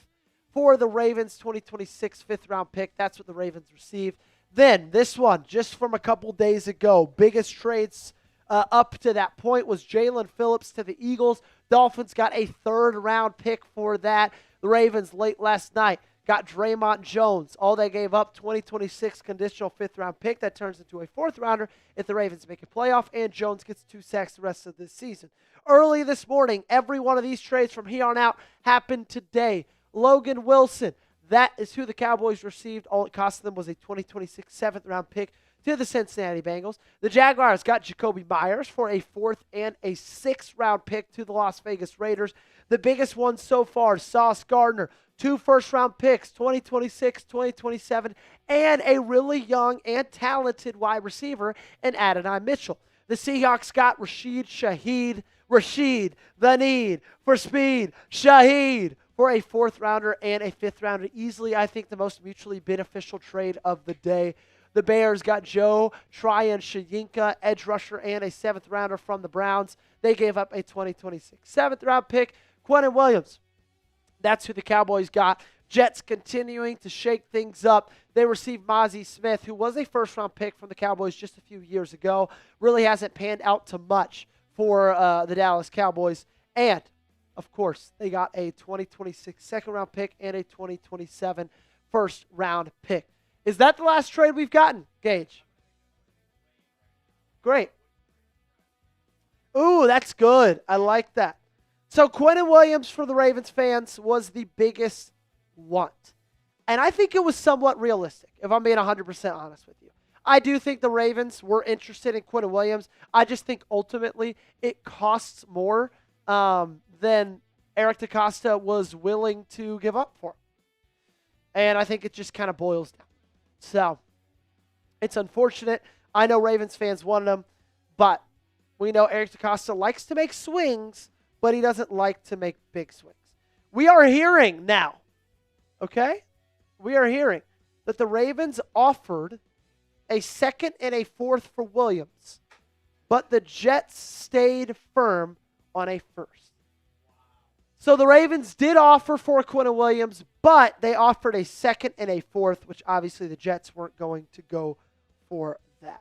Speaker 1: for the Ravens 2026 5th-round pick. That's what the Ravens received. Then this one, just from a couple days ago, biggest trades up to that point was Jalen Phillips to the Eagles. Dolphins got a 3rd-round pick for that. The Ravens late last night got Dre'Mont Jones. All they gave up, 2026 conditional 5th-round pick. That turns into a 4th-rounder if the Ravens make a playoff, and Jones gets 2 sacks the rest of this season. Early this morning, every one of these trades from here on out happened today. Logan Wilson, that is who the Cowboys received. All it cost them was a 2026 7th-round pick to the Cincinnati Bengals. The Jaguars got Jacoby Myers for a 4th and a 6th-round pick to the Las Vegas Raiders. The biggest one so far, Sauce Gardner, 2 first-round picks, 2026, 2027, and a really young and talented wide receiver in Adonai Mitchell. The Seahawks got Shaheed, the need for speed, Shaheed, for a 4th-rounder and a 5th-rounder. Easily, I think, the most mutually beneficial trade of the day. The Bears got Joe Tryon-Shoyinka, edge rusher, and a 7th-rounder from the Browns. They gave up a 2026 7th-round pick. Quinnen Williams, that's who the Cowboys got. Jets continuing to shake things up. They received Mozzie Smith, who was a 1st-round pick from the Cowboys just a few years ago. Really hasn't panned out to much for the Dallas Cowboys. And, of course, they got a 2026 2nd-round pick and a 2027 1st-round pick. Is that the last trade we've gotten, Gage? Great. Ooh, that's good. I like that. So Quinnen Williams for the Ravens fans was the biggest want. And I think it was somewhat realistic, if I'm being 100% honest with you. I do think the Ravens were interested in Quinnen Williams. I just think ultimately it costs more than Eric DeCosta was willing to give up for him. And I think it just kind of boils down. So it's unfortunate. I know Ravens fans wanted him, but we know Eric DeCosta likes to make swings, but he doesn't like to make big swings. We are hearing now, okay? We are hearing that the Ravens offered a 2nd and a 4th for Williams, but the Jets stayed firm on a 1st. So the Ravens did offer for Quinnen Williams, but they offered a 2nd and a 4th, which obviously the Jets weren't going to go for that.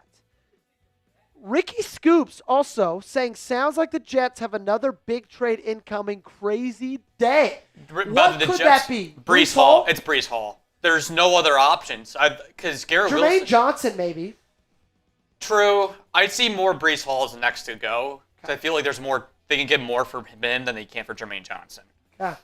Speaker 1: Ricky Scoops also saying, sounds like the Jets have another big trade incoming. Crazy day. What could that be?
Speaker 2: Breece Hall? It's Breece Hall. There's no other options. Because Garrett
Speaker 1: Jermaine
Speaker 2: Wilson.
Speaker 1: Johnson, maybe.
Speaker 2: True. I'd see more Breece Hall as the next to go. Because I feel like there's more. They can get more for him than they can for Jermaine Johnson.
Speaker 1: Yeah.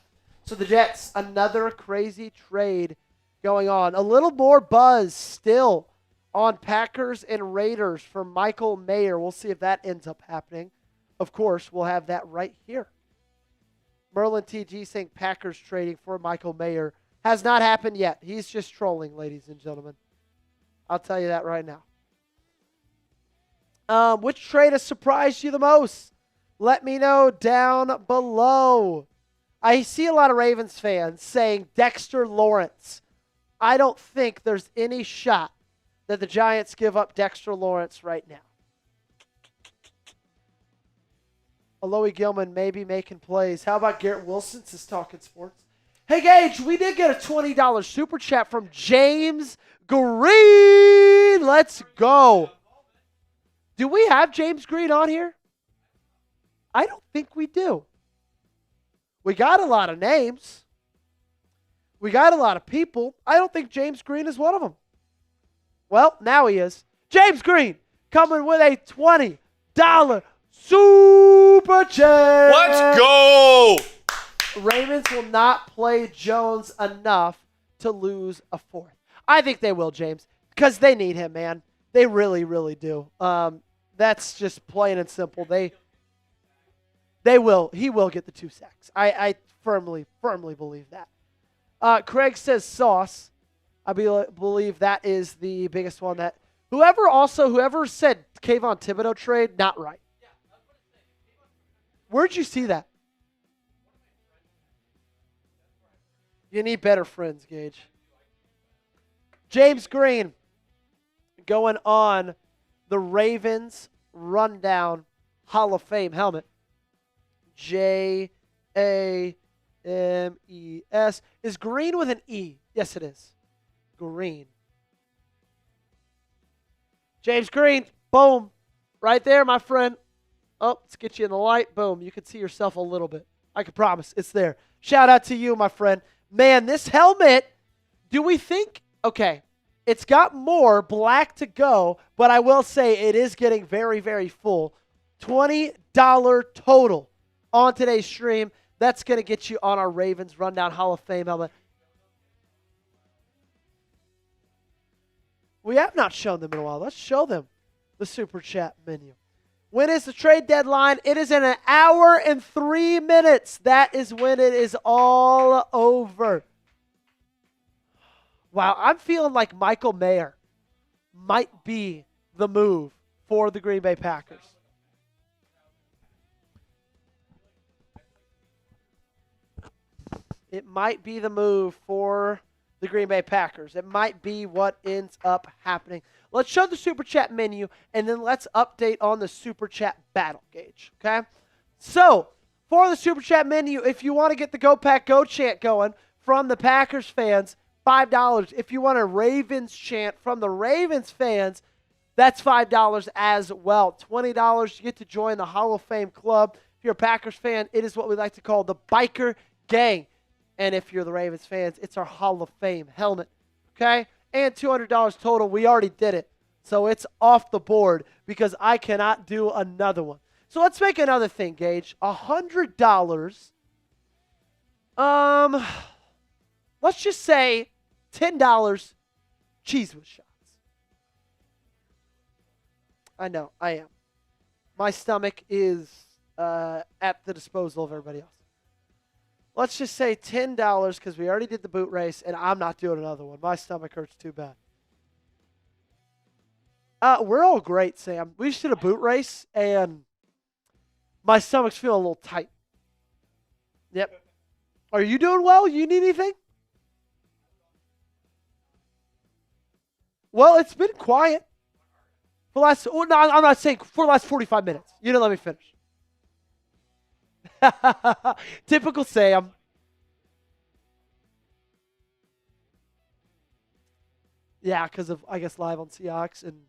Speaker 1: So the Jets, another crazy trade going on. A little more buzz still on Packers and Raiders for Michael Mayer. We'll see if that ends up happening. Of course, we'll have that right here. Merlin TG saying Packers trading for Michael Mayer. Has not happened yet. He's just trolling, ladies and gentlemen. I'll tell you that right now. Which trade has surprised you the most? Let me know down below. I see a lot of Ravens fans saying Dexter Lawrence. I don't think there's any shot that the Giants give up Dexter Lawrence right now. Alohi Gilman may be making plays. How about Garrett Wilson? This is Talking Sports. Hey, Gage, we did get a $20 super chat from James Green. Let's go. Do we have James Green on here? I don't think we do. We got a lot of names. We got a lot of people. I don't think James Green is one of them. Well, now he is. James Green coming with a $20 super chat.
Speaker 2: Let's go.
Speaker 1: Ravens will not play Jones enough to lose a 4th. I think they will, James, because they need him, man. They really, really do. That's just plain and simple. They will. He will get the 2 sacks. I firmly believe that. Craig says Sauce. I believe that is the biggest one. That whoever said Kayvon Thibodeau trade, not right. Where'd you see that? You need better friends, Gage. James Green going on the Ravens Rundown Hall of Fame helmet. James. Is Green with an E? Yes, it is. Green. James Green. Boom. Right there, my friend. Oh, let's get you in the light. Boom. You can see yourself a little bit. I can promise it's there. Shout out to you, my friend. Man, this helmet, do we think, okay, it's got more black to go, but I will say it is getting very, very full. $20 total on today's stream. That's going to get you on our Ravens Rundown Hall of Fame helmet. We have not shown them in a while. Let's show them the Super Chat menu. When is the trade deadline? It is in 1 hour and 3 minutes. That is when it is all over. Wow, I'm feeling like Michael Mayer might be the move for the Green Bay Packers. It might be the move for the Green Bay Packers. It might be what ends up happening. Let's show the Super Chat menu, and then let's update on the Super Chat battle gauge, okay? So, for the Super Chat menu, if you want to get the Go Pack Go chant going from the Packers fans, $5. If you want a Ravens chant from the Ravens fans, that's $5 as well. $20, you get to join the Hall of Fame Club. If you're a Packers fan, it is what we like to call the Biker Gang. And if you're the Ravens fans, it's our Hall of Fame helmet, okay? And $200 total. We already did it. So it's off the board because I cannot do another one. So let's make another thing, Gage. $100. Let's just say $10 cheese with shots. I know, I am. My stomach is at the disposal of everybody else. Let's just say $10 because we already did the boot race, and I'm not doing another one. My stomach hurts too bad. We're all great, Sam. We just did a boot race, and my stomach's feeling a little tight. Yep. Are you doing well? You need anything? Well, it's been quiet. For the last, oh, no, I'm not saying for the last 45 minutes. You didn't let me finish. Typical Sam. Yeah, because of, I guess, live on Seahawks and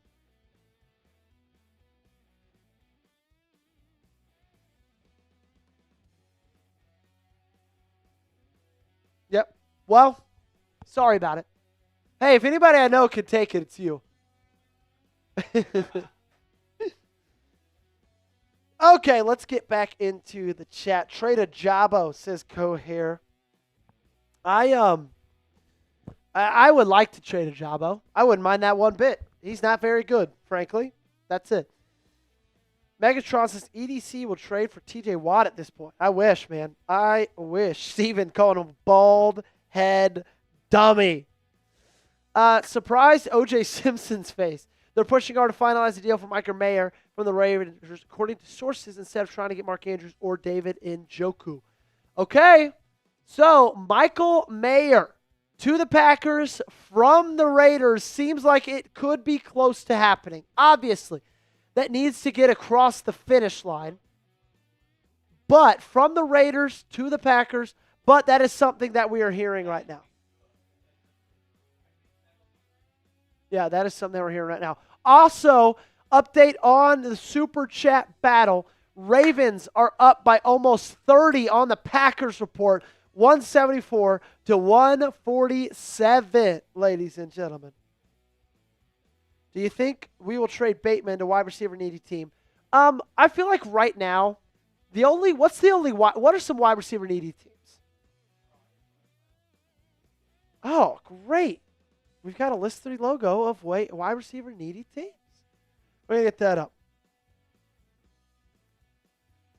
Speaker 1: yep. Well, sorry about it. Hey, if anybody I know could take it, it's you. Okay, let's get back into the chat. Trade a Jabo, says Cohair. I would like to trade a Jabo. I wouldn't mind that one bit. He's not very good, frankly. That's it. Megatron says EDC will trade for TJ Watt at this point. I wish, man. I wish. Steven calling him bald head dummy. Surprised OJ Simpson's face. They're pushing hard to finalize the deal for Micah Mayer from the Ravens, according to sources, instead of trying to get Mark Andrews or David Njoku. Okay, so Michael Mayer to the Packers from the Raiders seems like it could be close to happening. Obviously, that needs to get across the finish line. But from the Raiders to the Packers, but that is something that we are hearing right now. Yeah, that is something that we're hearing right now. Also, update on the Super Chat battle. Ravens are up by almost 30 on the Packers report. 174 to 147, ladies and gentlemen. Do you think we will trade Bateman to wide receiver needy team? I feel like right now, what are some wide receiver needy teams? Oh, great. We've got a List 3 logo of wide receiver needy teams. We're going to get that up.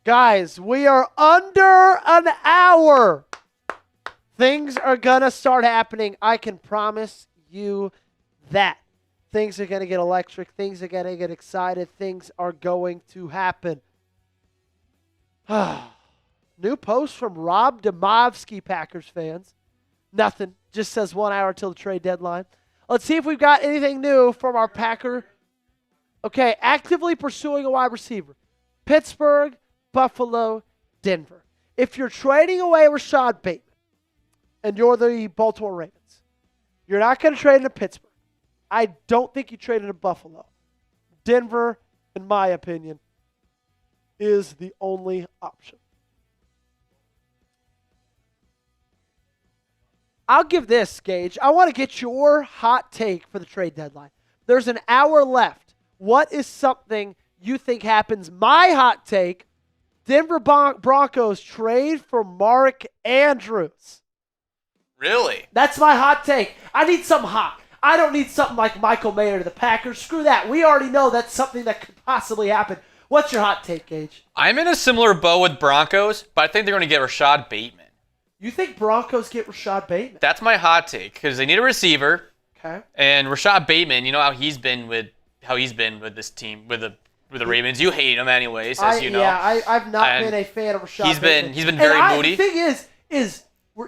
Speaker 1: Guys, we are under an hour. Things are going to start happening. I can promise you that. Things are going to get electric. Things are going to get excited. Things are going to happen. New post from Rob Demovsky, Packers fans. Nothing. Just says 1 hour till the trade deadline. Let's see if we've got anything new from our Packer. Okay, actively pursuing a wide receiver. Pittsburgh, Buffalo, Denver. If you're trading away Rashad Bateman and you're the Baltimore Ravens, you're not going to trade into Pittsburgh. I don't think you trade into Buffalo. Denver, in my opinion, is the only option. I'll give this, Gage. I want to get your hot take for the trade deadline. There's an hour left. What is something you think happens? My hot take, Denver Broncos trade for Mark Andrews.
Speaker 2: Really?
Speaker 1: That's my hot take. I need something hot. I don't need something like Michael Mayer to the Packers. Screw that. We already know that's something that could possibly happen. What's your hot take, Gage?
Speaker 2: I'm in a similar boat with Broncos, but I think they're going to get Rashad Bateman.
Speaker 1: You think Broncos get Rashad Bateman?
Speaker 2: That's my hot take because they need a receiver.
Speaker 1: Okay.
Speaker 2: And Rashad Bateman, you know how he's been with this team with the Ravens. You hate him anyways, as you know.
Speaker 1: Yeah, I've not been a fan of Rashad Bateman.
Speaker 2: He's been very moody.
Speaker 1: The thing is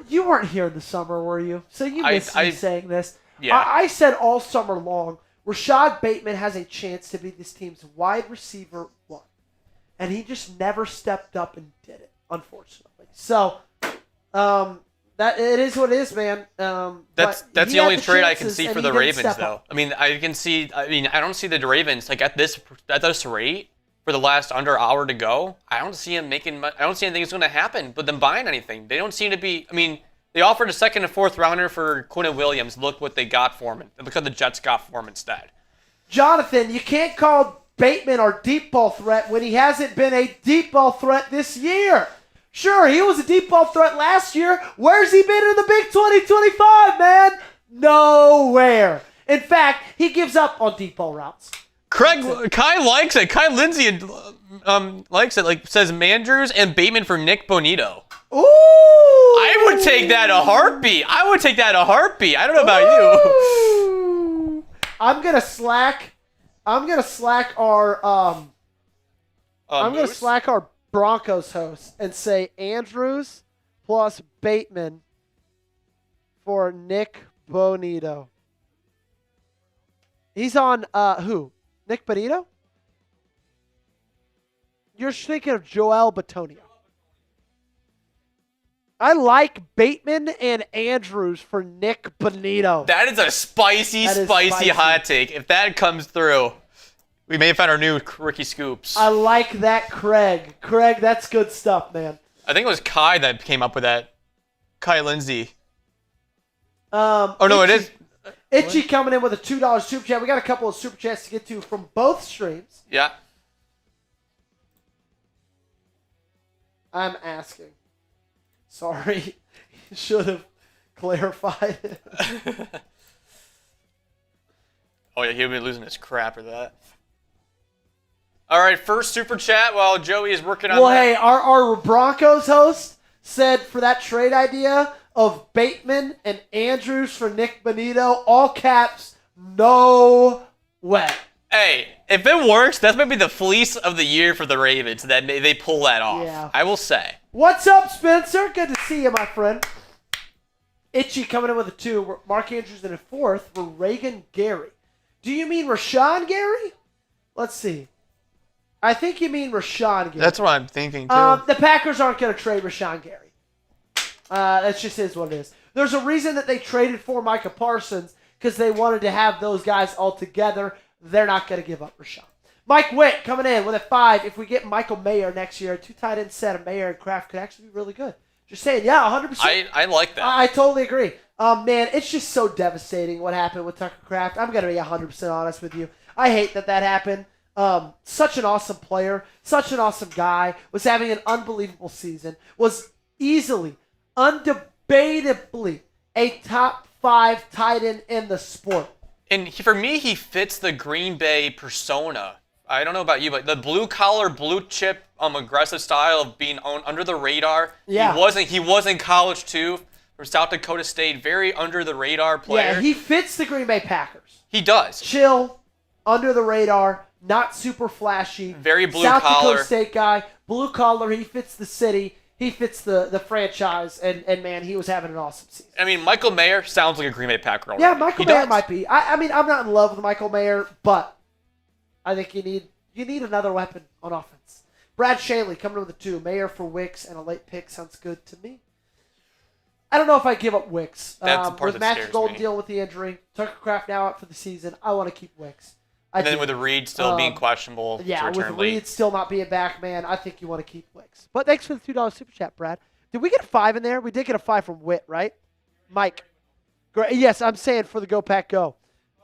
Speaker 1: you weren't here in the summer, were you? So you missed me saying this.
Speaker 2: Yeah.
Speaker 1: I said all summer long, Rashad Bateman has a chance to be this team's wide receiver one. And he just never stepped up and did it, unfortunately. So, that it is what it is, man.
Speaker 2: That's the only trade I can see for the Ravens, though. I mean, I don't see the Ravens like at this rate for the last under hour to go. I don't see him making. I don't see anything that's going to happen with them buying anything. They don't seem to be. I mean, they offered a second and fourth rounder for Quinnen Williams. Look what they got for him. Look what the Jets got for him instead.
Speaker 1: Jonathan, you can't call Bateman our deep ball threat when he hasn't been a deep ball threat this year. Sure, he was a deep ball threat last year. Where's he been in the big 2025, man? Nowhere. In fact, he gives up on deep ball routes.
Speaker 2: Kai likes it. Kai Lindsay likes it. Like says Mandrews and Bateman for Nick Bonito.
Speaker 1: Ooh!
Speaker 2: I would take that a heartbeat. I don't know about you.
Speaker 1: I'm gonna slack our Broncos host and say Andrews plus Bateman for Nick Bonito. He's on who? Nick Bonito? You're thinking of Joel Bitonio. I like Bateman and Andrews for Nick Bonito.
Speaker 2: That is a spicy hot take. If that comes through, we may have found our new rookie scoops.
Speaker 1: I like that, Craig. Craig, that's good stuff, man.
Speaker 2: I think it was Kai that came up with that. Kai Lindsay.
Speaker 1: It is. Itchy coming in with a $2 super chat. We got a couple of super chats to get to from both streams.
Speaker 2: Yeah.
Speaker 1: I'm asking. Sorry. Should have clarified it.
Speaker 2: Oh, yeah, he'll be losing his crap or that. All right, first super chat while Joey is working on that.
Speaker 1: Well, hey, our Broncos host said for that trade idea of Bateman and Andrews for Nick Bonito, all caps, no way.
Speaker 2: Hey, if it works, that's maybe the fleece of the year for the Ravens. That they pull that off.
Speaker 1: Yeah.
Speaker 2: I will say.
Speaker 1: What's up, Spencer? Good to see you, my friend. Itchy coming in with a 2. Mark Andrews in a 4th for Reagan Gary. Do you mean Rashawn Gary? Let's see. I think you mean Rashawn Gary.
Speaker 2: That's what I'm thinking, too.
Speaker 1: The Packers aren't going to trade Rashawn Gary. That just is what it is. There's a reason that they traded for Micah Parsons because they wanted to have those guys all together. They're not going to give up Rashawn. Mike Witt coming in with a 5. If we get Michael Mayer next year, a 2 tight end set of Mayer and Kraft could actually be really good. Just saying, yeah, 100%.
Speaker 2: I like that.
Speaker 1: I totally agree. Man, it's just so devastating what happened with Tucker Kraft. I'm going to be 100% honest with you. I hate that happened. Such an awesome player, such an awesome guy, was having an unbelievable season, was easily, undebatably a top 5 tight end in the sport.
Speaker 2: And for me, he fits the Green Bay persona. I don't know about you, but the blue-collar, blue-chip aggressive style of being under the radar.
Speaker 1: Yeah.
Speaker 2: He was in college too, from South Dakota State. Very under the radar player.
Speaker 1: Yeah, he fits the Green Bay Packers.
Speaker 2: He does.
Speaker 1: Chill, under the radar, not super flashy.
Speaker 2: Very blue
Speaker 1: South
Speaker 2: collar.
Speaker 1: Dakota State guy, blue collar. He fits the city. He fits the franchise, and man, he was having an awesome season.
Speaker 2: I mean, Michael Mayer sounds like a Green Bay Packer already.
Speaker 1: Yeah, Michael
Speaker 2: He
Speaker 1: Mayer
Speaker 2: does.
Speaker 1: might be. I mean, I'm not in love with Michael Mayer, but I think you need another weapon on offense. Brad Shaley coming in with the 2. Mayer for Wicks and a late pick sounds good to me. I don't know if I give up Wicks.
Speaker 2: That's the part
Speaker 1: with
Speaker 2: that
Speaker 1: Matthew
Speaker 2: scares
Speaker 1: Golden
Speaker 2: me.
Speaker 1: dealing with the injury, Tucker Kraft now out for the season. I want to keep Wicks.
Speaker 2: And then with the Reed still being questionable to
Speaker 1: Yeah, with
Speaker 2: return late.
Speaker 1: Reed still not being back, man, I think you want to keep Wicks. But thanks for the $2 super chat, Brad. Did we get a 5 in there? We did get a 5 from Witt, right? Mike. Great. Yes, I'm saying for the Go Pack Go.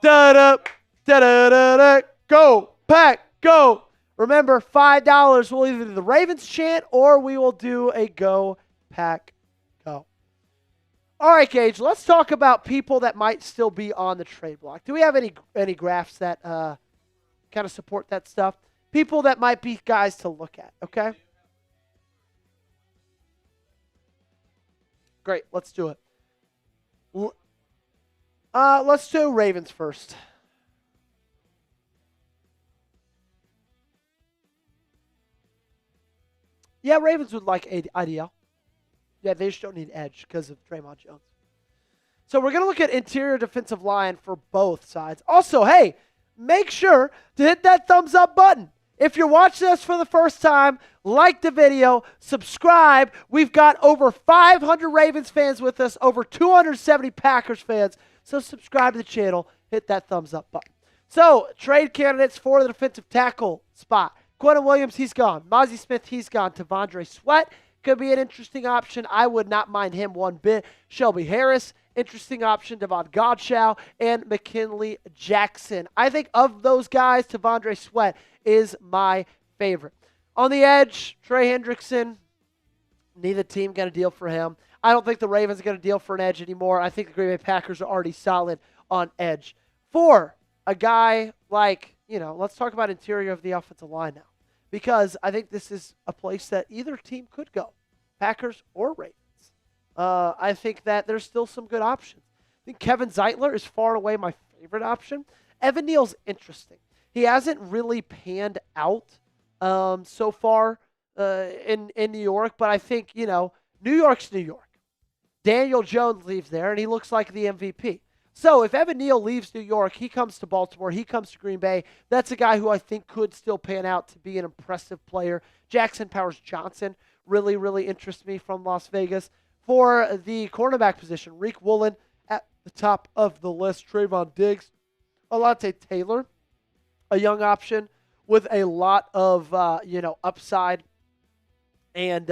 Speaker 1: Da-da, da-da-da-da, Go Pack Go. Remember, $5. We'll either do the Ravens chant or we will do a Go Pack Go. All right, Gage, let's talk about people that might still be on the trade block. Do we have any graphs that kind of support that stuff? People that might be guys to look at, okay? Great, let's do it. Let's do Ravens first. Yeah, Ravens would like IDL. Yeah, they just don't need edge because of Dre'Mont Jones. So we're going to look at interior defensive line for both sides. Also, hey, make sure to hit that thumbs up button. If you're watching us for the first time, like the video, subscribe. We've got over 500 Ravens fans with us, over 270 Packers fans. So subscribe to the channel, hit that thumbs up button. So, trade candidates for the defensive tackle spot. Quinnen Williams, he's gone. Mozzie Smith, he's gone. T'Vondre Sweat could be an interesting option. I would not mind him one bit. Shelby Harris, interesting option. Devon Godchaux and McKinley Jackson. I think of those guys, T'Vondre Sweat is my favorite. On the edge, Trey Hendrickson, neither team got a deal for him. I don't think the Ravens are going to deal for an edge anymore. I think the Green Bay Packers are already solid on edge. For a guy like, let's talk about interior of the offensive line now. Because I think this is a place that either team could go, Packers or Ravens. I think that there's still some good options. I think Kevin Zeitler is far and away my favorite option. Evan Neal's interesting. He hasn't really panned out so far in New York, but I think, New York's New York. Daniel Jones leaves there, and he looks like the MVP. So if Evan Neal leaves New York, he comes to Baltimore, he comes to Green Bay. That's a guy who I think could still pan out to be an impressive player. Jackson Powers Johnson really, really interests me from Las Vegas. For the cornerback position, Reek Woolen at the top of the list. Trayvon Diggs, Alontae Taylor, a young option with a lot of, upside. And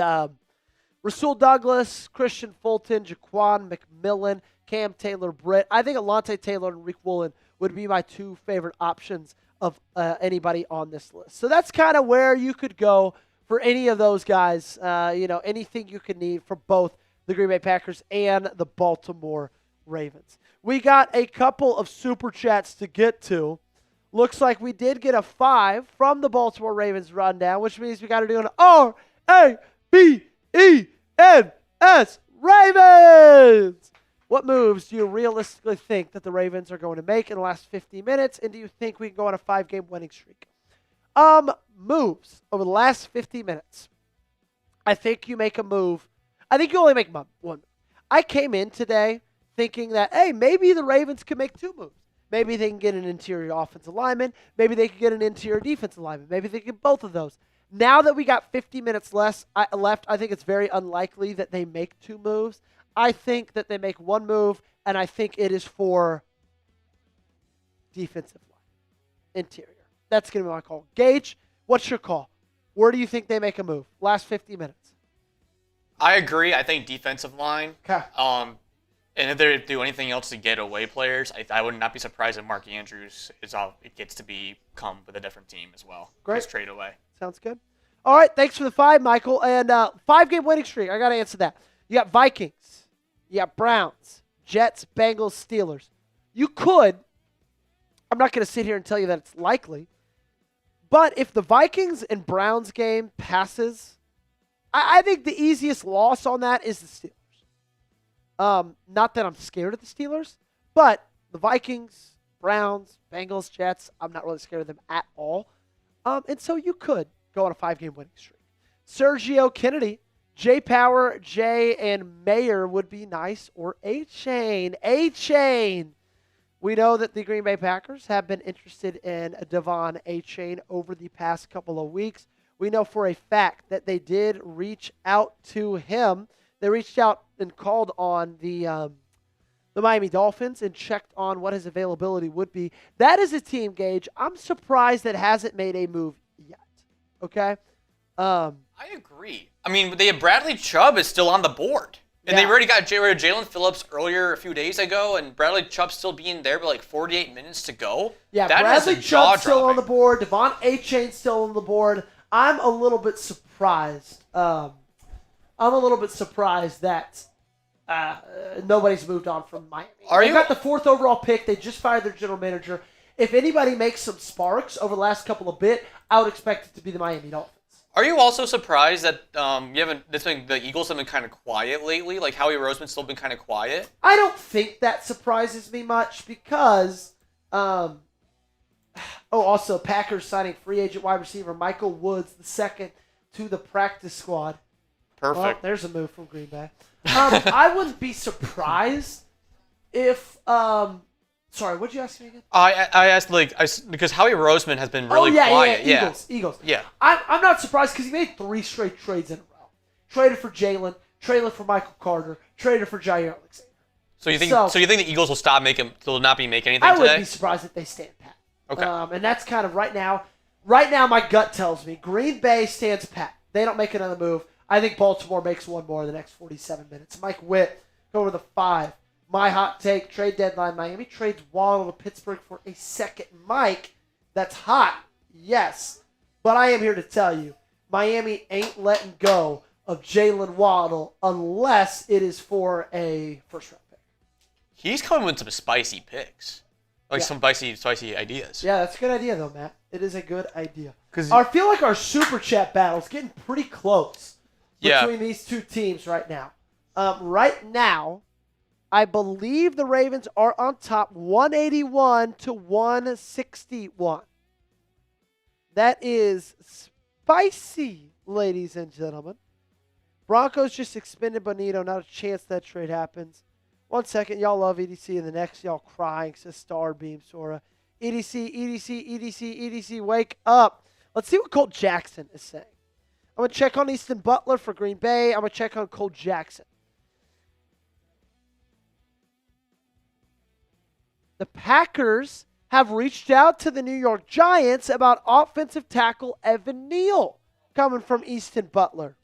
Speaker 1: Rasul Douglas, Christian Fulton, Jaquan McMillan, Cam Taylor-Britt. I think Alontae Taylor and Reek Woolen would be my 2 favorite options of anybody on this list. So that's kind of where you could go for any of those guys. Anything you could need for both the Green Bay Packers and the Baltimore Ravens. We got a couple of super chats to get to. Looks like we did get a 5 from the Baltimore Ravens rundown, which means we got to do an R-A-V-E-N-S Ravens. What moves do you realistically think that the Ravens are going to make in the last 50 minutes, and do you think we can go on a 5-game winning streak? Moves over the last 50 minutes. I think you make a move. I think you only make one. I came in today thinking that, hey, maybe the Ravens could make 2 moves. Maybe they can get an interior offensive lineman. Maybe they can get an interior defensive lineman. Maybe they can get both of those. Now that we got 50 minutes left, I think it's very unlikely that they make 2 moves. I think that they make 1 move, and I think it is for defensive line, interior. That's going to be my call. Gage, what's your call? Where do you think they make a move? Last 50 minutes.
Speaker 2: I agree. I think defensive line.
Speaker 1: Okay.
Speaker 2: And if they do anything else to get away players, I would not be surprised if Mark Andrews gets to become with a different team as well.
Speaker 1: Great.
Speaker 2: Just trade away.
Speaker 1: Sounds good. All right, thanks for the 5, Michael. And 5-game winning streak. I got to answer that. You got Vikings. You got Browns, Jets, Bengals, Steelers. You could, I'm not going to sit here and tell you that it's likely, But if the Vikings and Browns game passes, I think the easiest loss on that is the Steelers. Not that I'm scared of the Steelers, but the Vikings, Browns, Bengals, Jets, I'm not really scared of them at all. And so you could go on a 5-game winning streak. Sergio Kennedy, Jay Power, Jay, and Mayer would be nice, or A-Chain. A-Chain. We know that the Green Bay Packers have been interested in Devon A-Chain over the past couple of weeks. We know for a fact that they did reach out to him. They reached out and called on the Miami Dolphins and checked on what his availability would be. That is a team, Gage, I'm surprised that hasn't made a move yet. Okay?
Speaker 2: I agree. I mean, they have Bradley Chubb is still on the board. And they already got Jalen Phillips earlier a few days ago, and Bradley Chubb still being there, but like 48 minutes to go.
Speaker 1: Yeah,
Speaker 2: that
Speaker 1: Bradley Chubb still on the
Speaker 2: jaw-dropping.
Speaker 1: board. Devon A-Chain still on the board. I'm a little bit surprised. I'm a little bit surprised that nobody's moved on from Miami. They got the 4th overall pick. They just fired their general manager. If anybody makes some sparks over the last couple of bit, I would expect it to be the Miami Dolphins.
Speaker 2: Are you also surprised that the Eagles have been kind of quiet lately? Like Howie Roseman's still been kind of quiet?
Speaker 1: I don't think that surprises me much because, also Packers signing free agent wide receiver Michael Woods II to the practice squad.
Speaker 2: Perfect.
Speaker 1: Well, there's a move from Green Bay. I wouldn't be surprised if sorry, what'd you ask me again?
Speaker 2: I asked because Howie Roseman has been really quiet.
Speaker 1: Yeah, Eagles.
Speaker 2: Yeah.
Speaker 1: I'm not surprised because he made 3 straight trades in a row. Traded for Jalen, traded for Michael Carter, traded for Jaire Alexander.
Speaker 2: So you think the Eagles will not be making anything
Speaker 1: I
Speaker 2: today?
Speaker 1: wouldn't be surprised if they stand pat.
Speaker 2: Okay.
Speaker 1: And that's kind of right now my gut tells me Green Bay stands pat. They don't make another move. I think Baltimore makes one more in the next 47 minutes. Mike Witt, go to the 5. My hot take, trade deadline, Miami trades Waddle to Pittsburgh for a second. Mike, that's hot, yes. But I am here to tell you, Miami ain't letting go of Jalen Waddle unless it is for a first-round pick.
Speaker 2: He's coming with some spicy picks. Some spicy ideas.
Speaker 1: Yeah, that's a good idea, though, Matt. It is a good idea. I feel like our Super Chat battle is getting pretty close between these two teams right now. Right now, I believe the Ravens are on top 181 to 161. That is spicy, ladies and gentlemen. Broncos just expended Bonito. Not a chance that trade happens. 1 second. Y'all love EDC, and the next y'all crying, says Starbeam Sora. EDC, wake up. Let's see what Colt Jackson is saying. I'm going to check on Easton Butler for Green Bay. I'm going to check on Colt Jackson. The Packers have reached out to the New York Giants about offensive tackle Evan Neal coming from Easton Butler.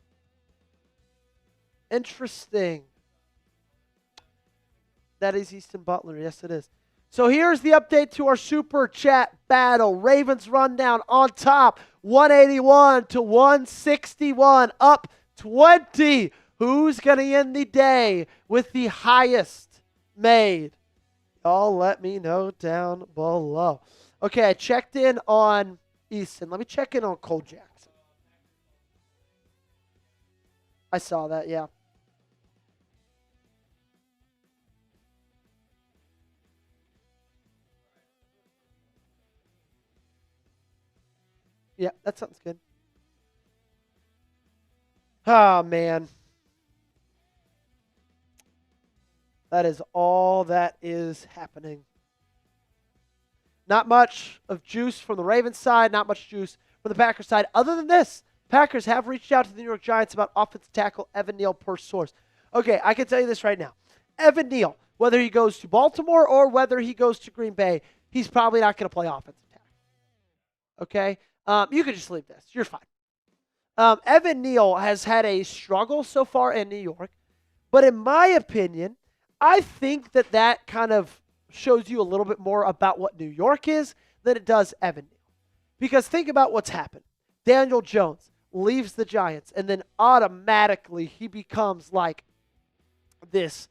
Speaker 1: Interesting. That is Easton Butler. Yes, it is. So here's the update to our Super Chat battle. Ravens rundown on top, 181 to 161, up 20. Who's going to end the day with the highest made? Y'all let me know down below. Okay, I checked in on Easton. Let me check in on Cole Jackson. I saw that, yeah. Yeah, that sounds good. Oh, man. That is all that is happening. Not much of juice from the Ravens side, not much juice from the Packers side. Other than this, Packers have reached out to the New York Giants about offensive tackle Evan Neal per source. Okay, I can tell you this right now. Evan Neal, whether he goes to Baltimore or whether he goes to Green Bay, he's probably not going to play offensive tackle. Okay? You can just leave this. You're fine. Evan Neal has had a struggle so far in New York, but in my opinion, I think that kind of shows you a little bit more about what New York is than it does Evan Neal. Because think about what's happened. Daniel Jones leaves the Giants, and then automatically he becomes like this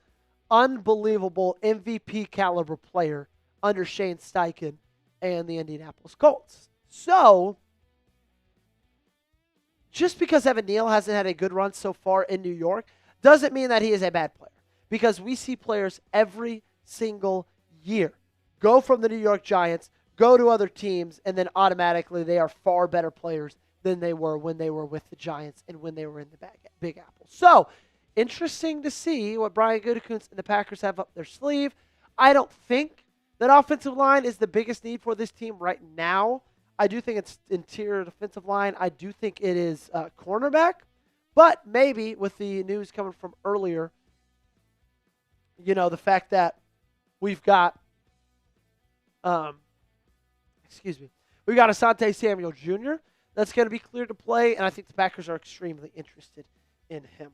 Speaker 1: unbelievable MVP caliber player under Shane Steichen and the Indianapolis Colts. So just because Evan Neal hasn't had a good run so far in New York doesn't mean that he is a bad player. Because we see players every single year go from the New York Giants, go to other teams, and then automatically they are far better players than they were when they were with the Giants and when they were in the Big Apple. So, interesting to see what Brian Gutekunst and the Packers have up their sleeve. I don't think that offensive line is the biggest need for this team right now. I do think it's interior defensive line. I do think it is cornerback. But maybe with the news coming from earlier, the fact that we've got, we got Asante Samuel Jr. that's going to be cleared to play, and I think the Packers are extremely interested in him.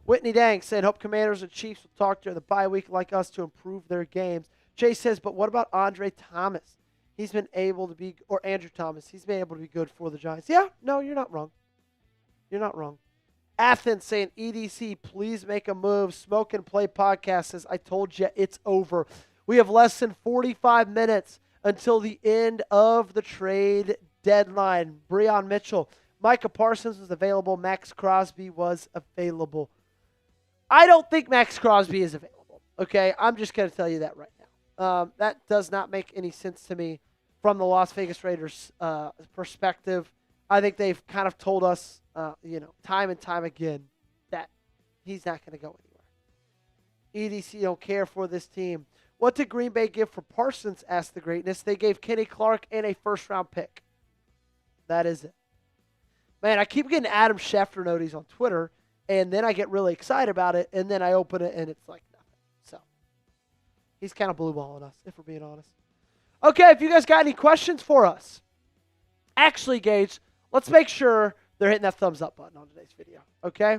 Speaker 1: Whitney Dang said, hope Commanders and Chiefs will talk during the bye week like us to improve their games. Chase says, but what about Andre Thomas? He's been able to be, or Andrew Thomas, he's been able to be good for the Giants. Yeah, no, you're not wrong. You're not wrong. Athens saying, EDC, please make a move. Smoke and Play podcast says, I told you it's over. We have less than 45 minutes until the end of the trade deadline. Breon Mitchell, Micah Parsons was available. Max Crosby was available. I don't think Max Crosby is available. Okay, I'm just going to tell you that right now. That does not make any sense to me from the Las Vegas Raiders' perspective. I think they've kind of told us, time and time again that he's not going to go anywhere. EDC don't care for this team. What did Green Bay give for Parsons? Asked the Greatness. They gave Kenny Clark and a first-round pick. That is it. Man, I keep getting Adam Schefter noties on Twitter, and then I get really excited about it, and then I open it, and it's like nothing. So, he's kind of blue balling us, if we're being honest. Okay, if you guys got any questions for us, actually, Gage, let's make sure they're hitting that thumbs up button on today's video, okay?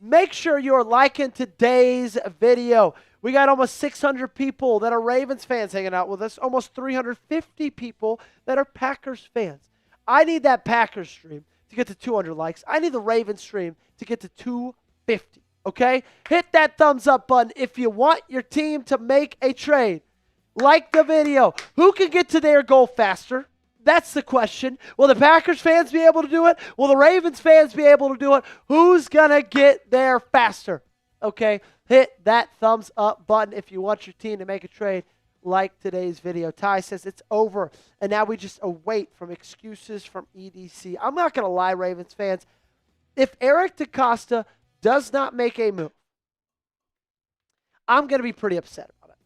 Speaker 1: Make sure you're liking today's video. We got almost 600 people that are Ravens fans hanging out with us, almost 350 people that are Packers fans. I need that Packers stream to get to 200 likes. I need the Ravens stream to get to 250, okay? Hit that thumbs up button if you want your team to make a trade. Like the video. Who can get to their goal faster? That's the question. Will the Packers fans be able to do it? Will the Ravens fans be able to do it? Who's going to get there faster? Okay, hit that thumbs up button if you want your team to make a trade like today's video. Ty says it's over, and now we just await from excuses from EDC. I'm not going to lie, Ravens fans. If Eric DeCosta does not make a move, I'm going to be pretty upset about it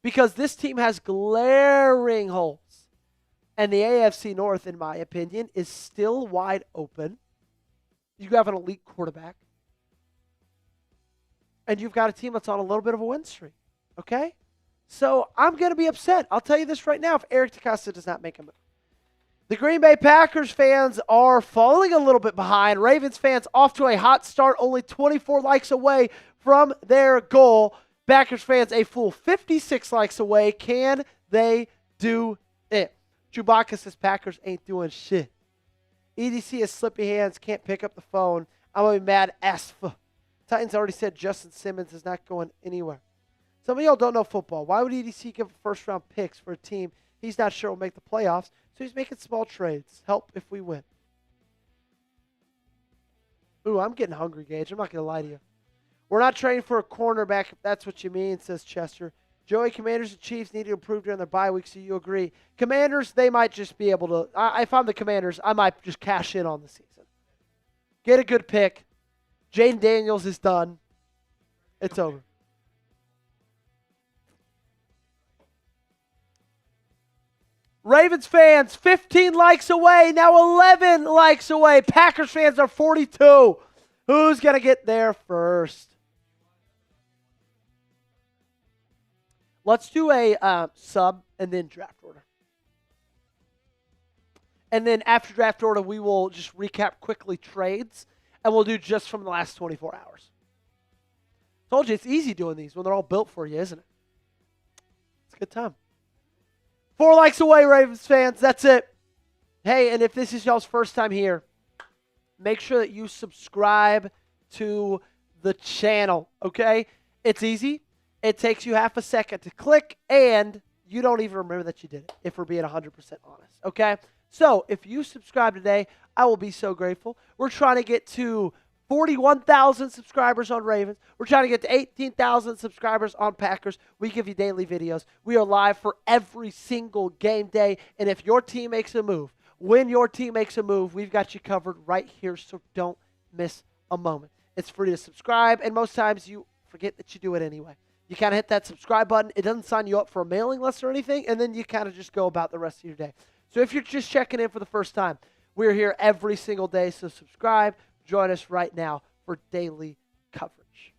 Speaker 1: because this team has glaring holes. And the AFC North, in my opinion, is still wide open. You have an elite quarterback. And you've got a team that's on a little bit of a win streak. Okay? So I'm going to be upset. I'll tell you this right now if Eric DeCosta does not make a move. The Green Bay Packers fans are falling a little bit behind. Ravens fans off to a hot start, only 24 likes away from their goal. Packers fans a full 56 likes away. Can they do it? Chewbacca says Packers ain't doing shit. EDC has slippy hands, can't pick up the phone. I'm going to be mad as fuck. Titans already said Justin Simmons is not going anywhere. Some of y'all don't know football. Why would EDC give first-round picks for a team he's not sure will make the playoffs? So he's making small trades. Help if we win. Ooh, I'm getting hungry, Gage. I'm not going to lie to you. We're not trading for a cornerback, if that's what you mean, says Chester. Joey, Commanders and Chiefs need to improve during their bye week, so you agree. Commanders, they might just be able to. If I'm the Commanders, I might just cash in on the season. Get a good pick. Jaden Daniels is done. It's over. Ravens fans, 15 likes away, now 11 likes away. Packers fans are 42. Who's going to get there first? Let's do a sub and then draft order. And then after draft order, we will just recap quickly trades, and we'll do just from the last 24 hours. Told you, it's easy doing these when they're all built for you, isn't it? It's a good time. 4 likes away, Ravens fans. That's it. Hey, and if this is y'all's first time here, make sure that you subscribe to the channel, okay? It's easy. It takes you half a second to click, and you don't even remember that you did it, if we're being 100% honest, okay? So if you subscribe today, I will be so grateful. We're trying to get to 41,000 subscribers on Ravens. We're trying to get to 18,000 subscribers on Packers. We give you daily videos. We are live for every single game day. And if your team makes a move, when your team makes a move, we've got you covered right here. So don't miss a moment. It's free to subscribe. And most times you forget that you do it anyway. You kind of hit that subscribe button. It doesn't sign you up for a mailing list or anything. And then you kind of just go about the rest of your day. So if you're just checking in for the first time, we're here every single day. So subscribe. Join us right now for daily coverage.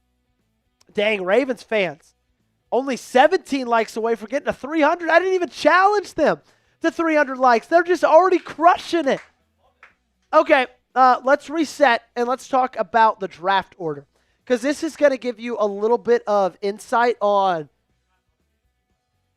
Speaker 1: Dang, Ravens fans. Only 17 likes away from getting to 300. I didn't even challenge them to 300 likes. They're just already crushing it. Okay, let's reset and let's talk about the draft order. Because this is going to give you a little bit of insight on.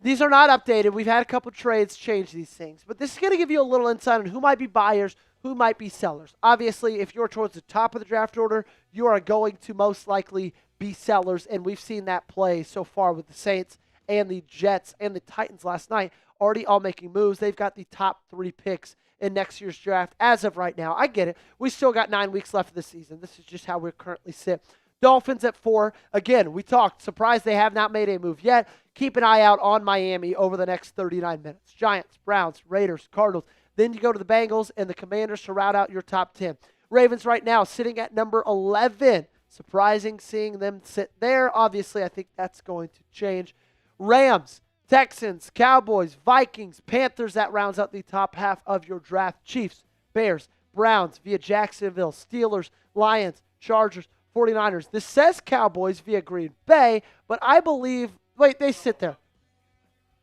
Speaker 1: These are not updated. We've had a couple trades change these things. But this is going to give you a little insight on who might be buyers, who might be sellers. Obviously, if you're towards the top of the draft order, you are going to most likely be sellers. And we've seen that play so far with the Saints and the Jets and the Titans last night, already all making moves. They've got the top 3 picks in next year's draft as of right now. I get it. We still got 9 weeks left of the season. This is just how we currently sit. Dolphins at 4. Again, we talked. Surprised they have not made a move yet. Keep an eye out on Miami over the next 39 minutes. Giants, Browns, Raiders, Cardinals. Then you go to the Bengals and the Commanders to round out your top 10. Ravens right now sitting at number 11. Surprising seeing them sit there. Obviously, I think that's going to change. Rams, Texans, Cowboys, Vikings, Panthers. That rounds out the top half of your draft. Chiefs, Bears, Browns via Jacksonville, Steelers, Lions, Chargers, 49ers. This says Cowboys via Green Bay, but I believe, wait, they sit there.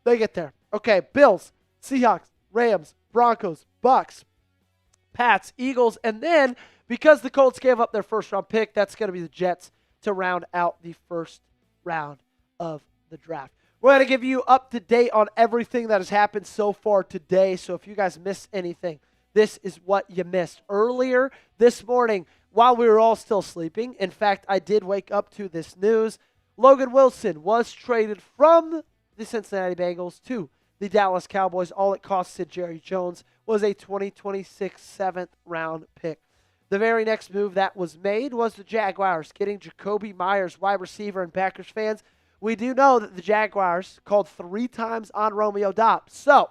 Speaker 1: They get there. Okay, Bills, Seahawks, Rams, Broncos, Bucks, Pats, Eagles, and then because the Colts gave up their first-round pick, that's going to be the Jets to round out the first round of the draft. We're going to give you up to date on everything that has happened so far today, so if you guys missed anything, this is what you missed. Earlier this morning, while we were all still sleeping, in fact, I did wake up to this news. Logan Wilson was traded from the Cincinnati Bengals to the Dallas Cowboys. All it costed Jerry Jones was a 2026 7th-round pick. The very next move that was made was the Jaguars getting Jacoby Myers, wide receiver, and Packers fans. We do know that the Jaguars called 3 times on Romeo Doubs. So,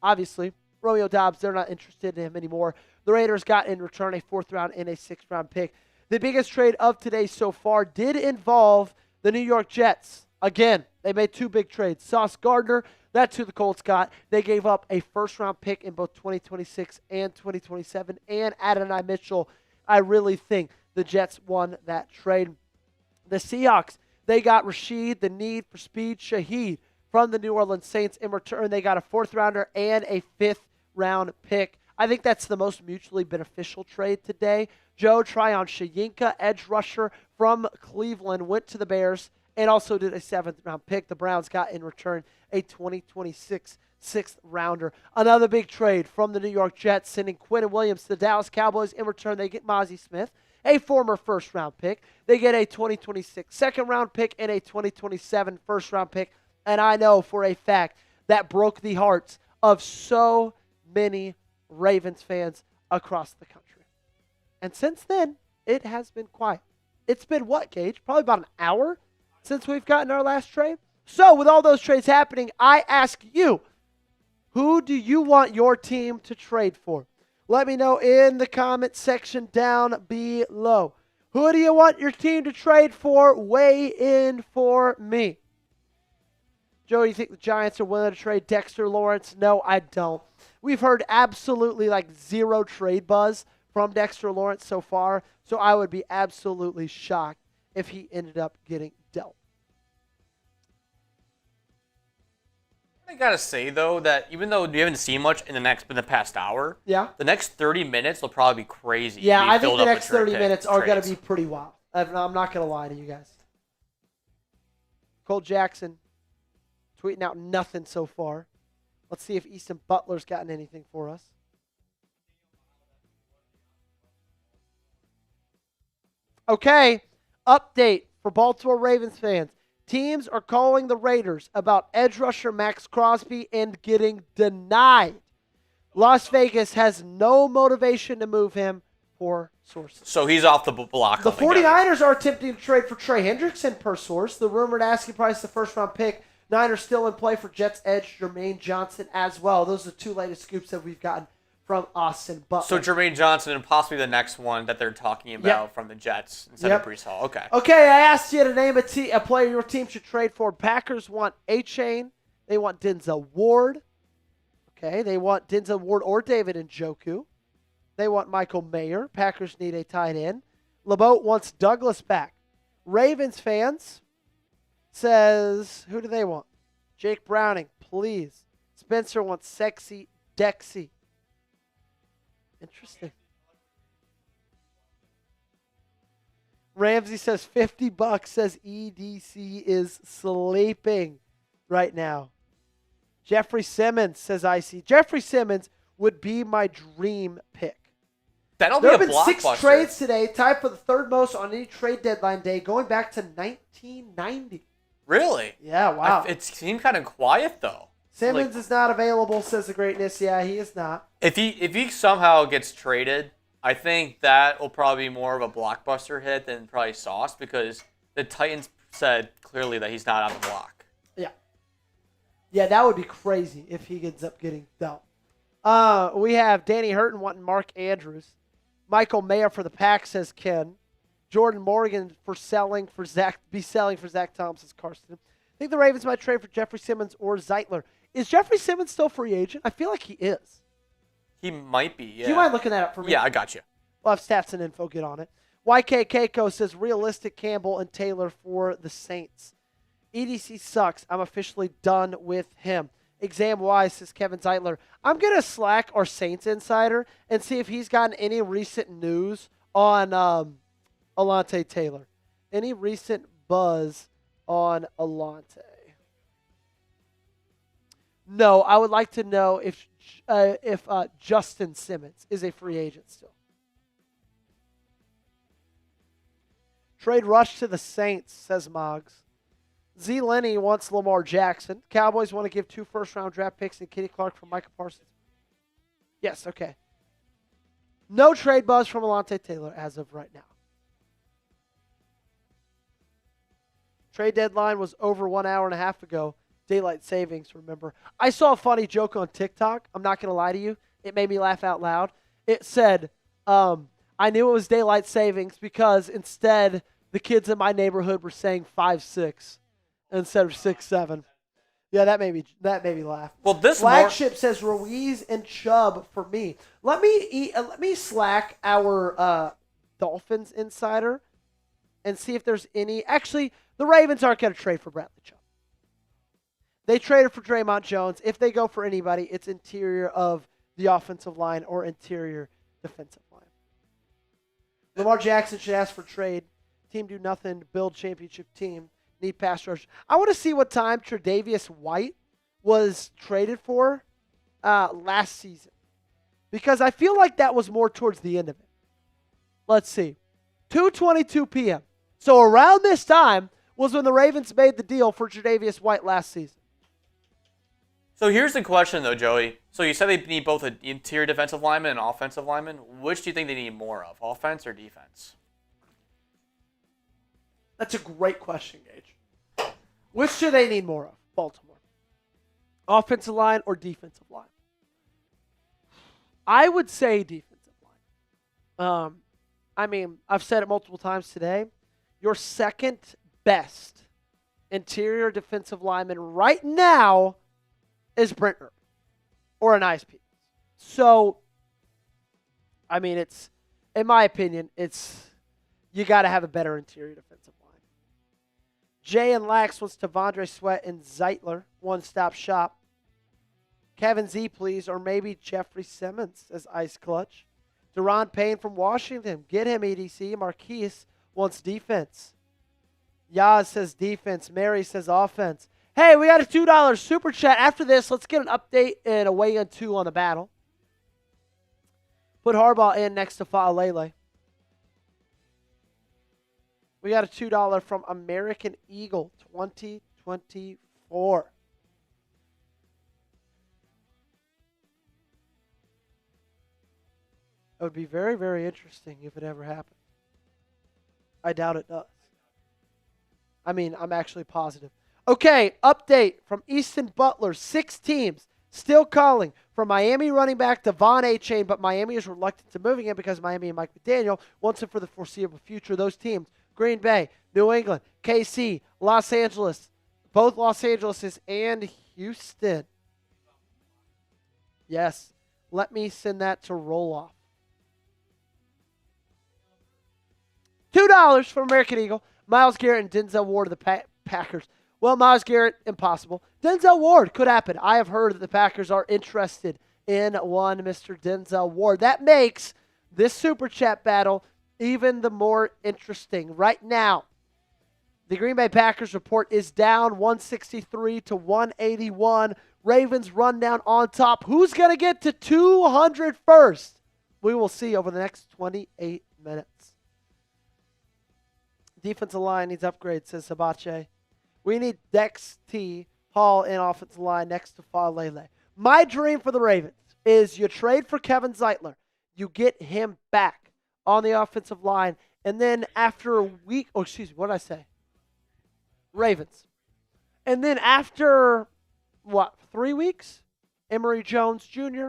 Speaker 1: obviously, Romeo Doubs, they're not interested in him anymore. The Raiders got in return a 4th round and a 6th round pick. The biggest trade of today so far did involve the New York Jets. Again, they made 2 big trades. Sauce Gardner, that's who the Colts got. They gave up a 1st round pick in both 2026 and 2027. And Adonai Mitchell, I really think the Jets won that trade. The Seahawks, they got Rashid, the need for speed, Shaheed from the New Orleans Saints. In return, they got a 4th rounder and a 5th round pick. I think that's the most mutually beneficial trade today. Joe Tryon-Shoyinka, edge rusher from Cleveland, went to the Bears and also did a 7th round pick. The Browns got in return a 2026 6th rounder. Another big trade from the New York Jets, sending Quinnen Williams to the Dallas Cowboys. In return, they get Mozzie Smith, a former 1st round pick. They get a 2026 2nd round pick and a 2027 1st round pick. And I know for a fact that broke the hearts of so many Ravens fans across the country. And since then, it has been quiet. It's been what, Gage? Probably about an hour since we've gotten our last trade. So with all those trades happening, I ask you, who do you want your team to trade for? Let me know in the comment section down below. Who do you want your team to trade for? Weigh in for me. Joe, do you think the Giants are willing to trade Dexter Lawrence? No, I don't. We've heard absolutely like 0 trade buzz from Dexter Lawrence so far, so I would be absolutely shocked if he ended up getting dealt.
Speaker 2: I gotta say though that even though we haven't seen much in the past hour, the next 30 minutes will probably be crazy.
Speaker 1: Yeah, I think the next 30 minutes are gonna be pretty wild. I'm not gonna lie to you guys. Cole Jackson tweeting out nothing so far. Let's see if Easton Butler's gotten anything for us. Okay, update for Baltimore Ravens fans. Teams are calling the Raiders about edge rusher Max Crosby and getting denied. Las Vegas has no motivation to move him per sources.
Speaker 2: So he's off the block.
Speaker 1: The 49ers are attempting to trade for Trey Hendrickson per source. The rumored asking price of the first-round pick. Niners still in play for Jets edge Jermaine Johnson as well. Those are the two latest scoops that we've gotten from Austin Butler.
Speaker 2: So Jermaine Johnson and possibly the next one that they're talking about from the Jets instead of Breece Hall. Okay.
Speaker 1: Okay, I asked you to name a player your team should trade for. Packers want A-Chain. They want Denzel Ward. Okay, they want Denzel Ward or David Njoku. They want Michael Mayer. Packers need a tight end. LeBeau wants Douglas back. Ravens fans says, who do they want? Jake Browning, please. Spencer wants Sexy Dexy. Interesting. Ramsey says $50, says EDC is sleeping right now. Jeffrey Simmons says IC. Jeffrey Simmons would be my dream pick.
Speaker 2: That'll
Speaker 1: There
Speaker 2: be
Speaker 1: have
Speaker 2: a
Speaker 1: been
Speaker 2: blockbuster.
Speaker 1: 6 trades today, tied for the third most on any trade deadline day, going back to 1990.
Speaker 2: Really?
Speaker 1: Yeah, wow.
Speaker 2: It seemed kind of quiet though.
Speaker 1: Simmons is not available, says the greatness. Yeah, he is not.
Speaker 2: If he somehow gets traded, I think that will probably be more of a blockbuster hit than probably Sauce because the Titans said clearly that he's not on the block.
Speaker 1: Yeah. Yeah, that would be crazy if he ends up getting dealt. We have Danny Hurton wanting Mark Andrews. Michael Mayer for the Pack, says Ken. Jordan Morgan for selling for Zach Tom, says Karsten. I think the Ravens might trade for Jeffrey Simmons or Zeitler. Is Jeffrey Simmons still free agent? I feel like he is.
Speaker 2: He might be, yeah.
Speaker 1: Do you mind looking that up for me?
Speaker 2: Yeah, I got you.
Speaker 1: We'll have stats and info. Get on it. YK Keiko says realistic Campbell and Taylor for the Saints. EDC sucks. I'm officially done with him. Exam wise, says Kevin Zeitler. I'm going to Slack our Saints insider and see if he's gotten any recent news on Alontae Taylor. Any recent buzz on Alontae? No, I would like to know if Justin Simmons is a free agent still. Trade rush to the Saints, says Moggs. Z. Lenny wants Lamar Jackson. Cowboys want to give 2 first-round draft picks and Kenny Clark for Micah Parsons. Yes, okay. No trade buzz from Alontae Taylor as of right now. Trade deadline was over 1 hour and a half ago. Daylight savings, remember. I saw a funny joke on TikTok. I'm not going to lie to you. It made me laugh out loud. It said, I knew it was daylight savings because instead the kids in my neighborhood were saying 5-6 instead of 6-7. Yeah, that made me laugh.
Speaker 2: Well, this
Speaker 1: Flagship says Ruiz and Chubb for me. Let me Slack our Dolphins insider and see if there's any. Actually, the Ravens aren't going to trade for Bradley Chubb. They traded for Dre'Mont Jones. If they go for anybody, it's interior of the offensive line or interior defensive line. Lamar Jackson should ask for trade. Team do nothing to build championship team. Need pass rush. I want to see what time Tre'Davious White was traded for last season. Because I feel like that was more towards the end of it. Let's see. 2:22 p.m. So around this time was when the Ravens made the deal for Tre'Davious White last season.
Speaker 2: So here's the question, though, Joey. So you said they need both an interior defensive lineman and offensive lineman. Which do you think they need more of, offense or defense?
Speaker 1: That's a great question, Gage. Which do they need more of, Baltimore? Offensive line or defensive line? I would say defensive line. I mean, I've said it multiple times today. Your second best interior defensive lineman right now is Brent Urban or an ISP. So, I mean, it's, in my opinion, you got to have a better interior defensive line. Jay and Lax wants Tavondre Sweat and Zeitler, one-stop shop. Kevin Z, please, or maybe Jeffrey Simmons as Ice Clutch. Deron Payne from Washington, get him EDC. Marquise wants defense. Yaz says defense. Mary says offense. Hey, we got a $2 super chat. After this, let's get an update and a weigh-in 2 on the battle. Put Harbaugh in next to Faalele. We got a $2 from American Eagle 2024. It would be very, very interesting if it ever happened. I doubt it does. I mean, I'm actually positive. Okay, update from Easton Butler. 6 teams still calling for Miami running back Devon Achane, but Miami is reluctant to moving him because Miami and Mike McDaniel wants him for the foreseeable future. Those teams, Green Bay, New England, KC, Los Angeles, both Los Angeles and Houston. Yes, let me send that to roll off. $2 for American Eagle, Myles Garrett and Denzel Ward of the Packers. Well, Myles Garrett, impossible. Denzel Ward could happen. I have heard that the Packers are interested in one Mr. Denzel Ward. That makes this Super Chat battle even the more interesting. Right now, the Green Bay Packers report is down 163 to 181. Ravens rundown on top. Who's going to get to 200 first? We will see over the next 28 minutes. Defensive line needs upgrades, says Hibache. We need Dex T. Hall in offensive line next to Faalele. My dream for the Ravens is you trade for Kevin Zeitler. You get him back on the offensive line. And then after a week, what did I say? Ravens. And then after, 3 weeks? Emory Jones Jr.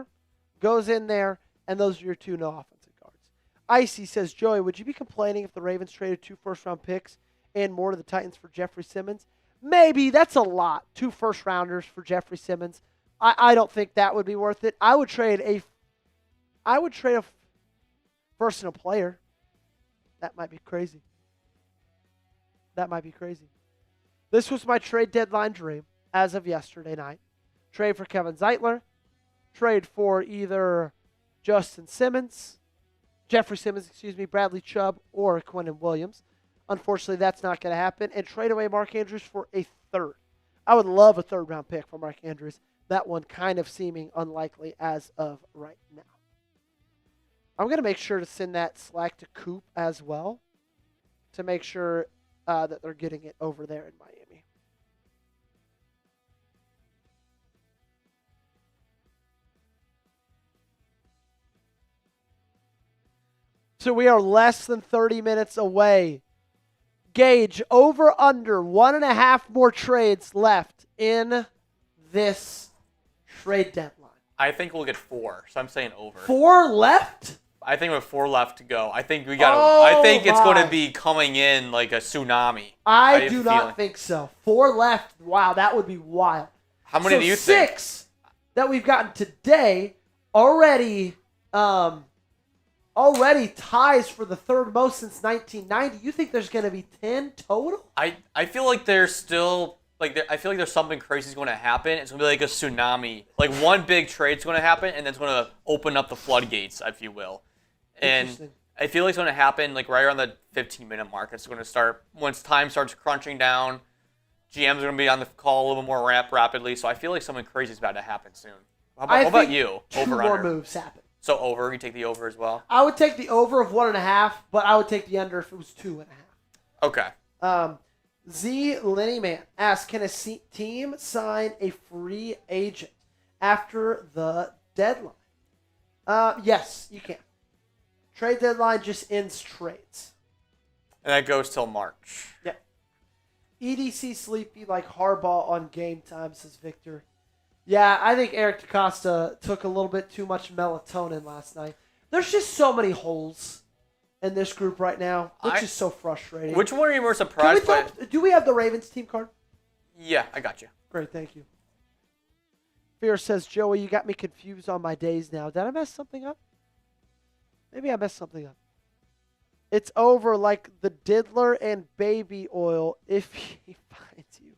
Speaker 1: goes in there, and those are your 2 no offensive guards. Icy says, Joey, would you be complaining if the Ravens traded 2 first-round picks and more to the Titans for Jeffrey Simmons? Maybe. That's a lot. 2 first-rounders for Jeffrey Simmons. I don't think that would be worth it. I would trade a first and a player. That might be crazy. This was my trade deadline dream as of yesterday night. Trade for Kevin Zeitler. Trade for either Jeffrey Simmons, Bradley Chubb, or Quinnen Williams. Unfortunately, that's not going to happen. And trade away Mark Andrews for a third. I would love a third-round pick for Mark Andrews. That one kind of seeming unlikely as of right now. I'm going to make sure to send that Slack to Coop as well to make sure that they're getting it over there in Miami. So we are less than 30 minutes away. Gauge over under 1.5 more trades left in this trade deadline.
Speaker 2: I think we'll get 4, so I'm saying over.
Speaker 1: 4 left?
Speaker 2: I think with 4 left to go. I think I think it's going to be coming in like a tsunami.
Speaker 1: I do not think so. 4 left. Wow, that would be wild.
Speaker 2: How many do you think?
Speaker 1: 6 that we've gotten today already ties for the third most since 1990. You think there's going to be 10 total?
Speaker 2: I feel like there's still I feel like there's something crazy going to happen. It's going to be like a tsunami. Like one big trade's going to happen, and then it's going to open up the floodgates, if you will. And I feel like it's going to happen like right around the 15-minute mark. It's going to start once time starts crunching down. GM's going to be on the call a little bit more rapidly. So I feel like something crazy is about to happen soon. How about you?
Speaker 1: Two more moves happen.
Speaker 2: So over, you take the over as well?
Speaker 1: I would take the over of 1.5, but I would take the under if it was 2.5.
Speaker 2: Okay.
Speaker 1: Z Lennyman asks, can a team sign a free agent after the deadline? Yes, you can. Trade deadline just ends trades.
Speaker 2: And that goes till March.
Speaker 1: Yep. EDC sleepy like Harbaugh on game time, says Victor. Yeah, I think Eric DeCosta took a little bit too much melatonin last night. There's just so many holes in this group right now, which is so frustrating.
Speaker 2: Which one are you more surprised by?
Speaker 1: Do we have the Ravens team card?
Speaker 2: Yeah, I got you.
Speaker 1: Great, thank you. Fear says, Joey, you got me confused on my days now. Did I mess something up? Maybe I messed something up. It's over like the diddler and baby oil if he finds you.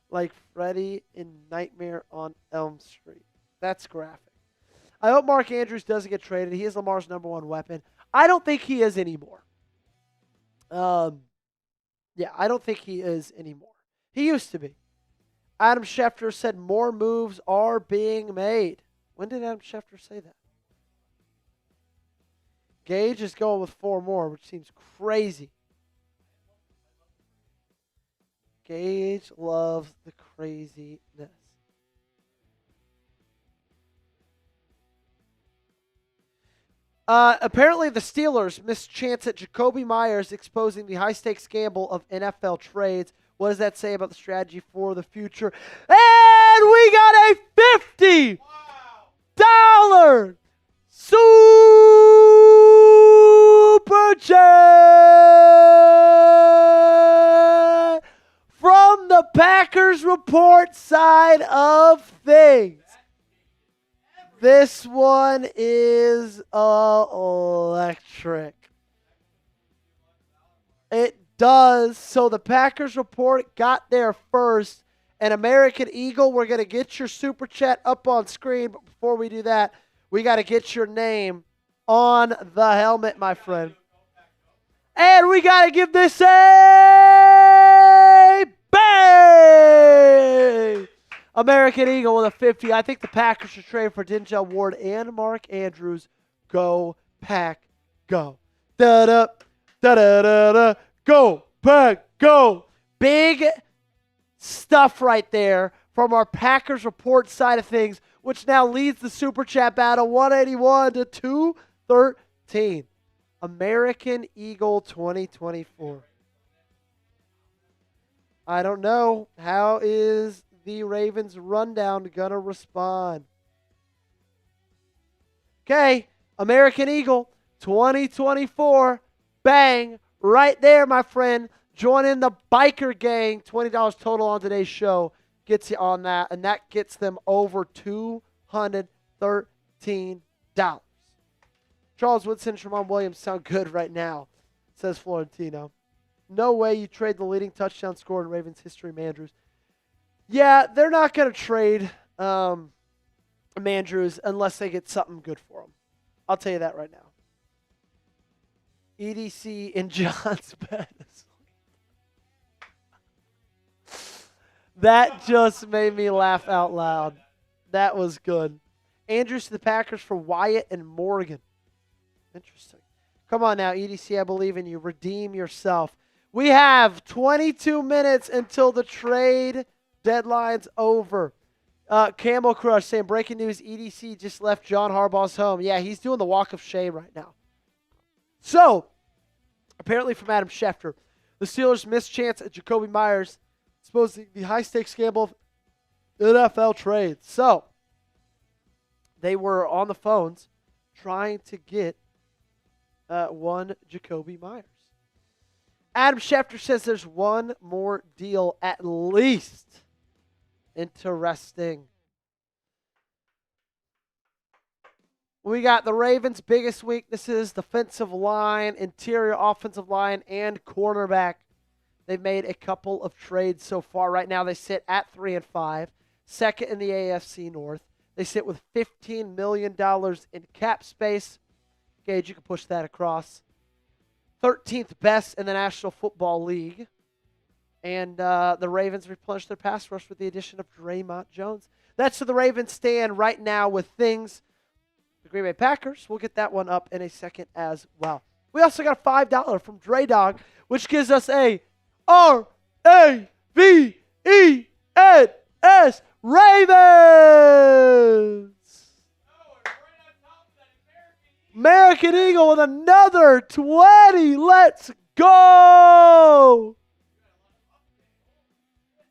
Speaker 1: Like Freddy in Nightmare on Elm Street. That's graphic. I hope Mark Andrews doesn't get traded. He is Lamar's number one weapon. I don't think he is anymore. I don't think he is anymore. He used to be. Adam Schefter said more moves are being made. When did Adam Schefter say that? Gage is going with 4 more, which seems crazy. Gage loves the craziness. Apparently, the Steelers missed chance at Jacoby Myers exposing the high-stakes gamble of NFL trades. What does that say about the strategy for the future? And we got a $50 Super Chat from the Packers Report side of things. This one is electric. It does. So the Packers Report got there first. And American Eagle, we're going to get your Super Chat up on screen. But before we do that, we got to get your name on the helmet, my friend. And we got to give this a bang! American Eagle with a 50. I think the Packers should trade for Denzel Ward and Mark Andrews. Go, Pack, go. Da-da, da-da-da-da. Go, Pack, go. Big stuff right there from our Packers Report side of things, which now leads the Super Chat battle 181 to 213. American Eagle 2024. I don't know. How is the Ravens rundown gonna respond? Okay, American Eagle 2024. Bang. Right there, my friend. Join in the biker gang. $20 total on today's show. Gets you on that, and that gets them over $213. Charles Woodson, Tramon Williams sound good right now, says Florentino. No way you trade the leading touchdown scorer in Ravens history, Mandrews. Yeah, they're not going to trade Mandrews unless they get something good for him. I'll tell you that right now. EDC in John's bed. That just made me laugh out loud. That was good. Andrews to the Packers for Wyatt and Morgan. Interesting. Come on now, EDC, I believe in you. Redeem yourself. We have 22 minutes until the trade deadline's over. Camel Crush saying, breaking news, EDC just left John Harbaugh's home. Yeah, he's doing the walk of shame right now. So, apparently from Adam Schefter, the Steelers missed chance at Jacoby Myers exposing the high-stakes gamble of NFL trades. So, they were on the phones trying to get one Jacoby Myers. Adam Schefter says there's one more deal at least. Interesting. We got the Ravens' biggest weaknesses, defensive line, interior offensive line, and cornerback. They've made a couple of trades so far. Right now they sit at 3-5, second in the AFC North. They sit with $15 million in cap space. Gage, you can push that across. 13th best in the National Football League. And the Ravens replenished their pass rush with the addition of Dre'Mont Jones. That's where the Ravens stand right now with things. The Green Bay Packers, we'll get that one up in a second as well. We also got a $5 from Dre Dog, which gives us a RAVENS Ravens. American Eagle with another 20. Let's go.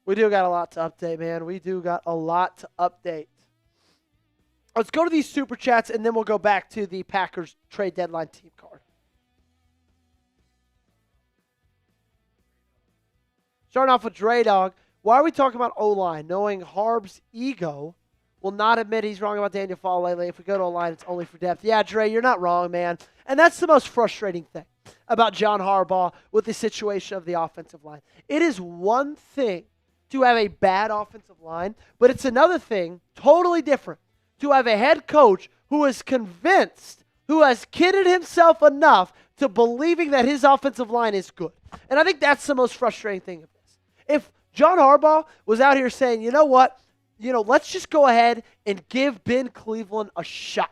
Speaker 1: We do got a lot to update, man. We do got a lot to update. Let's go to these Super Chats, and then we'll go back to the Packers trade deadline team card. Starting off with Dre Dog. Why are we talking about O-line? Knowing Harb's ego will not admit he's wrong about Daniel Faalele. If we go to O-line, it's only for depth. Yeah, Dre, you're not wrong, man. And that's the most frustrating thing about John Harbaugh with the situation of the offensive line. It is one thing to have a bad offensive line, but it's another thing, totally different, to have a head coach who is convinced, who has kidded himself enough to believing that his offensive line is good. And I think that's the most frustrating thing of this. If John Harbaugh was out here saying, you know what, let's just go ahead and give Ben Cleveland a shot,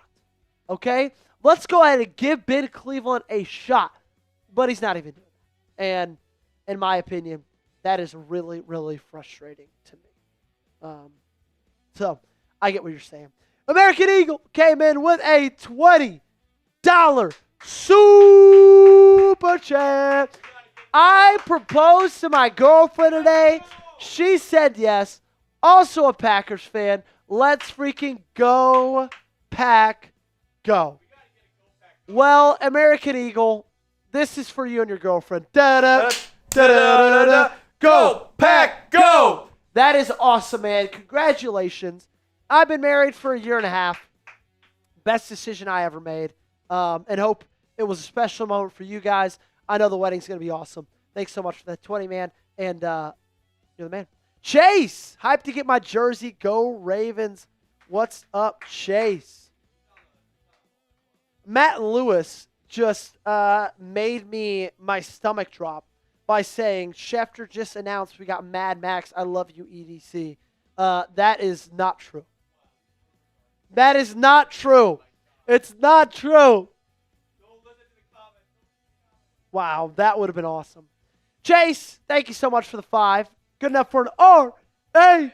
Speaker 1: okay? Let's go ahead and give Ben Cleveland a shot. But he's not even doing that. And in my opinion, that is really, really frustrating to me. So I get what you're saying. American Eagle came in with a 20. super chat. I proposed to my girlfriend today. She said yes. Also a Packers fan. Let's freaking go, Pack, go. Well, American Eagle, this is for you and your girlfriend. Da-da, da-da-da-da. Go, Pack, go! That is awesome, man. Congratulations. I've been married for 1.5 years. Best decision I ever made. And hope it was a special moment for you guys. I know the wedding's going to be awesome. Thanks so much for that 20, man. And you're the man. Chase, hyped to get my jersey. Go Ravens. What's up, Chase? Matt Lewis just made my stomach drop by saying, Schefter just announced we got Mad Max. I love you, EDC. That is not true. That is not true. It's not true. Wow, that would have been awesome. Chase, thank you so much for the 5. Good enough for an R-A-V-E-N-S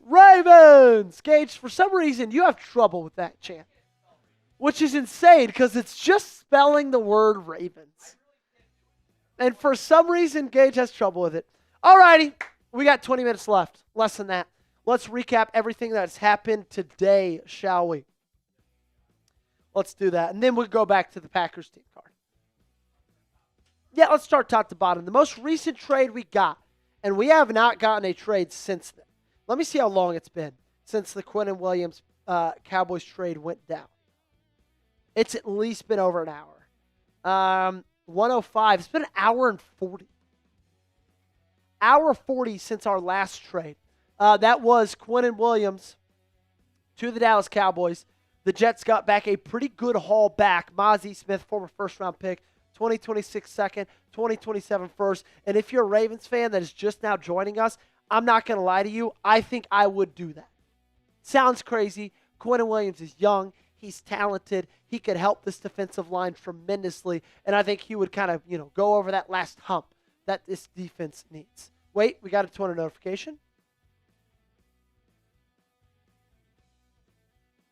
Speaker 1: Ravens. Gage, for some reason, you have trouble with that chant, which is insane because it's just spelling the word Ravens. And for some reason, Gage has trouble with it. All righty, we got 20 minutes left, less than that. Let's recap everything that's happened today, shall we? Let's do that. And then we'll go back to the Packers team card. Yeah, let's start top to bottom. The most recent trade we got, and we have not gotten a trade since then. Let me see how long it's been since the Quinnen Williams Cowboys trade went down. It's at least been over an hour. 105. It's been an hour and 40. Hour 40 since our last trade. That was Quinnen Williams to the Dallas Cowboys. The Jets got back a pretty good haul back. Mozzie Smith, former first-round pick, 2026 second, 2027 first. And if you're a Ravens fan that is just now joining us, I'm not going to lie to you. I think I would do that. Sounds crazy. Quinnen Williams is young. He's talented. He could help this defensive line tremendously. And I think he would kind of, go over that last hump that this defense needs. Wait, we got a Twitter notification.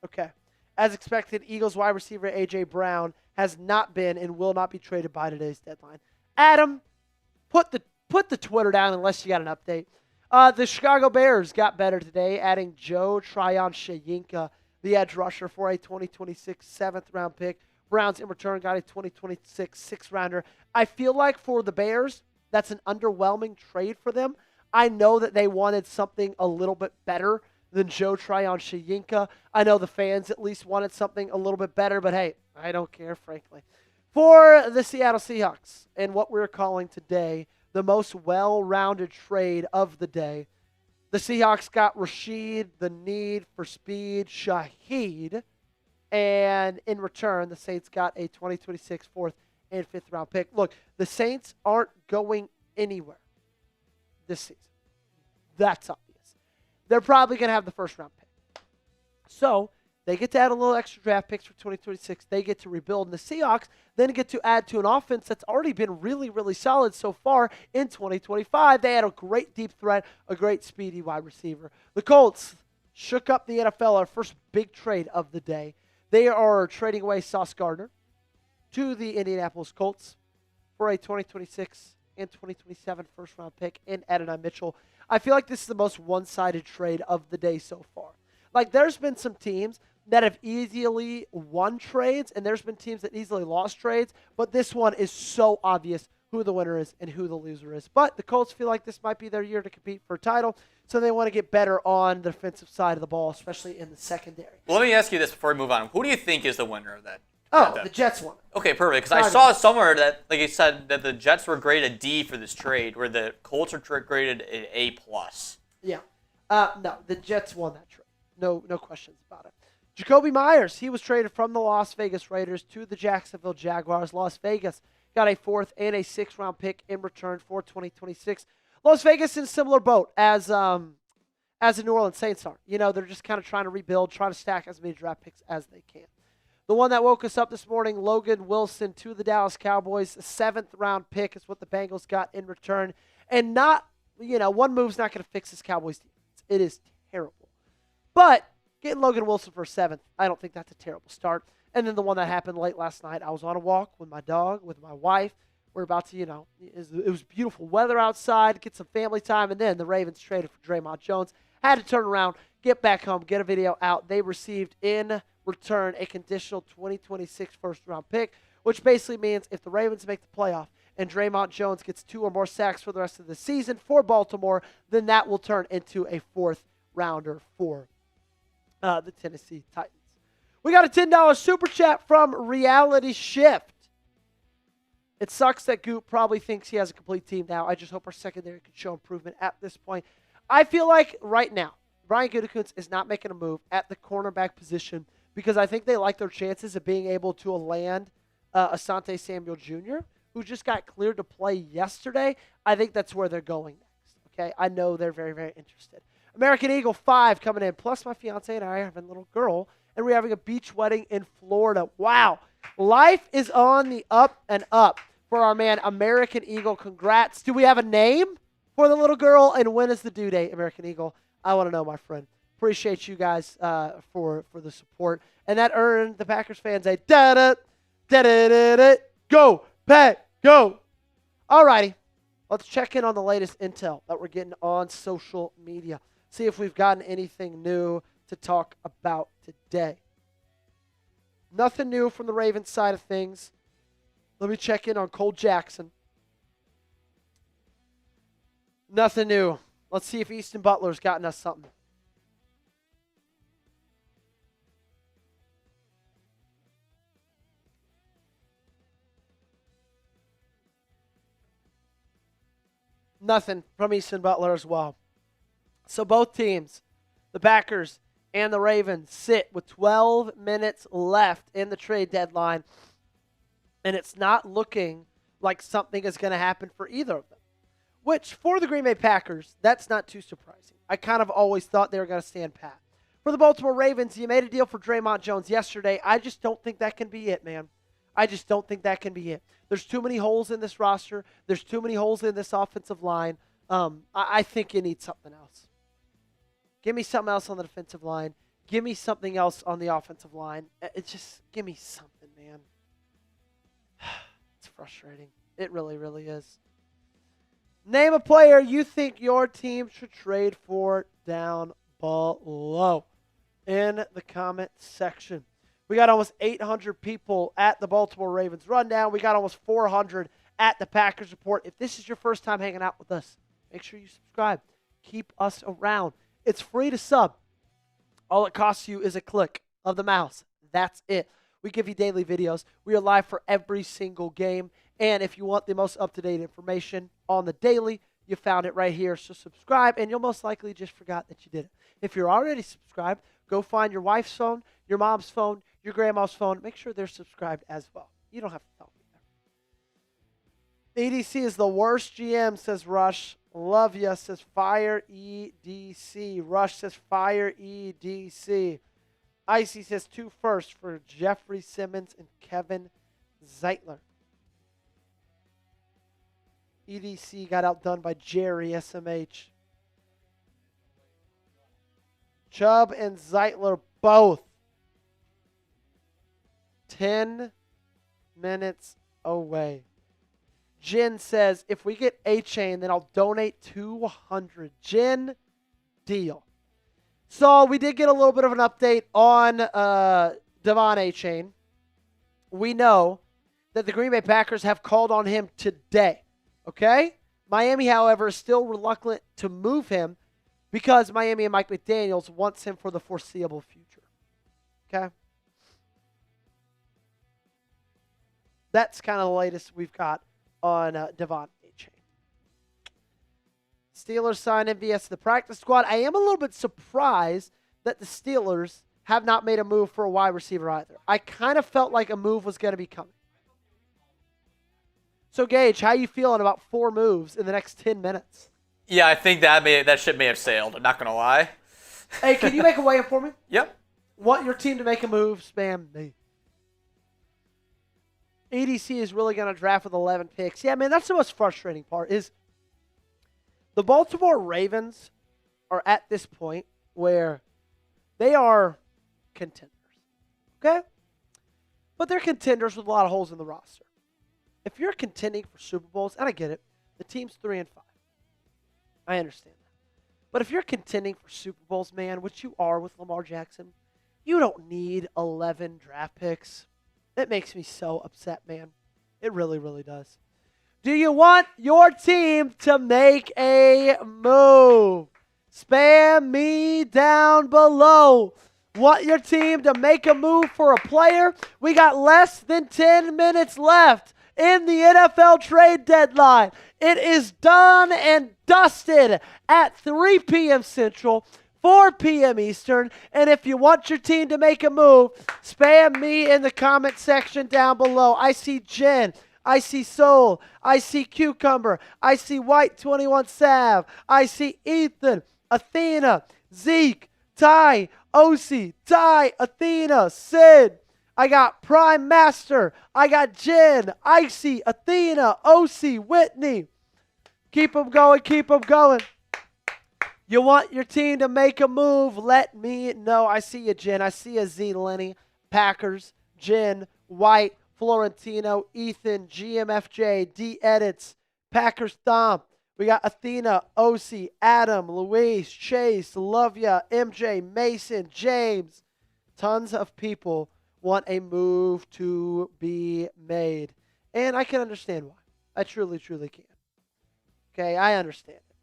Speaker 1: Okay. As expected, Eagles wide receiver A.J. Brown has not been and will not be traded by today's deadline. Adam, put the Twitter down unless you got an update. The Chicago Bears got better today, adding Joe Tryon-Shoyinka, the edge rusher, for a 2026 7th-round pick. Browns, in return, got a 2026 6th-rounder. I feel like for the Bears, that's an underwhelming trade for them. I know that they wanted something a little bit better than Joe Tryon-Shoyinka. I know the fans at least wanted something a little bit better, but hey, I don't care, frankly. For the Seattle Seahawks, and what we're calling today the most well-rounded trade of the day, the Seahawks got Rashid, the need for speed, Shaheed, and in return, the Saints got a 2026 4th and 5th-round pick. Look, the Saints aren't going anywhere this season. That's obvious. They're probably going to have the first-round pick. So they get to add a little extra draft picks for 2026. They get to rebuild. And the Seahawks then get to add to an offense that's already been really, really solid so far in 2025. They had a great deep threat, a great speedy wide receiver. The Colts shook up the NFL, our first big trade of the day. They are trading away Sauce Gardner to the Indianapolis Colts for a 2026 and 2027 first-round pick in Adonai Mitchell. I feel like this is the most one-sided trade of the day so far. Like, there's been some teams that have easily won trades, and there's been teams that easily lost trades, but this one is so obvious who the winner is and who the loser is. But the Colts feel like this might be their year to compete for a title, so they want to get better on the defensive side of the ball, especially in the secondary.
Speaker 2: Well, let me ask you this before we move on. Who do you think is the winner of that?
Speaker 1: Oh, the Jets won.
Speaker 2: Okay, perfect. Because I saw somewhere that, like you said, that the Jets were graded D for this trade, where the Colts are graded an A+.
Speaker 1: Yeah. No, the Jets won that trade. No questions about it. Jacoby Myers, he was traded from the Las Vegas Raiders to the Jacksonville Jaguars. Las Vegas got a 4th and a 6th-round pick in return for 2026. Las Vegas in a similar boat as the New Orleans Saints are. They're just kind of trying to rebuild, trying to stack as many draft picks as they can. The one that woke us up this morning, Logan Wilson to the Dallas Cowboys. A 7th-round pick is what the Bengals got in return. And one move's not going to fix this Cowboys defense. It is terrible. But Getting Logan Wilson for 7th, I don't think that's a terrible start. And then the one that happened late last night, I was on a walk with my dog, with my wife. We're about to, it was beautiful weather outside, get some family time, and then the Ravens traded for Dre'Mont Jones. Had to turn around, get back home, get a video out. They received in return a conditional 2026 first-round pick, which basically means if the Ravens make the playoff and Dre'Mont Jones gets 2 or more sacks for the rest of the season for Baltimore, then that will turn into a 4th-rounder for the Tennessee Titans. We got a $10 super chat from Reality Shift. It sucks that Goop probably thinks he has a complete team now. I just hope our secondary can show improvement at this point. I feel like right now, Brian Gutekunst is not making a move at the cornerback position because I think they like their chances of being able to land Asante Samuel Jr., who just got cleared to play yesterday. I think that's where they're going next. Okay, I know they're very, very interested. American Eagle 5 coming in, plus my fiance and I are having a little girl, and we're having a beach wedding in Florida. Wow, life is on the up and up for our man American Eagle. Congrats. Do we have a name for the little girl, and when is the due date, American Eagle? I want to know, my friend. Appreciate you guys for the support. And that earned the Packers fans a da-da, da-da-da-da, go, Pack, go. All righty. Let's check in on the latest intel that we're getting on social media. See if we've gotten anything new to talk about today. Nothing new from the Ravens side of things. Let me check in on Cole Jackson. Nothing new. Let's see if Easton Butler's gotten us something. Nothing from Easton Butler as well. So both teams, the Packers and the Ravens, sit with 12 minutes left in the trade deadline, and it's not looking like something is going to happen for either of them. Which, for the Green Bay Packers, that's not too surprising. I kind of always thought they were going to stand pat. For the Baltimore Ravens, you made a deal for Dre'Mont Jones yesterday. I just don't think that can be it, man. I just don't think that can be it. There's too many holes in this roster. There's too many holes in this offensive line. I think you need something else. Give me something else on the defensive line. Give me something else on the offensive line. Give me something, man. It's frustrating. It really, really is. Name a player you think your team should trade for down below in the comment section. We got almost 800 people at the Baltimore Ravens Rundown. We got almost 400 at the Packers Report. If this is your first time hanging out with us, make sure you subscribe. Keep us around. It's free to sub. All it costs you is a click of the mouse. That's it. We give you daily videos. We are live for every single game. And if you want the most up-to-date information on the daily, you found it right here. So subscribe, and you'll most likely just forgot that you did it. If you're already subscribed, go find your wife's phone, your mom's phone, your grandma's phone. Make sure they're subscribed as well. You don't have to tell me there. EDC is the worst GM, says Rush. Love ya, says fire EDC. Rush says fire EDC. Icy says 2 firsts for Jeffrey Simmons and Kevin Zeitler. EDC got outdone by Jerry SMH. Chubb and Zeitler both 10 minutes away. Jen says, if we get A-Chain, then I'll donate 200. Jen, deal. So we did get a little bit of an update on Devon A-Chain. We know that the Green Bay Packers have called on him today. Okay? Miami, however, is still reluctant to move him because Miami and Mike McDaniels wants him for the foreseeable future. Okay? That's kind of the latest we've got on Devon A-Chain. Steelers signed MVS to the practice squad. I am a little bit surprised that the Steelers have not made a move for a wide receiver either. I kind of felt like a move was going to be coming. So, Gage, how you feeling about 4 moves in the next 10 minutes?
Speaker 2: Yeah, I think that ship may have sailed. I'm not going to lie.
Speaker 1: Hey, can you make a way for me?
Speaker 2: Yep.
Speaker 1: Want your team to make a move? Spam me. EDC is really going to draft with 11 picks. Yeah, man, that's the most frustrating part is the Baltimore Ravens are at this point where They are contenders. Okay? But they're contenders with a lot of holes in the roster. If you're contending for Super Bowls, and I get it, the team's 3-5. I understand that. But if you're contending for Super Bowls, man, which you are with Lamar Jackson, you don't need 11 draft picks. That makes me so upset, man. It really, really does. Do you want your team to make a move? Spam me down below. Want your team to make a move for a player? We got less than 10 minutes left in the NFL trade deadline. It is done and dusted at 3 p.m. Central, 4 p.m. Eastern. And if you want your team to make a move, spam me in the comment section down below. I see Jen. I see Soul. I see Cucumber. I see White 21 Sav. I see Ethan, Athena, Zeke, Ty, Osi, Ty, Athena, Sid. I got Prime Master. I got Jen, Icy, Athena, Osi, Whitney. Keep them going. Keep them going. You want your team to make a move? Let me know. I see you, Jen. I see you, Z, Lenny, Packers, Jen, White, Florentino, Ethan, GMFJ, D Edits, Packers Thump. We got Athena, Osi, Adam, Luis, Chase, Love Ya, MJ, Mason, James. Tons of people want a move to be made. And I can understand why. I truly, truly can. Okay, I understand it.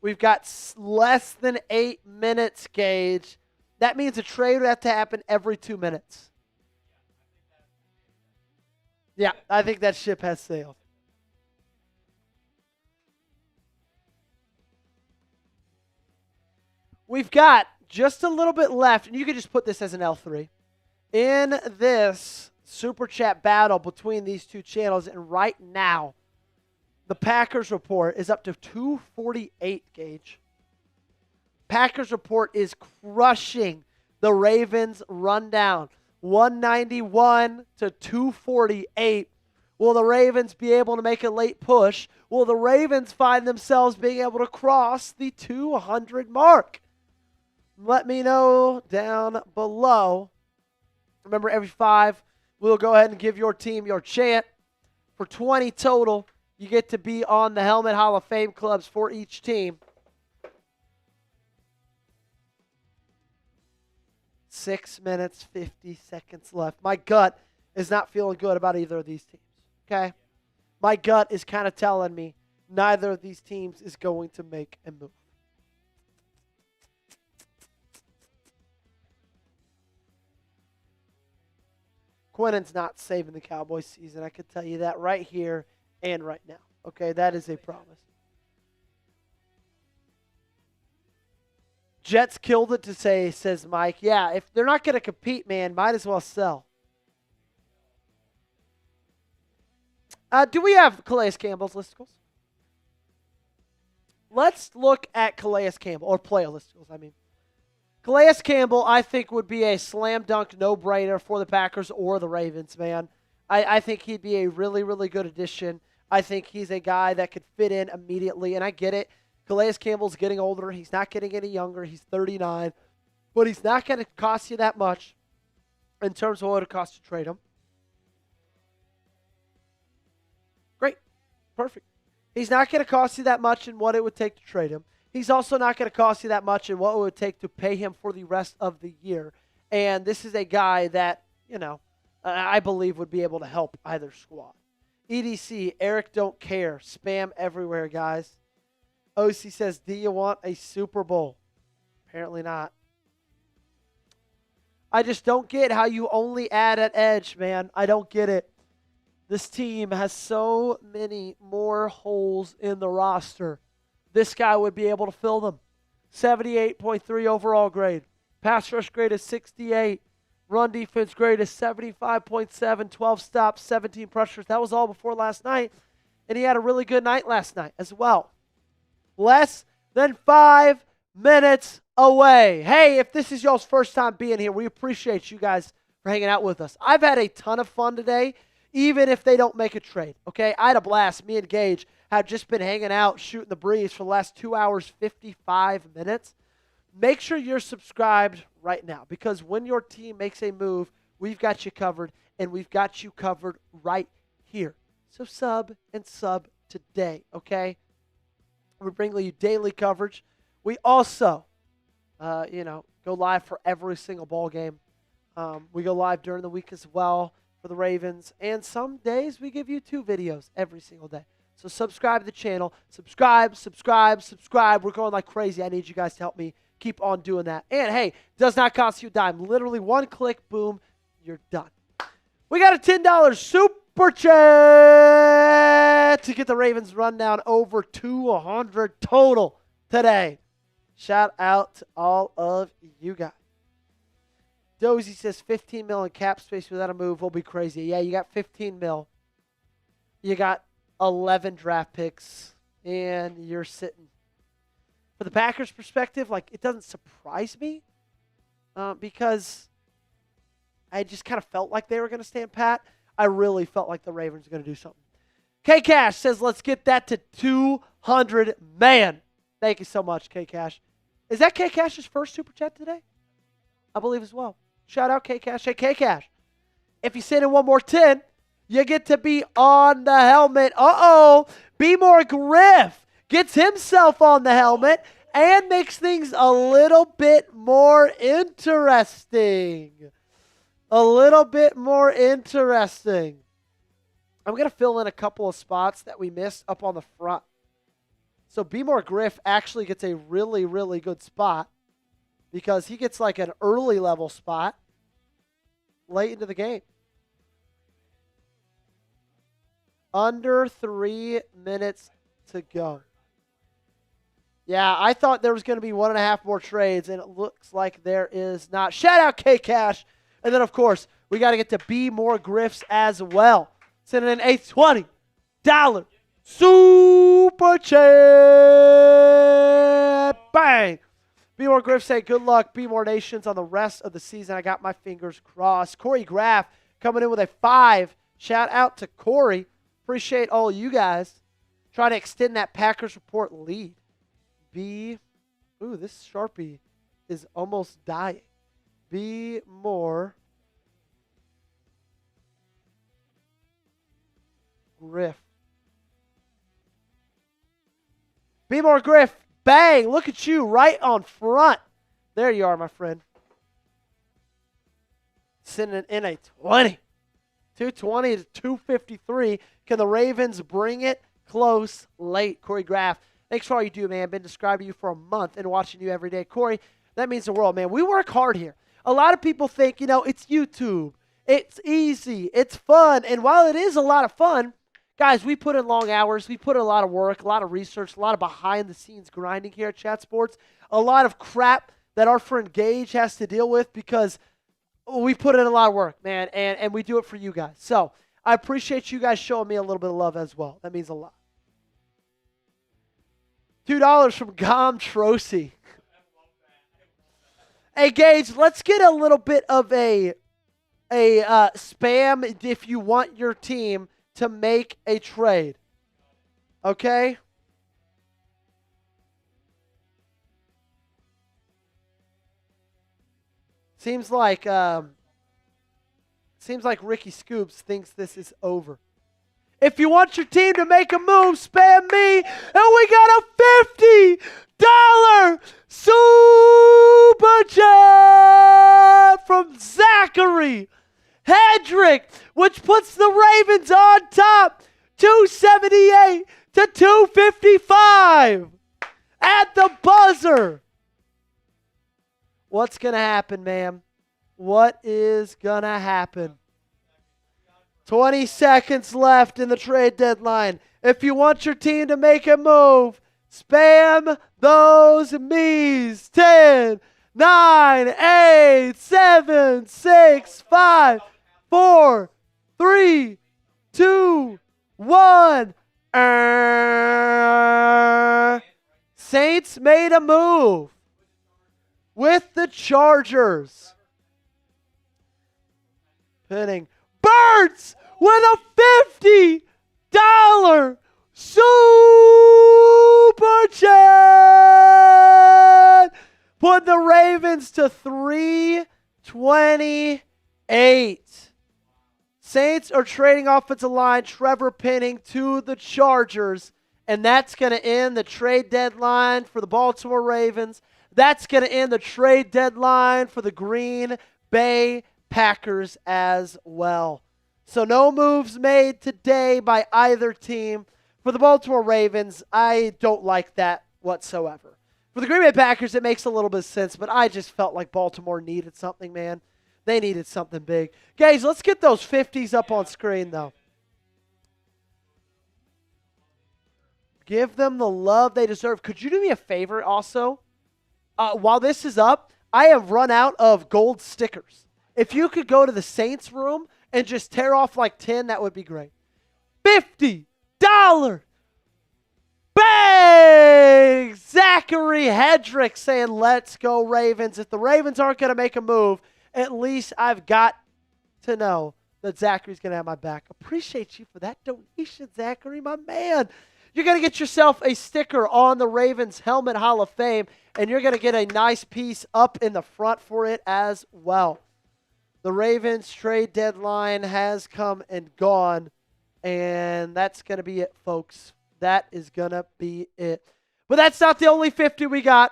Speaker 1: We've got less than 8 minutes, Gage. That means a trade would have to happen every 2 minutes. Yeah, I think that ship has sailed. We've got just a little bit left, and you can just put this as an L3. In this Super Chat battle between these two channels, and right now, the Packers report is up to 248, Gage. Packers report is crushing the Ravens rundown. 191 to 248. Will the Ravens be able to make a late push? Will the Ravens find themselves being able to cross the 200 mark? Let me know down below. Remember, every 5, we'll go ahead and give your team your chant. For 20 total, you get to be on the Helmet Hall of Fame clubs for each team. 6 minutes, 50 seconds left. My gut is not feeling good about either of these teams, okay? My gut is kind of telling me neither of these teams is going to make a move. Quinnen's not saving the Cowboys season. I can tell you that right here and right now. Okay, that is a promise. Jets killed it to say, says Mike. Yeah, if they're not going to compete, man, might as well sell. Do we have Calais Campbell's listicles? Let's look at Calais Campbell, or player listicles, I mean. Calais Campbell, I think, would be a slam dunk no-brainer for the Packers or the Ravens, man. I think he'd be a really, really good addition. I think he's a guy that could fit in immediately, and I get it. Calais Campbell's getting older. He's not getting any younger. He's 39. But he's not going to cost you that much in terms of what it would cost to trade him. Great. Perfect. He's not going to cost you that much in what it would take to trade him. He's also not going to cost you that much in what it would take to pay him for the rest of the year. And this is a guy that, you know, I believe would be able to help either squad. EDC, Eric don't care. Spam everywhere, guys. OC says, do you want a Super Bowl? Apparently not. I just don't get how you only add at edge, man. I don't get it. This team has so many more holes in the roster. This guy would be able to fill them. 78.3 overall grade. Pass rush grade is 68. Run defense grade is 75.7. 12 stops, 17 pressures. That was all before last night. And he had a really good night last night as well. Less than 5 minutes away. Hey, if this is y'all's first time being here, we appreciate you guys for hanging out with us. I've had a ton of fun today, even if they don't make a trade, okay? I had a blast. Me and Gage have just been hanging out, shooting the breeze for the last 2 hours, 55 minutes. make sure you're subscribed right now, because when your team makes a move, we've got you covered, and we've got you covered right here. So sub today, okay? We bring you daily coverage. We also, go live for every single ball game. We go live during the week as well for the Ravens. And some days we give you 2 videos every single day. So subscribe to the channel. Subscribe. We're going like crazy. I need you guys to help me keep on doing that. And, hey, does not cost you a dime. Literally one click, boom, you're done. We got a $10 super chat to get the Ravens rundown over 200 total today. Shout out to all of you guys. Dozy says 15 mil in cap space without a move will be crazy. Yeah, you got 15 mil. You got 11 draft picks, and you're sitting. For the Packers' perspective, it doesn't surprise me because I just kind of felt like they were going to stand pat. I really felt like the Ravens were going to do something. K-Cash says, let's get that to 200. Man, thank you so much, K-Cash. Is that K-Cash's first super chat today? I believe as well. Shout out K-Cash. Hey, K-Cash. If you send in one more 10, you get to be on the helmet. Be More Griff gets himself on the helmet and makes things a little bit more interesting. I'm going to fill in a couple of spots that we missed up on the front. So Be More Griff actually gets a really, really good spot because he gets an early level spot late into the game. Under 3 minutes to go. Yeah, I thought there was going to be 1.5 more trades, and it looks like there is not. Shout out K-Cash. And then, of course, we got to get to Be More Griffs as well. Sending in a $20 super chat. Bang. Be More Griff say, good luck, Be More Nations on the rest of the season. I got my fingers crossed. Corey Graff coming in with a 5. Shout out to Corey. Appreciate all you guys trying to extend that Packers report lead. This Sharpie is almost dying. Be More Griff. Be More Griff. Bang. Look at you right on front. There you are, my friend. Sending in a 20. 220 to 253. Can the Ravens bring it close late? Corey Graff, thanks for all you do, man. Been describing you for a month and watching you every day. Corey, that means the world, man. We work hard here. A lot of people think, it's YouTube. It's easy. It's fun. And while it is a lot of fun, guys, we put in long hours. We put in a lot of work, a lot of research, a lot of behind-the-scenes grinding here at Chat Sports, a lot of crap that our friend Gage has to deal with because we put in a lot of work, man, and we do it for you guys. So I appreciate you guys showing me a little bit of love as well. That means a lot. $2 from Gom Trosi. Hey, Gage, let's get a little bit of a spam if you want your team to make a trade. Okay? Seems like Ricky Scoops thinks this is over. If you want your team to make a move, spam me, and we got a $50 super chat from Zachary Hedrick, which puts the Ravens on top, 278 to 255 at the buzzer. What's going to happen, ma'am? What is going to happen? 20 seconds left in the trade deadline. If you want your team to make a move, spam those me's. 10, 9, 8, 7, 6, 5, 4, 3, 2, 1. Saints made a move with the Chargers. Pinning. Birds with a $50 super chat. Putting moving the Ravens to 328. Saints are trading offensive line Trevor Penning to the Chargers, and that's going to end the trade deadline for the Baltimore Ravens. That's going to end the trade deadline for the Green Bay Packers as well. So no moves made today by either team. For the Baltimore Ravens, I don't like that whatsoever. For the Green Bay Packers, it makes a little bit of sense, but I just felt like Baltimore needed something, man. They needed something big. Guys, let's get those 50s up on screen, though. Give them the love they deserve. Could you do me a favor also? While this is up, I have run out of gold stickers. If you could go to the Saints room and just tear off like 10, that would be great. $50. Bang! Zachary Hedrick saying, let's go Ravens. If the Ravens aren't going to make a move, at least I've got to know that Zachary's going to have my back. Appreciate you for that donation, Zachary, my man. You're going to get yourself a sticker on the Ravens Helmet Hall of Fame, and you're going to get a nice piece up in the front for it as well. The Ravens trade deadline has come and gone, and that's going to be it, folks. That is going to be it. But that's not the only 50 we got.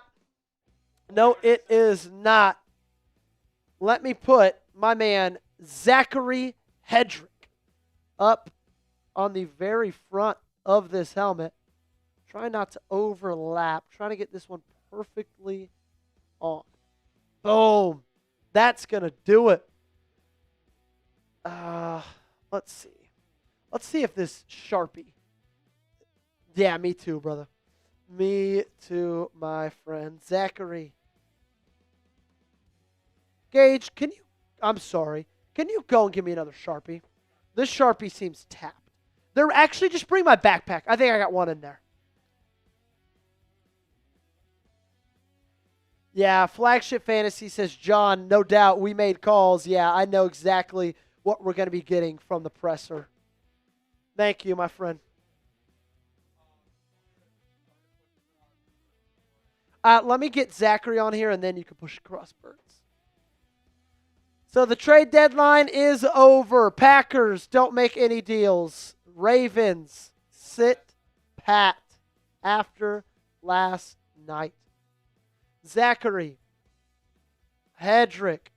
Speaker 1: No, it is not. Let me put my man Zachary Hedrick up on the very front of this helmet. Try not to overlap. Trying to get this one perfectly on. Boom. That's going to do it. Let's see. Let's see if this Sharpie. Yeah, me too, brother. Me too, my friend. Zachary. Gage, can you, I'm sorry. Can you go and give me another Sharpie? This Sharpie seems tapped. They're actually, just bring my backpack. I think I got one in there. Yeah, Flagship Fantasy says, John, no doubt we made calls. Yeah, I know exactly what we're going to be getting from the presser. Thank you, my friend. Let me get Zachary on here, and then you can push across Birds. So the trade deadline is over. Packers, don't make any deals. Ravens, sit pat after last night. Zachary, Hedrick,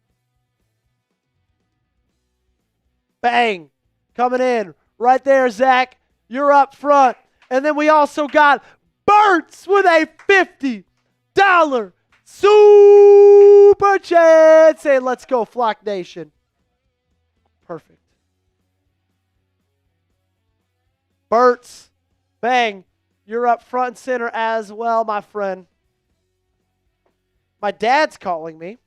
Speaker 1: bang, coming in. Right there, Zach. You're up front. And then we also got Burt's with a $50 super chat saying, let's go, Flock Nation. Perfect. Burt's, bang, you're up front and center as well, my friend. My dad's calling me.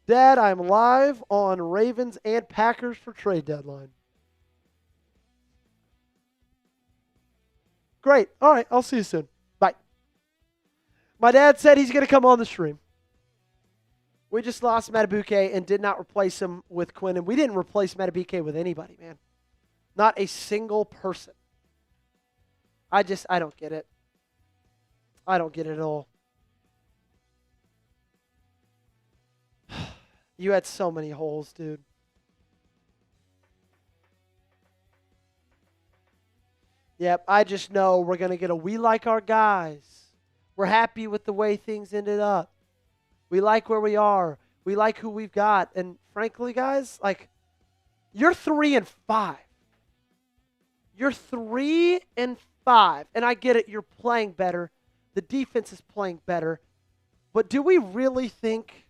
Speaker 1: Dad, I'm live on Ravens and Packers for trade deadline. Great. All right, I'll see you soon. Bye. My dad said he's going to come on the stream. We just lost Madubuike and did not replace him with Quinnen. We didn't replace Madubuike with anybody, man. Not a single person. I don't get it. I don't get it at all. You had so many holes, dude. Yep, I just know we're going to get we like our guys. We're happy with the way things ended up. We like where we are. We like who we've got. And frankly, guys, like, you're 3-5. You're 3-5. And I get it, you're playing better. The defense is playing better. But do we really think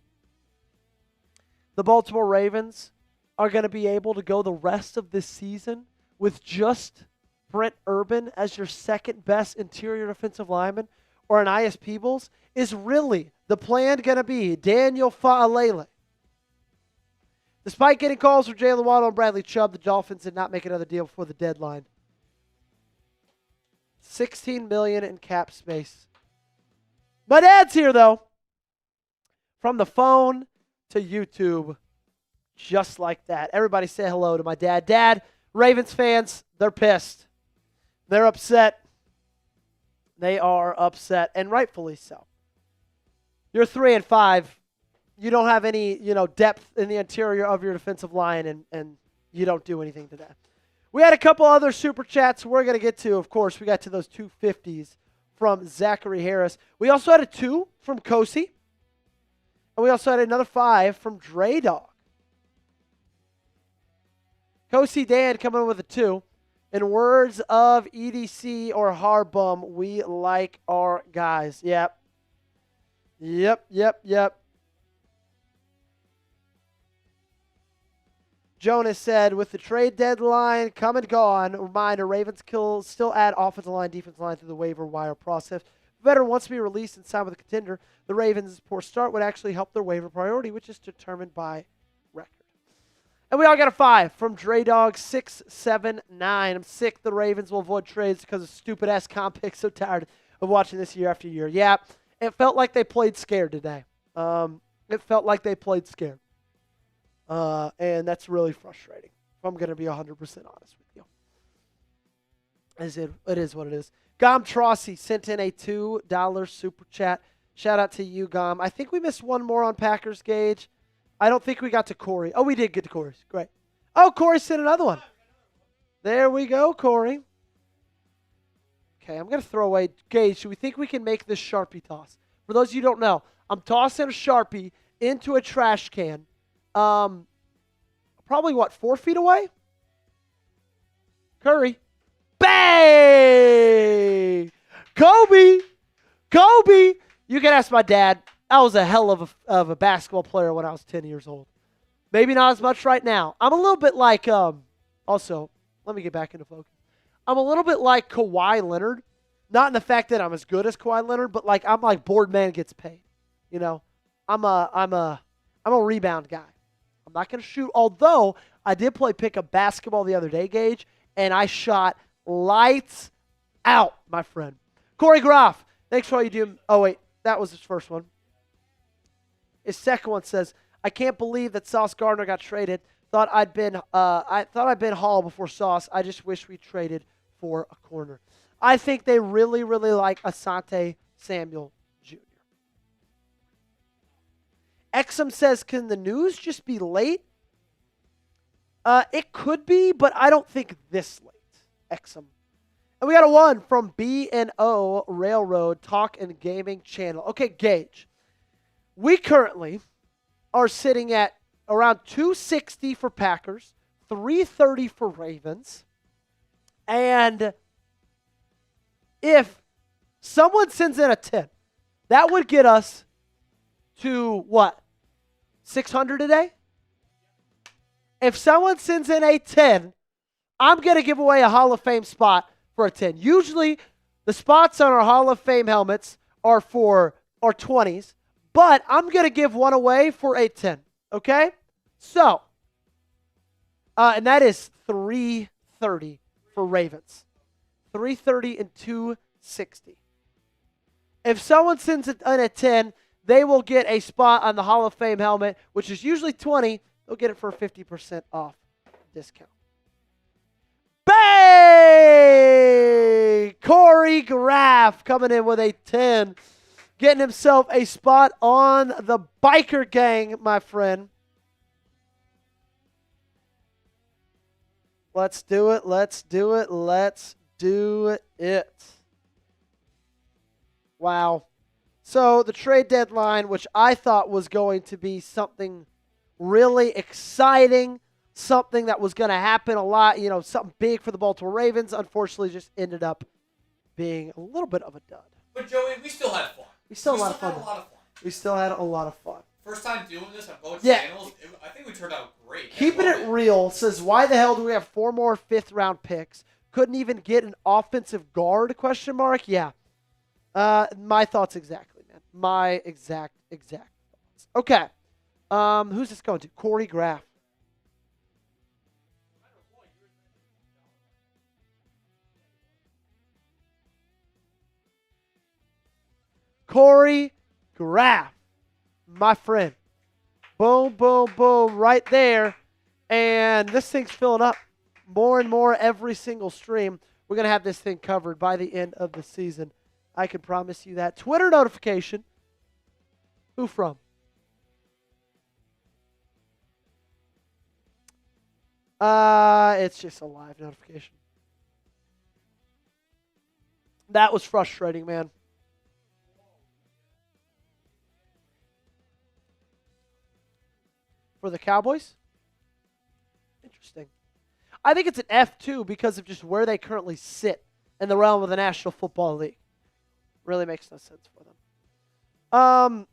Speaker 1: the Baltimore Ravens are going to be able to go the rest of this season with just Brent Urban as your second best interior defensive lineman or an Ias Peebles? Is really the plan going to be Daniel Faalele? Despite getting calls from Jalen Waddle and Bradley Chubb, the Dolphins did not make another deal before the deadline. $16 million in cap space. My dad's here, though. From the phone to YouTube, just like that. Everybody say hello to my dad. Dad, Ravens fans, they're pissed. They're upset. They are upset, and rightfully so. You're 3-5. You don't have any, depth in the interior of your defensive line, and you don't do anything to that. We had a couple other super chats we're going to get to. Of course, we got to those 250s from Zachary Harris. We also had a 2 from Kosi. And we also had another 5 from Dre Dog. Kosi Dan coming in with a 2. In words of EDC or Harbum, we like our guys. Yep. Jonas said, with the trade deadline come and gone, reminder, Ravens still add offensive line, defensive line through the waiver wire process. If a veteran wants to be released and signed with a contender, the Ravens' poor start would actually help their waiver priority, which is determined by record. And we all got a 5 from DreDog679. I'm sick the Ravens will avoid trades because of stupid-ass comp picks. So tired of watching this year after year. Yeah, it felt like they played scared today. It felt like they played scared. And that's really frustrating, if I'm going to be 100% honest with you. It is what it is. Gom Trossi sent in a $2 super chat. Shout out to you, Gom. I think we missed one more on Packers Gauge. I don't think we got to Corey. Oh, we did get to Corey's. Great. Oh, Corey sent another one. There we go, Corey. Okay, I'm going to throw away Gauge. Do we think we can make this Sharpie toss? For those of you who don't know, I'm tossing a Sharpie into a trash can. Probably, 4 feet away? Curry. Bang! Kobe! You can ask my dad. I was a hell of a basketball player when I was 10 years old. Maybe not as much right now. I'm a little bit like, also, let me get back into focus. I'm a little bit like Kawhi Leonard. Not in the fact that I'm as good as Kawhi Leonard, but I'm like bored man gets paid. I'm a rebound guy. I'm not going to shoot, although I did play pickup basketball the other day, Gage, and I shot lights out, my friend. Corey Groff, thanks for all you do. Oh, wait, that was his first one. His second one says, I can't believe that Sauce Gardner got traded. Thought I'd been Hall before Sauce. I just wish we traded for a corner. I think they really, really like Asante Samuel Jr. Exum says, can the news just be late? It could be, but I don't think this late. Exum. And we got a 1 from B&O Railroad Talk and Gaming Channel. Okay, Gage. We currently are sitting at around 260 for Packers, 330 for Ravens. And if someone sends in a 10, that would get us to what? 600 a day? If someone sends in a 10, I'm going to give away a Hall of Fame spot for a 10. Usually, the spots on our Hall of Fame helmets are for our 20s, but I'm going to give one away for a 10, okay? So, and that is 330 for Ravens. 330 and 260. If someone sends in a 10, they will get a spot on the Hall of Fame helmet, which is usually 20. They'll get it for a 50% off discount. Bang! Corey Graff coming in with a 10. Getting himself a spot on the biker gang, my friend. Let's do it. Wow. So the trade deadline, which I thought was going to be something really exciting, something that was going to happen a lot, something big for the Baltimore Ravens, unfortunately just ended up being a little bit of a dud.
Speaker 2: But Joey, we still had fun.
Speaker 1: We still had a lot of fun.
Speaker 2: First time doing this on both channels, I think we turned out great.
Speaker 1: Keeping it real says, why the hell do we have 4 more 5th-round picks? Couldn't even get an offensive guard, ? Yeah. My thoughts exactly, man. My exact thoughts. Okay. Who's this going to? Corey Graff. Corey Graff, my friend. Boom, boom, boom, right there. And this thing's filling up more and more every single stream. We're going to have this thing covered by the end of the season. I can promise you that. Twitter notification. Who from? It's just a live notification. That was frustrating, man. For the Cowboys? Interesting. I think it's an F2 because of just where they currently sit in the realm of the National Football League. Really makes no sense for them.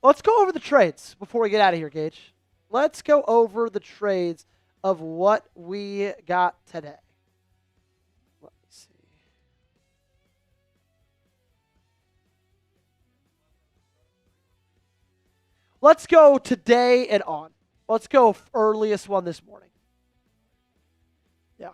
Speaker 1: Let's go over the trades before we get out of here, Gage. Let's go over the trades of what we got today. Let me see. Let's go today and on. Let's go earliest one this morning. Yeah.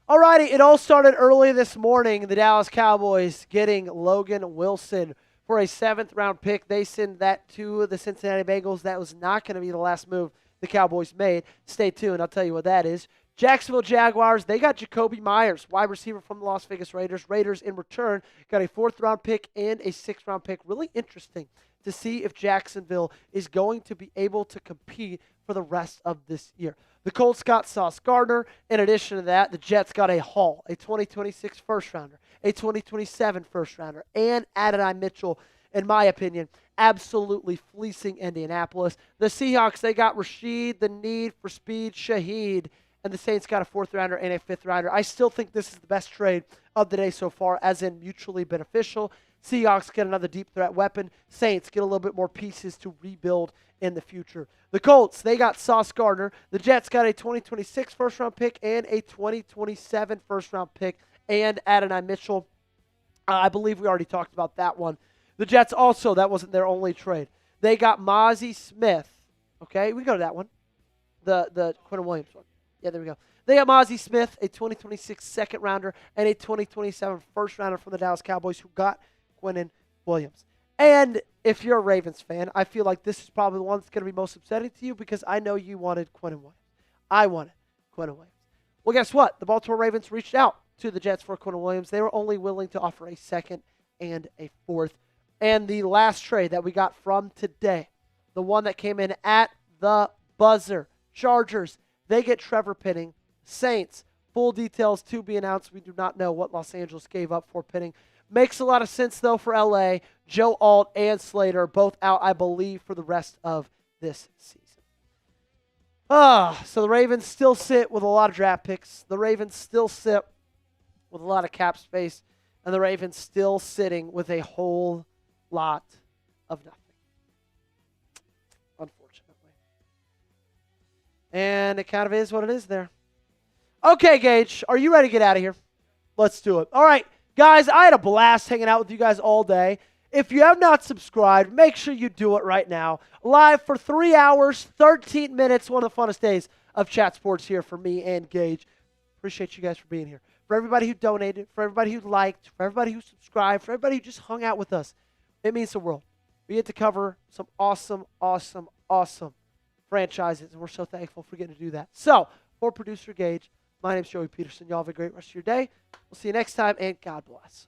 Speaker 1: Alrighty, it all started early this morning. The Dallas Cowboys getting Logan Wilson for a 7th-round pick. They send that to the Cincinnati Bengals. That was not going to be the last move the Cowboys made. Stay tuned. I'll tell you what that is. Jacksonville Jaguars, they got Jakobi Meyers, wide receiver from the Las Vegas Raiders. Raiders, in return, got a 4th-round pick and a 6th-round pick. Really interesting to see if Jacksonville is going to be able to compete for the rest of this year. The Colts got Sauce Gardner. In addition to that, the Jets got a haul, a 2026 first-rounder, a 2027 first-rounder, and Adonai Mitchell, in my opinion, absolutely fleecing Indianapolis. The Seahawks, they got Rashid, the need for speed, Shaheed, and the Saints got a 4th-rounder and a 5th-rounder. I still think this is the best trade of the day so far, as in mutually beneficial. Seahawks get another deep threat weapon. Saints get a little bit more pieces to rebuild in the future. The Colts, they got Sauce Gardner. The Jets got a 2026 first-round pick and a 2027 first-round pick and Adonai Mitchell. I believe we already talked about that one. The Jets also, that wasn't their only trade. They got Mozzie Smith. Okay, we go to that one. The Quinnen Williams one. Yeah, there we go. They got Mozzie Smith, a 2026 second-rounder, and a 2027 first-rounder from the Dallas Cowboys, who got Quinnen Williams. And if you're a Ravens fan, I feel like this is probably the one that's going to be most upsetting to you because I know you wanted Quinnen Williams. I wanted Quinnen Williams. Well, guess what? The Baltimore Ravens reached out to the Jets for Quinnen Williams. They were only willing to offer a 2nd and a 4th. And the last trade that we got from today, the one that came in at the buzzer, Chargers, they get Trevor Penning. Saints, full details to be announced. We do not know what Los Angeles gave up for Penning. Makes a lot of sense, though, for L.A. Joe Alt and Slater both out, I believe, for the rest of this season. So the Ravens still sit with a lot of draft picks. The Ravens still sit with a lot of cap space. And the Ravens still sitting with a whole lot of nothing. Unfortunately. And it kind of is what it is there. Okay, Gage, are you ready to get out of here? Let's do it. All right. Guys, I had a blast hanging out with you guys all day. If you have not subscribed, make sure you do it right now. Live for 3 hours, 13 minutes, one of the funnest days of Chat Sports here for me and Gage. Appreciate you guys for being here. For everybody who donated, for everybody who liked, for everybody who subscribed, for everybody who just hung out with us, it means the world. We get to cover some awesome, awesome, awesome franchises, and we're so thankful for getting to do that. So, for producer Gage, my name's Joey Petersen. Y'all have a great rest of your day. We'll see you next time, and God bless.